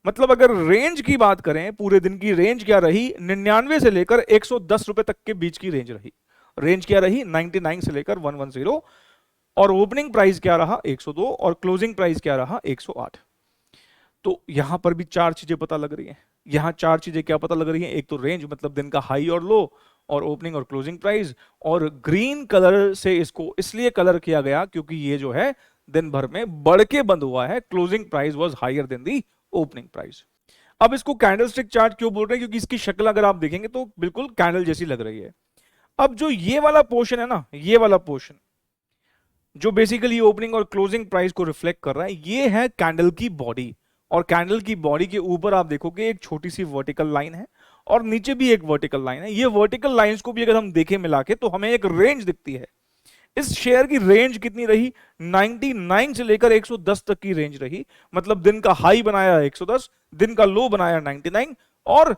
मतलब अगर रेंज की बात करें, पूरे दिन की रेंज क्या रही? 99 से लेकर 110 रुपए तक के बीच की रेंज रही। रेंज क्या रही? 99 से लेकर 110। और ओपनिंग प्राइस क्या रहा? 102, और क्लोजिंग प्राइस क्या रहा? 108। तो यहां पर भी चार चीजें पता लग रही हैं। यहां चार चीजें क्या पता लग रही हैं? एक तो रेंज, मतलब दिन का हाई और लो, और ओपनिंग और क्लोजिंग प्राइस, और ग्रीन कलर से इसको इसलिए कलर किया गया क्योंकि ये जो है दिन भर में बढ़ के बंद हुआ है, closing price was higher than the opening price. अब इसको कैंडलस्टिक चार्ट क्यों बोल रहे हैं? क्योंकि इसकी शक्ल अगर आप देखेंगे तो बिल्कुल कैंडल जैसी लग रही है। अब जो ये वाला पोर्शन है ना, ये वाला पोर्शन जो बेसिकली ओपनिंग और क्लोजिंग प्राइस को रिफ्लेक्ट कर रहा है, ये है कैंडल की बॉडी। और कैंडल की बॉडी के ऊपर आप देखोगे एक छोटी सी वर्टिकल लाइन है, और नीचे भी एक वर्टिकल लाइन है। ये वर्टिकल लाइंस को भी अगर हम देखें मिला के तो हमें एक रेंज दिखती है। इस शेयर की रेंज कितनी रही? 99 से लेकर 110 तक की रेंज रही। मतलब दिन का हाई बनाया 110, दिन का लो बनाया 99, और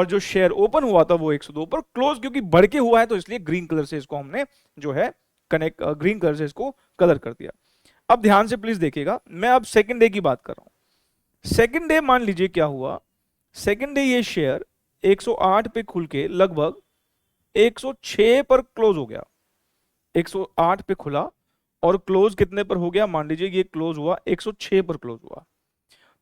जो शेयर ओपन हुआ था वो 102 पर क्लोज, क्योंकि बढ़ के हुआ है तो इसलिए ग्रीन कलर से इसको हमने जो है कनेक्ट, ग्रीन कलर से इसको कलर कर दिया। अब ध्यान से प्लीज देखिएगा, मैं अब सेकंड डे की बात कर रहा हूं। सेकंड डे मान लीजिए क्या हुआ, सेकंड डे ये शेयर 108 पे खुल के लगभग 106 पर क्लोज हो गया। 108 पे खुला और क्लोज कितने पर हो गया? मान लीजिए ये क्लोज हुआ 106 पर क्लोज हुआ।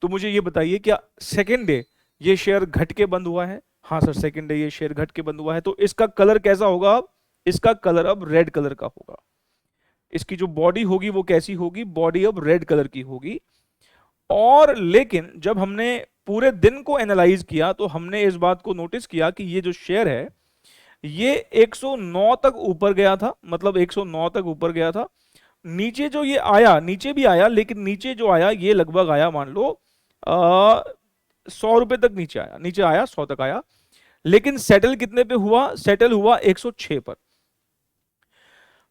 तो मुझे ये बताइए, क्या सेकंड डे ये शेयर घट के बंद हुआ है? हाँ सर, सेकंड डे ये शेयर घट के बंद हुआ है। तो इसका कलर कैसा होगा? अब इसका कलर अब रेड कलर का होगा। इसकी जो बॉडी होगी वो कैसी होगी? बॉडी अब रेड कलर की होगी। और लेकिन जब हमने पूरे दिन को एनालाइज किया तो हमने इस बात को नोटिस किया कि ये जो शेयर है ये 109 तक ऊपर गया था, मतलब 109 तक ऊपर गया था। नीचे जो ये आया, नीचे भी आया, लेकिन नीचे जो आया ये लगभग आया मान लो 100 रुपए तक नीचे आया, नीचे आया 100 तक आया। लेकिन सेटल कितने पे हुआ? सेटल हुआ 106 पर।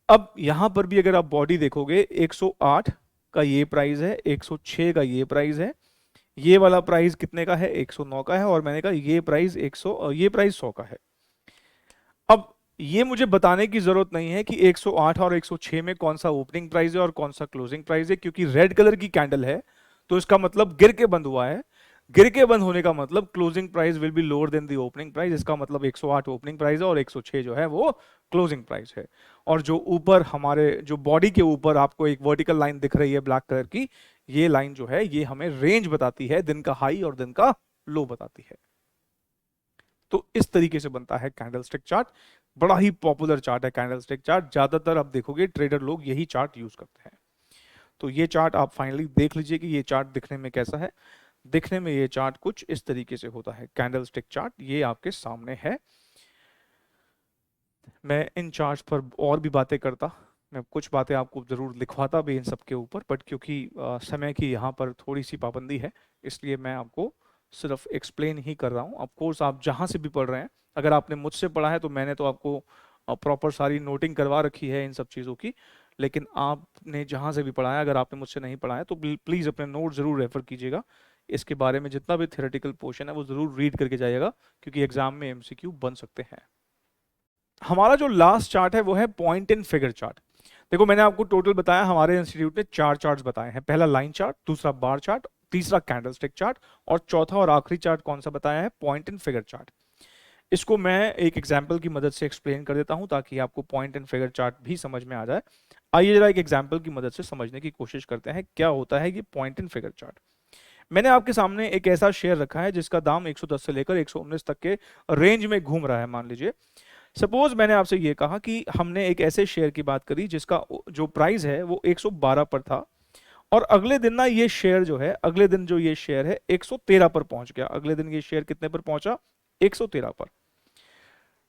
अब यहां पर भी अगर आप बॉडी देखोगे, 108 का ये प्राइस है, 106 का ये प्राइस है, ये वाला प्राइस कितने का है? 109 का है, और मैंने कहा ये प्राइस 100 का है। अब ये मुझे बताने की जरूरत नहीं है कि 108 और 106 में कौन सा ओपनिंग प्राइस है और कौन सा क्लोजिंग प्राइस है, क्योंकि रेड कलर की कैंडल है तो इसका मतलब गिर के बंद हुआ है। गिर के बंद होने का मतलब closing price will be lower than the opening price. इसका मतलब 108 ओपनिंग प्राइस है और 106 जो है वो क्लोजिंग प्राइस है। और जो ऊपर हमारे जो बॉडी के ऊपर आपको एक वर्टिकल लाइन दिख रही है ब्लैक कलर की, ये लाइन जो है ये हमें रेंज बताती है, दिन का हाई और दिन का लो बताती है। तो इस तरीके से बनता है कैंडलस्टिक चार्ट। बड़ा ही पॉपुलर चार्ट है कैंडलस्टिक चार्ट, ज्यादातर आप देखोगे ट्रेडर लोग यही चार्ट यूज करते हैं। तो ये चार्ट आप फाइनली देख लीजिए कि ये चार्ट दिखने में कैसा है। दिखने में ये चार्ट कुछ इस तरीके से होता है, कैंडलस्टिक चार्ट ये आपके सामने है। मैं इन चार्ट पर और भी बातें करता, मैं कुछ बातें आपको ज़रूर लिखवाता भी इन सब के ऊपर, बट क्योंकि समय की यहाँ पर थोड़ी सी पाबंदी है, इसलिए मैं आपको सिर्फ एक्सप्लेन ही कर रहा हूँ। ऑफ कोर्स आप जहाँ से भी पढ़ रहे हैं, अगर आपने मुझसे पढ़ा है तो मैंने तो आपको प्रॉपर सारी नोटिंग करवा रखी है इन सब चीज़ों की, लेकिन आपने जहाँ से भी पढ़ा है, अगर आपने मुझसे नहीं पढ़ा है तो प्लीज़ अपने नोट ज़रूर रेफर कीजिएगा। इसके बारे में जितना भी थ्योरेटिकल पोर्शन है वो ज़रूर रीड करके जाइएगा, क्योंकि एग्जाम में एमसीक्यू बन सकते हैं। हमारा जो लास्ट चार्ट है वो है पॉइंट एंड फिगर चार्ट। देखो, मैंने आपको टोटल बताया, हमारे इंस्टीट्यूट ने 4 चार्ट्स बताए हैं। पहला लाइन चार्ट, दूसरा बार चार्ट, तीसरा कैंडलस्टिक चार्ट, और चौथा और आखिरी चार्ट कौन सा बताया है? Point and figure chart. इसको मैं एक एग्जाम्पल की मदद से एक्सप्लेन कर देता हूं ताकि आपको पॉइंट एंड फिगर चार्ट भी समझ में आ जाए। आइए जरा एक एग्जाम्पल की मदद से समझने की कोशिश करते हैं क्या होता है ये पॉइंट एंड फिगर चार्ट। मैंने आपके सामने एक ऐसा शेयर रखा है जिसका दाम 110 से लेकर 119 तक के रेंज में घूम रहा है। मान लीजिए, सपोज मैंने आपसे ये कहा कि हमने एक ऐसे शेयर की बात करी जिसका जो प्राइस है वो 112 पर था, और अगले दिन ना ये शेयर जो है, अगले दिन जो ये शेयर है 113 पर पहुंच गया। अगले दिन ये शेयर कितने पर पहुंचा? 113 पर।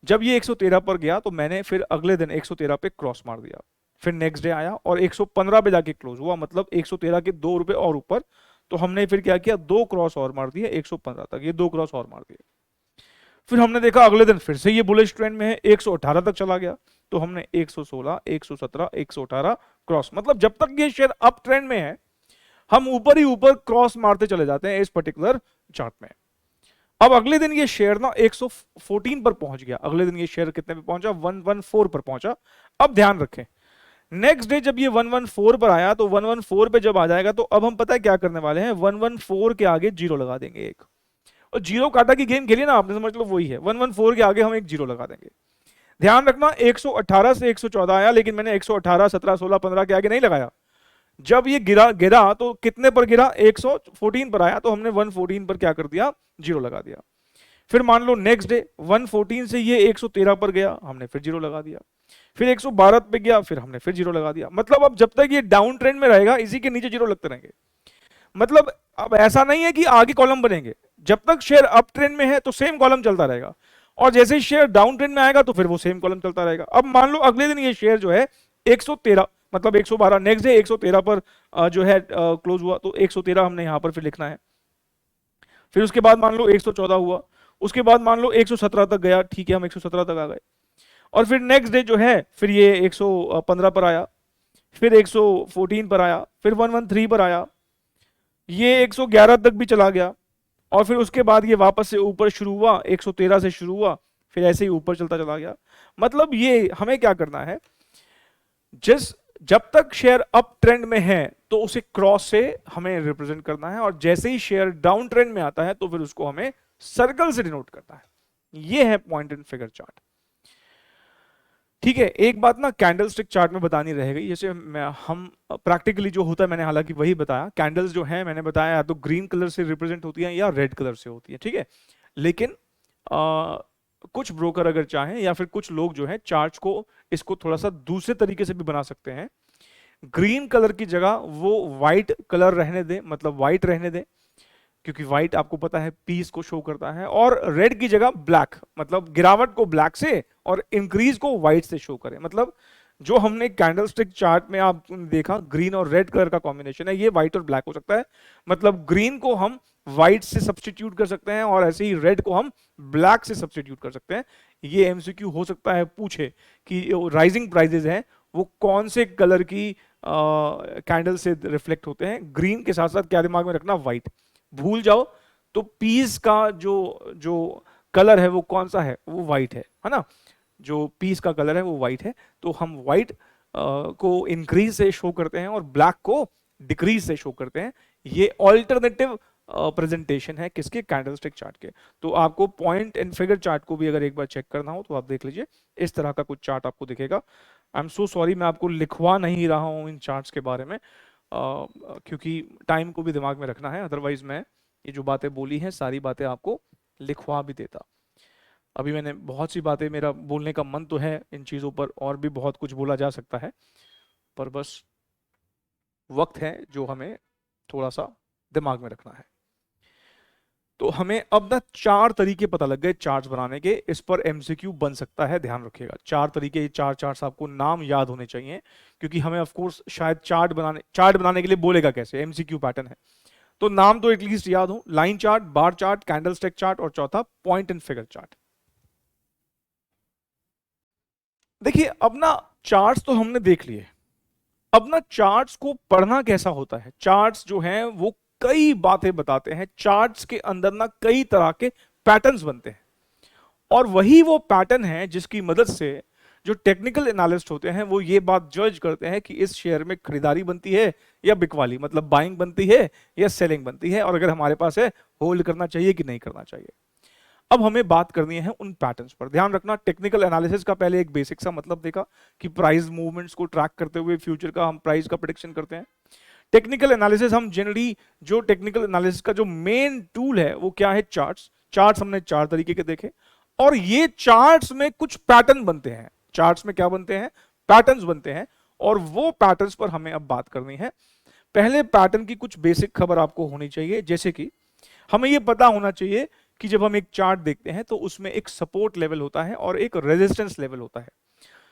जब ये 113 पर गया तो मैंने फिर अगले दिन 113 पे क्रॉस मार दिया। फिर नेक्स्ट डे आया और 115 पे जाके क्लोज हुआ, मतलब 113 के 2 रुपए और ऊपर। तो हमने फिर क्या किया? 2 क्रॉस और मार दिए 115 तक, ये 2 क्रॉस और मार दिए। फिर हमने देखा अगले दिन फिर से ये बुलिश ट्रेंड में है, 118 तक चला गया, तो हमने 116, 117, 118 क्रॉस, मतलब जब तक ये शेयर अप ट्रेंड में है हम ऊपर ही ऊपर क्रॉस मारते चले जाते हैं इस पर्टिकुलर चार्ट में। अब अगले दिन ये शेयर ना 114 पर पहुंच गया। अगले दिन ये शेयर कितने पे पहुंचा? 114 पर पहुंचा। अब ध्यान रखें, नेक्स्ट डे जब ये 114 पर आया तो 114 पे जब आ जाएगा तो अब हम पता है क्या करने वाले हैं? 114 के आगे जीरो लगा देंगे एक, और जीरो काटा की गेम खेली ना आपने, समझ लो वही है। 114 के आगे हम एक जीरो लगा देंगे। ध्यान रखना, 118 से 114 आया, लेकिन मैंने 118, 17, 16, 15 के आगे नहीं लगाया। जब ये गिरा गिरा तो कितने पर गिरा? 114 पर आया, तो हमने 114 पर क्या कर दिया? जीरो लगा दिया। फिर मान लो नेक्स्ट डे 114 से ये 113 पर गया, हमने फिर जीरो लगा दिया। फिर 112 पे गया, फिर हमने फिर जीरो लगा दिया। मतलब अब जब तक ये डाउन ट्रेंड में रहेगा इसी के नीचे जीरो लगते रहेंगे। मतलब अब ऐसा नहीं है कि आगे कॉलम बनेंगे, जब तक शेयर अप ट्रेंड में है तो सेम कॉलम चलता रहेगा, और जैसे ही शेयर डाउन ट्रेंड में आएगा तो फिर वो सेम कॉलम चलता रहेगा। अब मान लो अगले दिन ये शेयर जो है 113, मतलब 112, नेक्स्ट डे 113 पर जो है क्लोज हुआ, तो 113 हमने यहां पर फिर लिखना है। फिर उसके बाद मान लो 114 हुआ, उसके बाद मान लो 117 तक गया, ठीक है, हम 117 तक आ गए। और फिर नेक्स्ट डे जो है फिर ये 115 पर आया, फिर 114 पर आया, फिर 113 पर आया, ये 111 तक भी चला गया, और फिर उसके बाद ये वापस से ऊपर शुरू हुआ, 113 से शुरू हुआ, फिर ऐसे ही ऊपर चलता चला गया। मतलब ये हमें क्या करना है, जब तक शेयर अप ट्रेंड में है तो उसे क्रॉस से हमें रिप्रेजेंट करना है, और जैसे ही शेयर डाउन ट्रेंड में आता है तो फिर उसको हमें सर्कल से डिनोट करना है। ये है पॉइंट एंड फिगर चार्ट। ठीक है, एक बात ना कैंडलस्टिक चार्ट में बतानी रह गई, जैसे हम प्रैक्टिकली जो होता है मैंने हालांकि वही बताया। कैंडल्स जो है मैंने बताया या तो ग्रीन कलर से रिप्रेजेंट होती है या रेड कलर से होती है, ठीक है। लेकिन कुछ ब्रोकर अगर चाहें या फिर कुछ लोग जो है चार्ट को इसको थोड़ा सा दूसरे तरीके से भी बना सकते हैं। ग्रीन कलर की जगह वो व्हाइट कलर रहने दें, मतलब व्हाइट रहने दें, क्योंकि व्हाइट आपको पता है पीस को शो करता है, और रेड की जगह ब्लैक, मतलब गिरावट को ब्लैक से और इंक्रीज को व्हाइट से शो करें। मतलब जो हमने कैंडलस्टिक चार्ट में आप देखा ग्रीन और रेड कलर का कॉम्बिनेशन है, ये व्हाइट और ब्लैक हो सकता है। मतलब ग्रीन को हम व्हाइट से सब्सटीट्यूट कर सकते हैं और ऐसे ही रेड को हम ब्लैक से सब्सटीट्यूट कर सकते हैं। ये एमसीक्यू हो सकता है पूछे कि राइजिंग प्राइजेस हैं वो कौन से कलर की कैंडल से रिफ्लेक्ट होते हैं। ग्रीन के साथ साथ क्या दिमाग में रखना? व्हाइट। भूल जाओ तो पीस का जो जो कलर है वो कौन सा है? वो व्हाइट है ना। जो पीस का कलर है वो व्हाइट है, तो हम व्हाइट को इंक्रीज से शो करते हैं और ब्लैक को डिक्रीज से शो करते हैं। ये ऑल्टरनेटिव प्रेजेंटेशन है किसके? कैंडलस्टिक चार्ट के। तो आपको पॉइंट एंड फिगर चार्ट को भी अगर एक बार चेक करना हो तो आप देख लीजिए, इस तरह का कुछ चार्ट आपको दिखेगा। आई एम सो सॉरी, मैं आपको लिखवा नहीं रहा हूं इन चार्ट्स के बारे में, क्योंकि टाइम को भी दिमाग में रखना है, अदरवाइज मैं ये जो बातें बोली हैं सारी बातें आपको लिखवा भी देता। अभी मैंने बहुत सी बातें, मेरा बोलने का मन तो है इन चीज़ों पर, और भी बहुत कुछ बोला जा सकता है, पर बस वक्त है जो हमें थोड़ा सा दिमाग में रखना है। तो हमें अब ना 4 तरीके पता लग गए चार्ट्स बनाने के। इस पर एमसीक्यू बन सकता है, ध्यान रखिएगा। 4 तरीके, 4 चार्ट्स आपको नाम याद होने चाहिए, क्योंकि हमें ऑफ कोर्स शायद चार्ट बनाने के लिए बोलेगा कैसे, एमसीक्यू पैटर्न है। तो नाम तो एटलीस्ट याद हो, line chart, bar chart, candlestick chart, और चौथा पॉइंट एंड फिगर चार्ट। देखिए अब ना चार्ट्स तो हमने देख लिए, अब ना चार्ट्स को पढ़ना कैसा होता है। चार्ट्स जो हैं वो कई बातें बताते हैं, चार्ट्स के अंदर ना कई तरह के पैटर्न्स बनते हैं, और वही वो पैटर्न है जिसकी मदद से जो टेक्निकल एनालिस्ट होते हैं वो ये बात जज करते हैं कि इस शेयर में खरीदारी बनती है या बिकवाली, मतलब बाइंग बनती है या सेलिंग बनती है, और अगर हमारे पास है होल्ड करना चाहिए कि नहीं करना चाहिए। अब हमें बात करनी है उन पैटर्न्स पर। ध्यान रखना, टेक्निकल एनालिसिस का पहले एक बेसिक सा मतलब देखा कि प्राइस मूवमेंट्स को ट्रैक करते हुए फ्यूचर का हम प्राइस का प्रेडिक्शन करते हैं। टेक्निकल एनालिसिस हम जनरली, जो टेक्निकल एनालिसिस का जो मेन टूल है वो क्या है, चार्ट्स। चार्ट्स हमने 4 तरीके के देखे, और ये चार्ट्स में कुछ पैटर्न बनते हैं। चार्ट्स में क्या बनते हैं, पैटर्न्स बनते हैं, और वो पैटर्न्स पर हमें अब बात करनी है। पहले पैटर्न की कुछ बेसिक खबर आपको होनी चाहिए, जैसे कि हमें यह पता होना चाहिए कि जब हम एक चार्ट देखते हैं तो उसमें एक सपोर्ट लेवल होता है और एक रेजिस्टेंस लेवल होता है।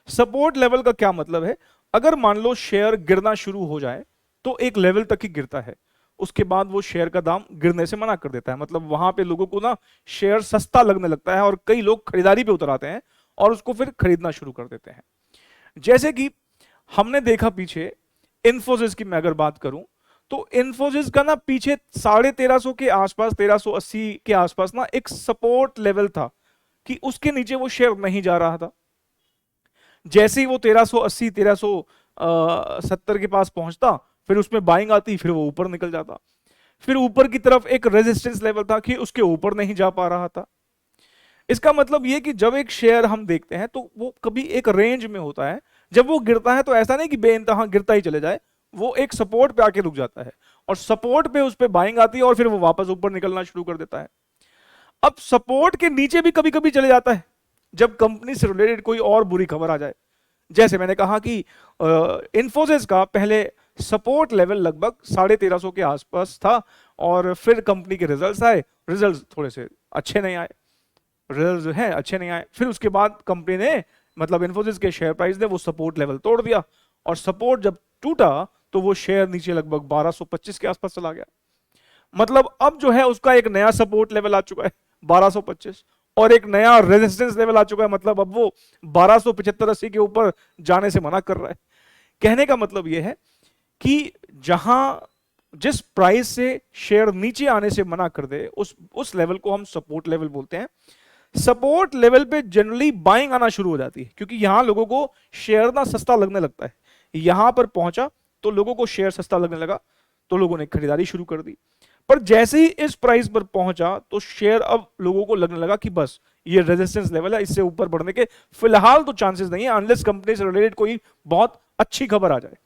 सपोर्ट लेवल का क्या मतलब है, अगर मान लो शेयर गिरना शुरू हो जाए तो एक लेवल तक ही गिरता है, उसके बाद वो शेयर का दाम गिरने से मना कर देता है। मतलब वहां पे लोगों को ना शेयर सस्ता लगने लगता है और कई लोग खरीदारी पे उतर आते हैं और उसको फिर खरीदना शुरू कर देते हैं। जैसे कि हमने देखा पीछे इन्फोसिस की मैं अगर बात करूं तो इन्फोसिस का ना पीछे 1350 के आसपास, 1380 के आसपास ना एक सपोर्ट लेवल था कि उसके नीचे वो शेयर नहीं जा रहा था। जैसे ही वो 1380 1370 के पास पहुंचता फिर उसमें बाइंग आती, फिर वो ऊपर निकल जाता। फिर ऊपर की तरफ एक रेजिस्टेंस लेवल था कि उसके ऊपर नहीं जा पा रहा था। इसका मतलब ये कि जब एक शेयर हम देखते हैं तो वो कभी एक रेंज में होता है, जब वो गिरता है तो ऐसा नहीं कि बेइंतहा गिरता ही चले जाए, वो एक सपोर्ट पे आके रुक जाता है और सपोर्ट पे उस पे बाइंग आती है और फिर वो वापस ऊपर निकलना शुरू कर देता है। अब सपोर्ट के नीचे भी कभी कभी चले जाता है जब कंपनी से रिलेटेड कोई और बुरी खबर आ जाए। जैसे मैंने कहा कि इन्फोसिस का पहले सपोर्ट लेवल लगभग 1350 के आसपास था और फिर कंपनी के रिजल्ट्स आए, रिजल्ट्स थोड़े से अच्छे नहीं आए, रिजल्ट्स हैं अच्छे नहीं आए। फिर उसके बाद कंपनी ने, मतलब इन्फोसिस के शेयर प्राइस ने वो सपोर्ट लेवल तोड़ दिया और सपोर्ट जब टूटा तो वो शेयर नीचे लगभग 1225 के आसपास चला गया। मतलब अब जो है उसका एक नया सपोर्ट लेवल आ चुका है 1225 और एक नया रेजिस्टेंस लेवल आ चुका है, मतलब अब वो 1275-80 के ऊपर जाने से मना कर रहा है। कहने का मतलब यह है कि जहां जिस प्राइस से शेयर नीचे आने से मना कर दे उस लेवल को हम सपोर्ट लेवल बोलते हैं। सपोर्ट लेवल पे जनरली बाइंग आना शुरू हो जाती है क्योंकि यहां लोगों को शेयर ना सस्ता लगने लगता है। यहां पर पहुंचा तो लोगों को शेयर सस्ता लगने लगा तो लोगों ने खरीदारी शुरू कर दी। पर जैसे ही इस प्राइस पर पहुंचा तो शेयर अब लोगों को लगने लगा कि बस ये रेजिस्टेंस लेवल है, इससे ऊपर बढ़ने के फिलहाल तो चांसेस नहीं है अनलेस कंपनी से रिलेटेड कोई बहुत अच्छी खबर आ जाए।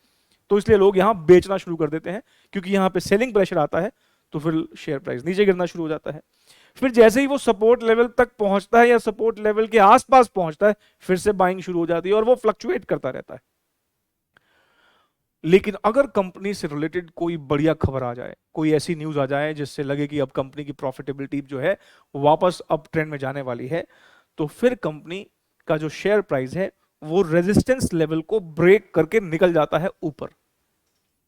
तो इसलिए लोग यहां बेचना शुरू कर देते हैं क्योंकि यहां पे सेलिंग प्रेशर आता है तो फिर शेयर प्राइस नीचे गिरना शुरू हो जाता है। फिर जैसे ही वो सपोर्ट लेवल तक पहुंचता है या सपोर्ट लेवल के आसपास पहुंचता है फिर से बाइंग शुरू हो जाती है और वो फ्लक्चुएट करता रहता है। लेकिन अगर कंपनी से रिलेटेड कोई बढ़िया खबर आ जाए, कोई ऐसी न्यूज आ जाए जिससे लगे कि अब कंपनी की प्रॉफिटेबिलिटी जो है वापस अप ट्रेंड में जाने वाली है, तो फिर कंपनी का जो शेयर प्राइस है वो रेजिस्टेंस लेवल को ब्रेक करके निकल जाता है ऊपर।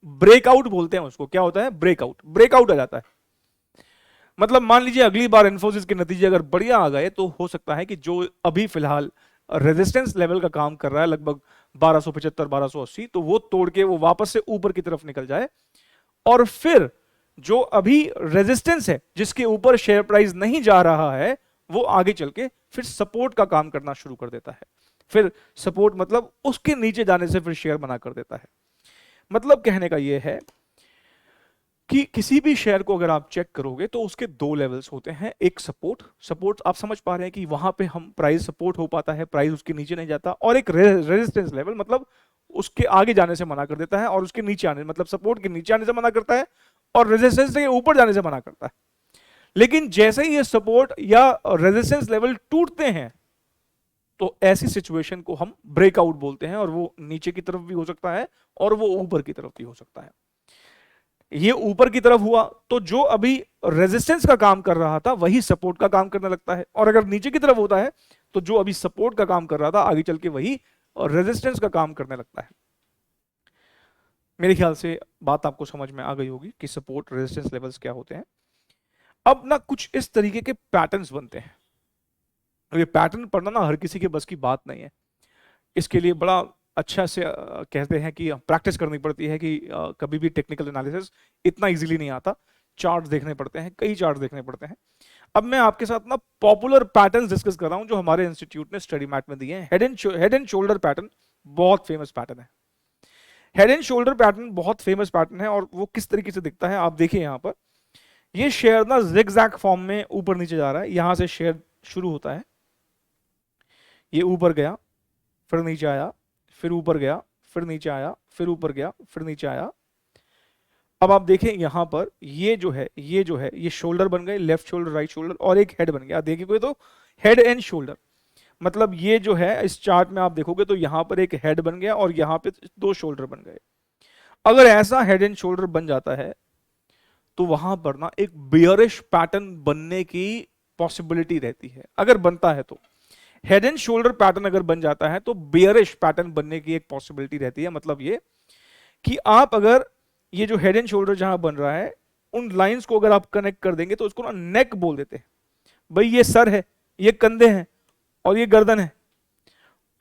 ब्रेकआउट बोलते हैं उसको। क्या होता है? ब्रेकआउट। ब्रेकआउट आ जाता है। मतलब मान लीजिए अगली बार इन्फोसिस के नतीजे अगर बढ़िया आ गए तो हो सकता है कि जो अभी फिलहाल रेजिस्टेंस लेवल का काम कर रहा है लगभग 1275 1280, तो वो तोड़ के वो वापस से ऊपर की तरफ निकल जाए और फिर जो अभी रेजिस्टेंस है जिसके ऊपर शेयर प्राइस नहीं जा रहा है वो आगे चल के फिर सपोर्ट का काम करना शुरू कर देता है। फिर सपोर्ट मतलब उसके नीचे जाने से फिर शेयर मना कर देता है। मतलब कहने का यह है कि किसी भी शेयर को अगर आप चेक करोगे तो उसके 2 लेवल्स होते हैं। एक सपोर्ट आप समझ पा रहे हैं कि वहां पे हम प्राइस सपोर्ट हो पाता है, प्राइस उसके नीचे नहीं जाता, और एक रेजिस्टेंस लेवल मतलब उसके आगे जाने से मना कर देता है और उसके नीचे आने, मतलब सपोर्ट के नीचे आने से मना करता है और रेजिस्टेंस के ऊपर जाने से मना करता है। लेकिन जैसे ही ये सपोर्ट या रेजिस्टेंस लेवल टूटते हैं तो ऐसी सिचुएशन को हम ब्रेकआउट बोलते हैं और वो नीचे की तरफ भी हो सकता है और वो ऊपर की तरफ भी हो सकता है। ये ऊपर की तरफ हुआ तो जो अभी रेजिस्टेंस का काम कर रहा था वही सपोर्ट का काम करने लगता है, और अगर नीचे की तरफ होता है तो जो अभी सपोर्ट का काम कर रहा था आगे चल के वही रेजिस्टेंस का काम करने लगता है। मेरे ख्याल से बात आपको समझ में आ गई होगी कि सपोर्ट रेजिस्टेंस लेवल्स क्या होते हैं। अब ना कुछ इस तरीके के पैटर्न्स बनते हैं। अब ये पैटर्न पढ़ना ना हर किसी के बस की बात नहीं है, इसके लिए बड़ा अच्छा से कहते हैं कि प्रैक्टिस करनी पड़ती है कि कभी भी टेक्निकल एनालिसिस इतना इजीली नहीं आता, चार्ट्स देखने पड़ते हैं, कई चार्ट्स देखने पड़ते हैं। अब मैं आपके साथ ना पॉपुलर पैटर्न्स डिस्कस कर रहा हूं जो हमारे इंस्टीट्यूट ने स्टडी मैट में दिए हैं। हेड एंड शोल्डर पैटर्न बहुत फेमस पैटर्न है। हेड एंड शोल्डर पैटर्न बहुत फेमस पैटर्न है, और वो किस तरीके से दिखता है आप देखिए। यहाँ पर ये शेयर ना जिगजैग फॉर्म में ऊपर नीचे जा रहा है। यहां से शेयर शुरू होता है, ये ऊपर गया, फिर नीचे आया, फिर ऊपर गया, फिर नीचे आया, फिर ऊपर गया, फिर नीचे आया। अब आप देखें यहां पर ये जो है ये शोल्डर बन गए, लेफ्ट शोल्डर राइट शोल्डर, और एक हेड बन गया। देखिए कोई तो हेड एंड शोल्डर, मतलब ये जो है इस चार्ट में आप देखोगे तो यहां पर एक हेड बन गया और यहां पे दो शोल्डर बन गए। अगर ऐसा हेड एंड शोल्डर बन जाता है तो वहां पर ना एक बियरिश पैटर्न बनने की पॉसिबिलिटी रहती है। अगर बनता है तो हेड एंड शोल्डर पैटर्न अगर बन जाता है तो बियरिश पैटर्न बनने की एक पॉसिबिलिटी रहती है। मतलब ये कि आप अगर ये जो हेड एंड शोल्डर जहां बन रहा है उन लाइंस को अगर आप कनेक्ट कर देंगे तो उसको ना नेक बोल देते हैं। भाई ये सर है, ये कंधे हैं और ये गर्दन है,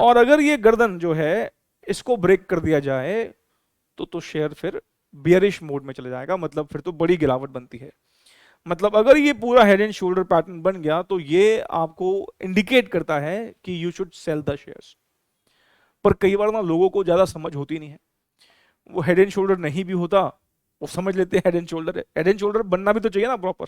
और अगर ये गर्दन जो है इसको ब्रेक कर दिया जाए तो शेयर फिर बियरिश मोड में चले जाएगा। मतलब फिर तो बड़ी गिरावट बनती है। मतलब अगर ये पूरा हेड एंड शोल्डर पैटर्न बन गया तो ये आपको इंडिकेट करता है कि you should sell the shares. पर कई बार ना लोगों को ज्यादा समझ होती नहीं है, वो हेड एंड शोल्डर नहीं भी होता वो समझ लेते हैं हेड एंड शोल्डर है। हेड एंड शोल्डर बनना भी तो चाहिए ना प्रॉपर।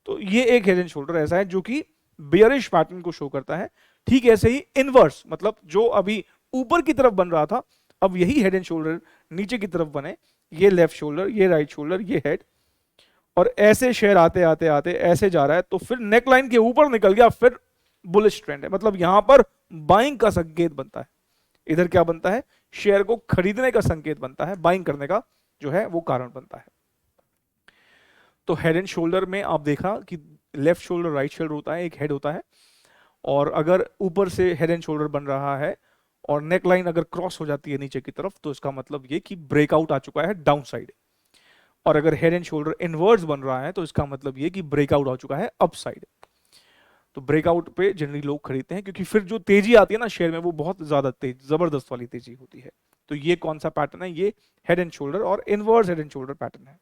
तो ये एक हेड एंड शोल्डर ऐसा है जो कि बियरिश पैटर्न को शो करता है। ठीक ऐसे ही इनवर्स, मतलब जो अभी ऊपर की तरफ बन रहा था अब यही हेड एंड शोल्डर नीचे की तरफ बने, ये लेफ्ट शोल्डर, ये राइट शोल्डर, ये हेड, और ऐसे शेयर आते आते आते ऐसे जा रहा है तो फिर नेक लाइन के ऊपर निकल गया, फिर बुलिश ट्रेंड है। मतलब यहां पर बाइंग का संकेत बनता है। इधर क्या बनता है, शेयर को खरीदने का संकेत बनता है, बाइंग करने का जो है वो कारण बनता है। तो हेड एंड शोल्डर में आप देखा कि लेफ्ट शोल्डर राइट शोल्डर होता है, एक हेड होता है, और अगर ऊपर से हेड एंड शोल्डर बन रहा है और नेक लाइन अगर क्रॉस हो जाती है नीचे की तरफ तो इसका मतलब ये कि ब्रेकआउट आ चुका है डाउन साइड। और अगर हेड एंड शोल्डर इनवर्स बन रहा है तो इसका मतलब ये कि ब्रेकआउट आ चुका है अप साइड। तो ब्रेकआउट पे जनरली लोग खरीदते हैं क्योंकि फिर जो तेजी आती है ना शेयर में वो बहुत ज्यादा तेज जबरदस्त वाली तेजी होती है। तो ये कौन सा पैटर्न है, ये हेड एंड शोल्डर और inverse head and shoulder pattern है।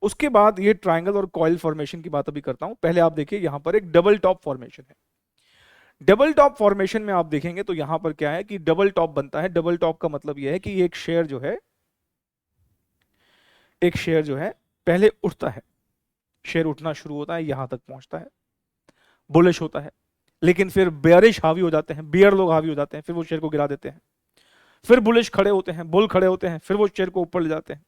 उसके बाद ये ट्रायंगल और कॉइल फॉर्मेशन की बात अभी करता हूं। पहले आप देखिए यहां पर एक डबल टॉप फॉर्मेशन है। डबल टॉप फॉर्मेशन में आप देखेंगे तो यहां पर क्या है कि डबल टॉप बनता है। डबल टॉप का मतलब यह है कि एक शेयर जो है पहले उठता है, शेयर उठना शुरू होता है, यहां तक पहुंचता है, बुलिश होता है, लेकिन फिर बेयरिश हावी हो जाते हैं, बियर लोग हावी हो जाते हैं, फिर वो शेयर को गिरा देते हैं। फिर बुलिश खड़े होते हैं, बुल खड़े होते हैं, फिर वो शेयर को ऊपर ले जाते हैं,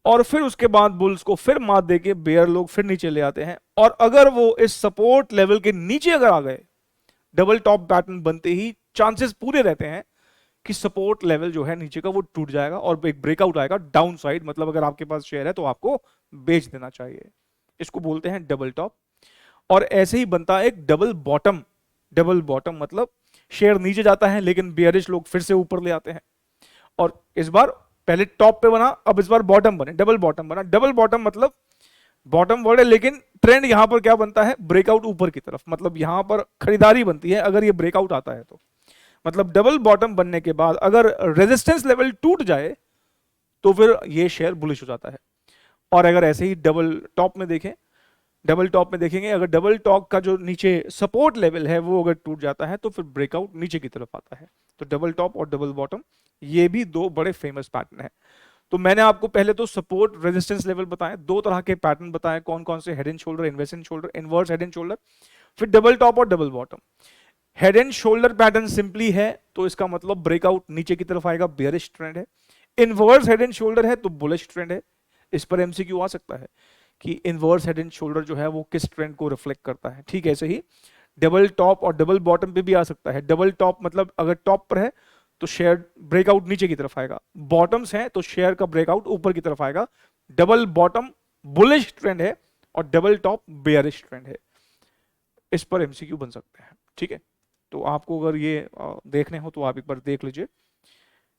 और फिर उसके बाद बुल्स को फिर मात देके बेयर लोग फिर नीचे ले आते हैं। और अगर वो इस सपोर्ट लेवल के नीचे अगर आ गए, डबल टॉप पैटर्न बनते ही चांसेस पूरे रहते हैं कि सपोर्ट लेवल जो है नीचे का वो टूट जाएगा और एक ब्रेकआउट आएगा डाउन साइड। मतलब अगर आपके पास शेयर है तो आपको बेच देना चाहिए। इसको बोलते हैं डबल टॉप। और ऐसे ही बनता है एक डबल बॉटम। डबल बॉटम मतलब शेयर नीचे जाता है लेकिन बियरिश लोग फिर से ऊपर ले आते हैं, और इस बार पहले टॉप पे बना, अब इस बार बॉटम बने, डबल बॉटम बना। डबल बॉटम मतलब बॉटम वर्ड है लेकिन ट्रेंड यहां पर क्या बनता है, ब्रेकआउट ऊपर की तरफ। मतलब यहां पर खरीदारी बनती है अगर ये ब्रेकआउट आता है तो। मतलब डबल बॉटम बनने के बाद अगर रेजिस्टेंस लेवल टूट जाए तो फिर ये शेयर बुलिश हो जाता है। और अगर ऐसे ही डबल टॉप में देखें, डबल टॉप में देखेंगे अगर डबल टॉप का जो नीचे सपोर्ट लेवल है वो अगर टूट जाता है तो फिर ब्रेकआउट नीचे की तरफ आता है। तो डबल टॉप और डबल बॉटम ये भी दो बड़े फेमस पैटर्न है। तो मैंने आपको पहले तो सपोर्ट रेजिस्टेंस लेवल बताए, दो तरह के पैटर्न बताए कौन कौन से, head and shoulder, inverse and shoulder, inverse head and shoulder, फिर डबल टॉप और double bottom. Head and shoulder pattern simply है तो इसका मतलब ब्रेकआउट नीचे की तरफ आएगा, बेयरिश ट्रेंड है। इनवर्स हेड एंड शोल्डर है तो बुलिश ट्रेंड है। इस पर एमसीक्यू आ सकता है कि इनवर्स हेड एंड शोल्डर जो है वो किस ट्रेंड को रिफ्लेक्ट करता है। ठीक है, ऐसे ही डबल टॉप और डबल बॉटम पे भी आ सकता है। डबल टॉप मतलब अगर टॉप पर है तो शेयर ब्रेकआउट नीचे की तरफ आएगा, बॉटम्स हैं तो शेयर का ब्रेकआउट ऊपर की तरफ आएगा। डबल बॉटम बुलिश ट्रेंड है और डबल टॉप बेयरिश ट्रेंड है। इस पर एमसीक्यू बन सकते हैं, ठीक है। तो आपको अगर ये देखने हो तो आप एक बार देख लीजिए।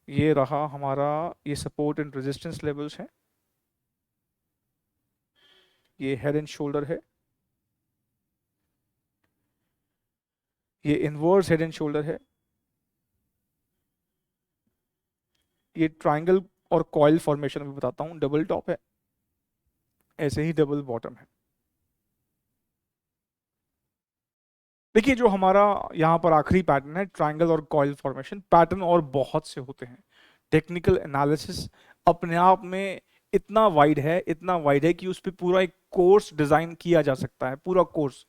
ये रहा हमारा, ये सपोर्ट एंड रेजिस्टेंस लेवल्स हैं, ये हेड एंड शोल्डर है, ये इनवर्स हेड एंड शोल्डर है, ये ट्राइंगल और कॉइल फॉर्मेशन में बताता हूं, डबल टॉप है, ऐसे ही डबल बॉटम है। देखिए जो हमारा यहाँ पर आखिरी पैटर्न है ट्रायंगल और कॉइल फॉर्मेशन, पैटर्न और बहुत से होते हैं। टेक्निकल एनालिसिस अपने आप में इतना वाइड है, इतना वाइड है कि उस पर पूरा एक कोर्स डिजाइन किया जा सकता है, पूरा कोर्स,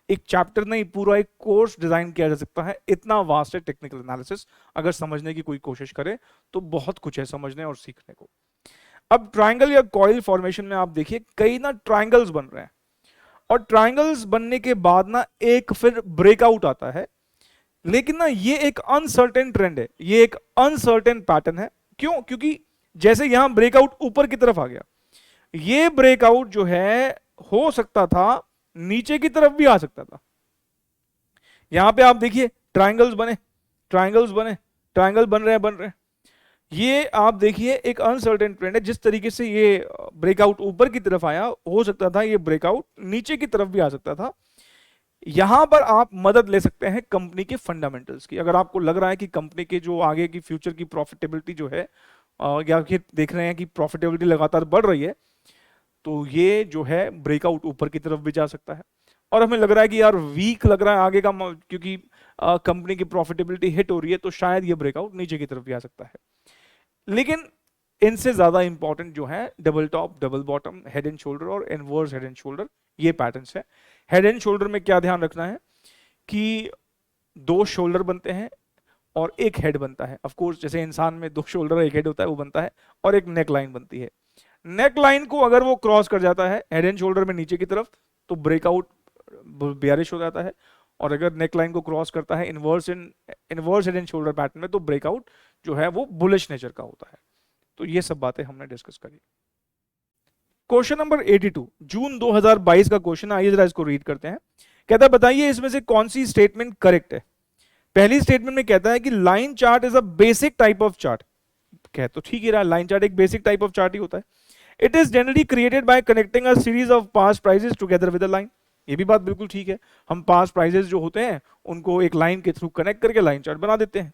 एक चैप्टर नहीं, पूरा एक कोर्स डिजाइन किया जा सकता है। इतना वास्ट है टेक्निकल एनालिसिस, अगर समझने की कोई कोशिश करे तो बहुत कुछ है समझने और सीखने को। अब ट्रायंगल या कॉइल फॉर्मेशन में आप देखिए कई ना ट्रायंगल्स बन रहे हैं, और ट्रायंगल्स बनने के बाद ना एक फिर ब्रेकआउट आता है, लेकिन ना ये एक अनसर्टेन ट्रेंड है, ये एक अनसर्टेन पैटर्न है। क्यों? क्योंकि जैसे यहां ब्रेकआउट ऊपर की तरफ आ गया, ये ब्रेकआउट जो है हो सकता था नीचे की तरफ भी आ सकता था। यहां पे आप देखिए ट्रायंगल्स बने, ट्रायंगल्स बने, ट्रायंगल बन रहे हैं। ये आप देखिए एक अनसर्टेन ट्रेंड है। जिस तरीके से ये ब्रेकआउट ऊपर की तरफ आया, हो सकता था ये ब्रेकआउट नीचे की तरफ भी आ सकता था। यहां पर आप मदद ले सकते हैं कंपनी के फंडामेंटल्स की। अगर आपको लग रहा है कि कंपनी के जो आगे की फ्यूचर की प्रॉफिटेबिलिटी जो है, या फिर देख रहे हैं कि प्रॉफिटेबिलिटी लगातार बढ़ रही है, तो ये जो है ब्रेकआउट ऊपर की तरफ भी जा सकता है। और हमें लग रहा है कि यार वीक लग रहा है आगे का, क्योंकि कंपनी की प्रॉफिटेबिलिटी हिट हो रही है, तो शायद ये ब्रेकआउट नीचे की तरफ भी आ सकता है। लेकिन इनसे ज्यादा इंपॉर्टेंट जो है double top, double bottom, head and shoulder और इनवर्स हेड एंड शोल्डर, ये पैटर्न्स है। हेड एंड शोल्डर में क्या ध्यान रखना है कि दो शोल्डर बनते हैं और एक हेड बनता है। ऑफ कोर्स जैसे इंसान में दो शोल्डर और एक हेड होता है वो बनता है, और एक नेक लाइन बनती है। नेक लाइन को अगर वो क्रॉस कर जाता है हेड एंड शोल्डर में नीचे की तरफ, तो ब्रेकआउट बेयरिश हो जाता है। और अगर नेक लाइन को क्रॉस करता है inverse head and shoulder pattern में, तो ब्रेकआउट जो है वो बुलिश नेचर का होता है। तो ये सब बातें हमने डिस्कस करी। क्वेश्चन नंबर 82 जून 2022 का क्वेश्चन, आइए जरा इसको रीड करते हैं। कहता है बताइए इसमें से कौन सी स्टेटमेंट करेक्ट है। पहली स्टेटमेंट में कहता है कि line chart is a basic type of chart. कह तो ठीक ही रहा, लाइन चार्ट एक बेसिक टाइप ऑफ चार्ट ही होता है। It is generally created by connecting a series of past prices together with a line. ये भी बात बिल्कुल ठीक है, हम पास्ट प्राइसेस जो होते हैं उनको एक लाइन के थ्रू कनेक्ट करके लाइन चार्ट बना देते हैं।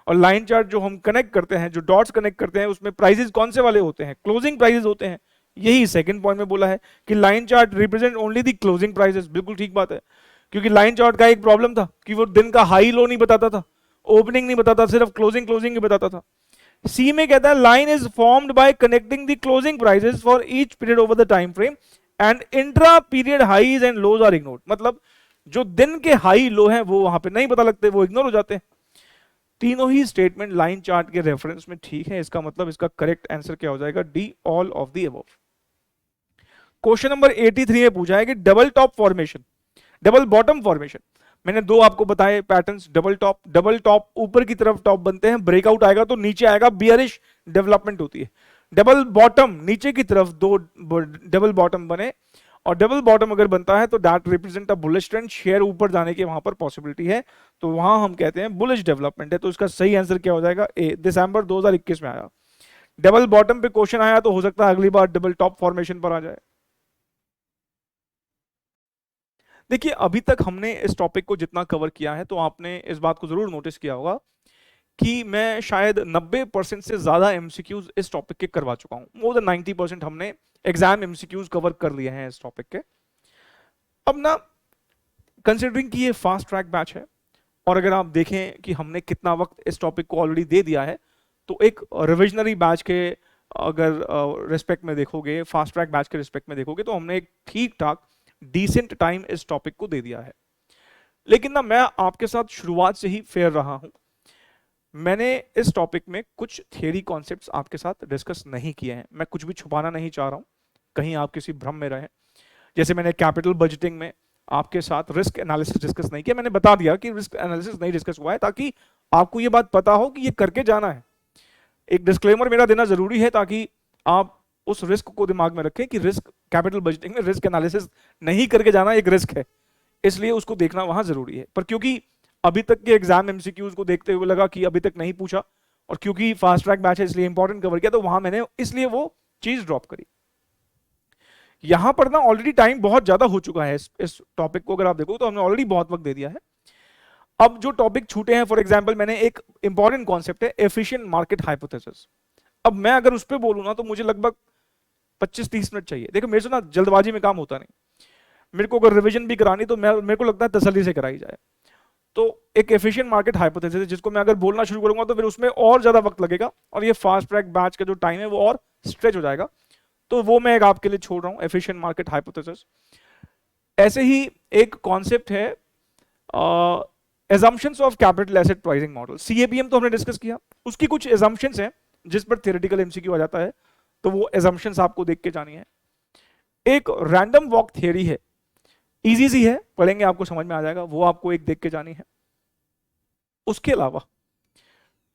और लाइन चार्ट जो हम कनेक्ट करते हैं, जो डॉट्स कनेक्ट करते हैं, उसमें प्राइसेस कौन से वाले होते हैं? क्लोजिंग प्राइसेस होते हैं। यही सेकंड पॉइंट में बोला है कि line chart represent only the closing prices. बिल्कुल ठीक बात है, क्योंकि लाइन चार्ट का एक प्रॉब्लम था कि वो दिन का हाई लो नहीं बताता था, ओपनिंग नहीं बताता, सिर्फ क्लोजिंग क्लोजिंग ही बताता था। सी में कहता है line is formed by connecting the closing prices for each period over the time frame and intra period highs and lows are ignored. मतलब जो दिन के हाई लो हैं वो वहां पे नहीं पता लगते, वो इग्नोर हो जाते हैं। तीनों ही स्टेटमेंट लाइन चार्ट के रेफरेंस में ठीक है। इसका मतलब इसका करेक्ट आंसर क्या हो जाएगा? D, all of the above. Question number 83 में पूछा है कि double top formation, double bottom formation. मैंने दो आपको बताए पैटर्न्स, डबल टॉप ऊपर की तरफ टॉप बनते हैं, ब्रेकआउट आएगा तो नीचे आएगा, बियरिश डेवलपमेंट होती है। डबल बॉटम नीचे की तरफ दो डबल बॉटम बने, और डबल बॉटम अगर बनता है तो that represent a bullish trend, share ऊपर जाने की वहां पर पॉसिबिलिटी है, तो वहां हम कहते हैं बुलिश डेवलपमेंट है। तो इसका सही आंसर क्या हो जाएगा? ए, दिसंबर 2021 में आया। डबल बॉटम पे क्वेश्चन आया तो हो सकता है अगली बार डबल टॉप फॉर्मेशन पर आ जाए। देखिए अभी तक हमने इस टॉपिक को जितना कवर किया है, तो आपने इस बात को जरूर नोटिस किया होगा कि मैं शायद 90% से ज्यादा एमसीक्यूज इस टॉपिक के करवा चुका हूं। मोर देन 90% हमने एग्जाम एमसीक्यूज कवर कर लिए हैं इस टॉपिक के। अब ना, कंसिडरिंग कि ये फास्ट ट्रैक बैच है, और अगर आप देखें कि हमने कितना वक्त इस टॉपिक को ऑलरेडी दे दिया है, तो एक रिविजनरी बैच के अगर रिस्पेक्ट में देखोगे, फास्ट ट्रैक बैच के रिस्पेक्ट में देखोगे, तो हमने एक ठीक ठाक डिसेंट टाइम इस टॉपिक को दे दिया है। लेकिन ना मैं आपके साथ शुरुआत से ही फेयर रहा हूं। मैंने इस टॉपिक में कुछ थियरी कॉन्सेप्ट्स आपके साथ डिस्कस नहीं किए हैं। मैं कुछ भी छुपाना नहीं चाह रहा हूं, कहीं आप किसी भ्रम में रहें। जैसे मैंने कैपिटल बजटिंग में आपके साथ रिस्क एनालिसिस डिस्कस नहीं किया, मैंने बता दिया कि रिस्क एनालिसिस नहीं डिस्कस हुआ है, ताकि आपको ये बात पता हो कि ये करके जाना है। एक डिस्क्लेमर मेरा देना जरूरी है, ताकि आप उस रिस्क को दिमाग में रखें कि रिस्क कैपिटल बजटिंग में रिस्क एनालिसिस नहीं करके जाना एक रिस्क है, इसलिए उसको देखना वहां जरूरी है। पर क्योंकि अभी तक के एग्जाम एमसीक्यूज को देखते हुए लगा कि अभी तक नहीं पूछा, और क्योंकि फास्ट ट्रैक बैच है इसलिए इंपॉर्टेंट कवर किया, तो वहां मैंने इसलिए वो चीज ड्रॉप करी। यहां पर ना ऑलरेडी टाइम बहुत ज्यादा हो चुका है इस टॉपिक को, अगर आप देखो तो हमने ऑलरेडी बहुत वक्त दे दिया है। अब जो टॉपिक छूटे हैं, फॉर एग्जांपल मैंने एक इंपॉर्टेंट कॉन्सेप्ट है एफिशिएंट मार्केट हाइपोथेसिस। अब मैं अगर उस पर बोलूँ ना तो मुझे लगभग 25-30 मिनट चाहिए। देखो मेरे से ना जल्दबाजी में काम होता नहीं, मेरे को अगर रिवीजन भी करानी तो मेरे को लगता है तसल्ली से कराई जाए। तो एक एफिशिएंट मार्केट हाइपोथेसिस जिसको मैं अगर बोलना शुरू करूंगा तो फिर उसमें और ज्यादा वक्त लगेगा, और ये फास्ट ट्रैक बैच का जो टाइम है वो और स्ट्रेच हो जाएगा। तो वो मैं एक आपके लिए छोड़ रहा हूं, एफिशिएंट मार्केट हाइपोथेसिस। ऐसे ही एक कॉन्सेप्ट है assumptions of capital asset pricing model, CAPM तो हमने डिस्कस किया, उसकी कुछ assumptions हैं जिस पर थियोरेटिकल एमसीक्यू आ जाता है, तो वो assumptions आपको देख के जानी है। एक रैंडम वॉक थियरी है, इजी सी है, पढ़ेंगे आपको समझ में आ जाएगा, वो आपको एक देख के जानी है। उसके अलावा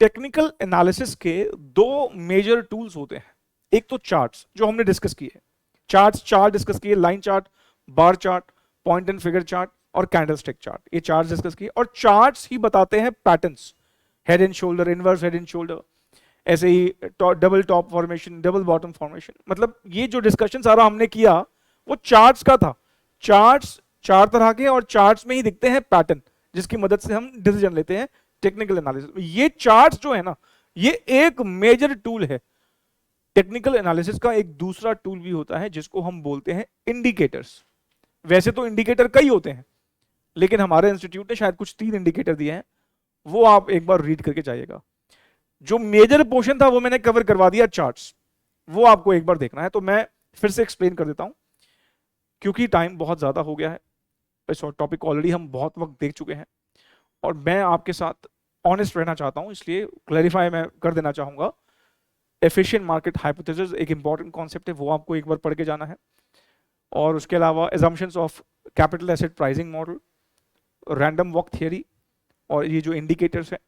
टेक्निकल एनालिसिस के दो मेजर टूल्स होते हैं। एक तो चार्ट्स जो हमने डिस्कस किए, चार्ट डिस्कस किए, line chart, bar chart, point and figure chart और कैंडलस्टिक चार्ट, ये चार्ट डिस्कस किए। और चार्ट्स ही बताते हैं patterns, head and shoulder, inverse head and shoulder, ऐसे ही double top formation, double bottom formation. मतलब ये जो डिस्कशन सारा हमने किया वो चार्ट्स का था। चार्ट्स चार तरह के, और चार्ट्स में ही दिखते हैं पैटर्न जिसकी मदद से हम डिसीजन लेते हैं टेक्निकल एनालिसिस। ये चार्ट्स जो है ना, ये एक मेजर टूल है टेक्निकल एनालिसिस का। एक दूसरा टूल भी होता है जिसको हम बोलते हैं इंडिकेटर्स। वैसे तो इंडिकेटर कई होते हैं, लेकिन हमारे इंस्टीट्यूट ने शायद कुछ 3 इंडिकेटर दिए हैं, वो आप एक बार रीड करके जाइएगा। जो मेजर पोर्शन था वो मैंने कवर करवा दिया चार्ट्स, वो आपको एक बार देखना है। तो मैं फिर से एक्सप्लेन कर देता हूं क्योंकि टाइम बहुत ज्यादा हो गया है, इस टॉपिक ऑलरेडी हम बहुत वक्त देख चुके हैं, और मैं आपके साथ ऑनेस्ट रहना चाहता हूं, इसलिए क्लैरिफाई मैं कर देना चाहूंगा। एफिशिएंट मार्केट हाइपोथेसिस एक इंपॉर्टेंट कॉन्सेप्ट है, वो आपको एक बार पढ़ के जाना है। और उसके अलावा assumptions of capital asset pricing model, random walk theory, और ये जो इंडिकेटर्स हैं,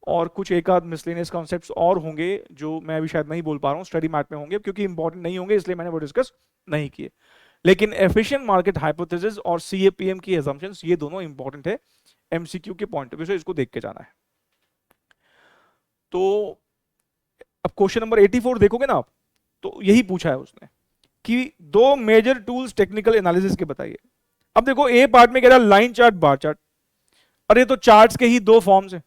और कुछ एक आध मिसलेनियस कॉन्सेप्ट्स और होंगे जो मैं अभी शायद नहीं बोल पा रहा हूँ, स्टडी मैट में होंगे, क्योंकि इंपॉर्टेंट नहीं होंगे इसलिए मैंने वो डिस्कस नहीं किए। लेकिन एफिशिएंट मार्केट हाइपोथेसिस और सीएपीएम की assumptions ये दोनों इंपॉर्टेंट है एमसीक्यू के पॉइंट ऑफ व्यू से, इसको देख के जाना है। तो अब क्वेश्चन नंबर 84 देखोगे ना आप, तो यही पूछा है उसने कि दो मेजर टूल्स टेक्निकल एनालिसिस के बताइए। अब देखो ए पार्ट में कह रहा है लाइन चार्ट, बार चार्ट। अरे तो चार्ट्स के ही दो फॉर्म्स हैं,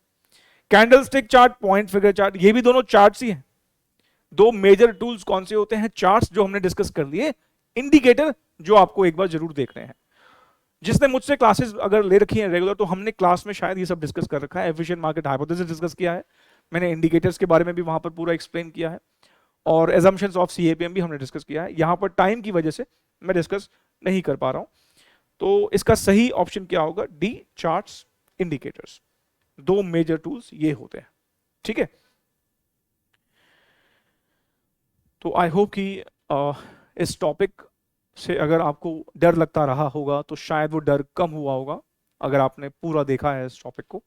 candlestick chart, point figure chart, ये भी दोनों चार्ट्स ही हैं। दो मेजर टूल्स कौन से होते हैं? चार्ट्स जो हमने डिस्कस कर लिए, इंडिकेटर जो आपको एक बार जरूर देखने हैं। जिसने मुझसे क्लासेस अगर ले रखी है रेगुलर, तो हमने क्लास में शायद ये सब डिस्कस कर रखा है। एफिशिएंट मार्केट हाइपोथेसिस डिस्कस किया है मैंने, इंडिकेटर्स के बारे में भी वहां पर पूरा एक्सप्लेन किया है, और assumptions ऑफ सीएपीएम भी हमने डिस्कस किया है। यहां पर टाइम की वजह से मैं डिस्कस नहीं कर पा रहा हूं, तो इसका सही ऑप्शन क्या होगा? डी, चार्ट्स, इंडिकेटर्स, दो मेजर टूल्स ये होते हैं। ठीक है, तो आई होप कि इस टॉपिक से अगर आपको डर लगता रहा होगा तो शायद वो डर कम हुआ होगा अगर आपने पूरा देखा है इस टॉपिक को।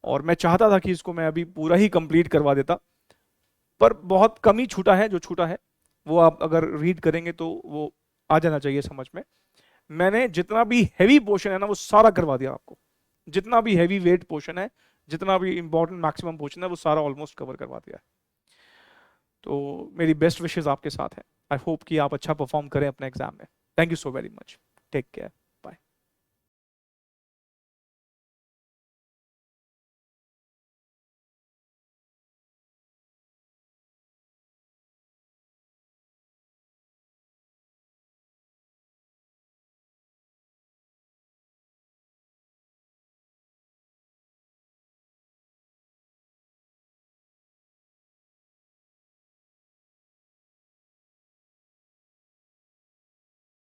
और मैं चाहता था कि इसको मैं अभी पूरा ही कंप्लीट करवा देता, पर बहुत कम ही छूटा है। जो छूटा है वो आप अगर रीड करेंगे तो वो आ जाना चाहिए समझ में। मैंने जितना भी हैवी पोर्शन है ना वो सारा करवा दिया आपको, जितना भी हैवी वेट पोर्शन है, जितना भी इंपॉर्टेंट मैक्सिमम पोर्शन है, वो सारा ऑलमोस्ट कवर करवा दिया है। तो मेरी बेस्ट विशेस आपके साथ है। आई होप कि आप अच्छा परफॉर्म करें अपने एग्जाम में। Thank you so very much, take care.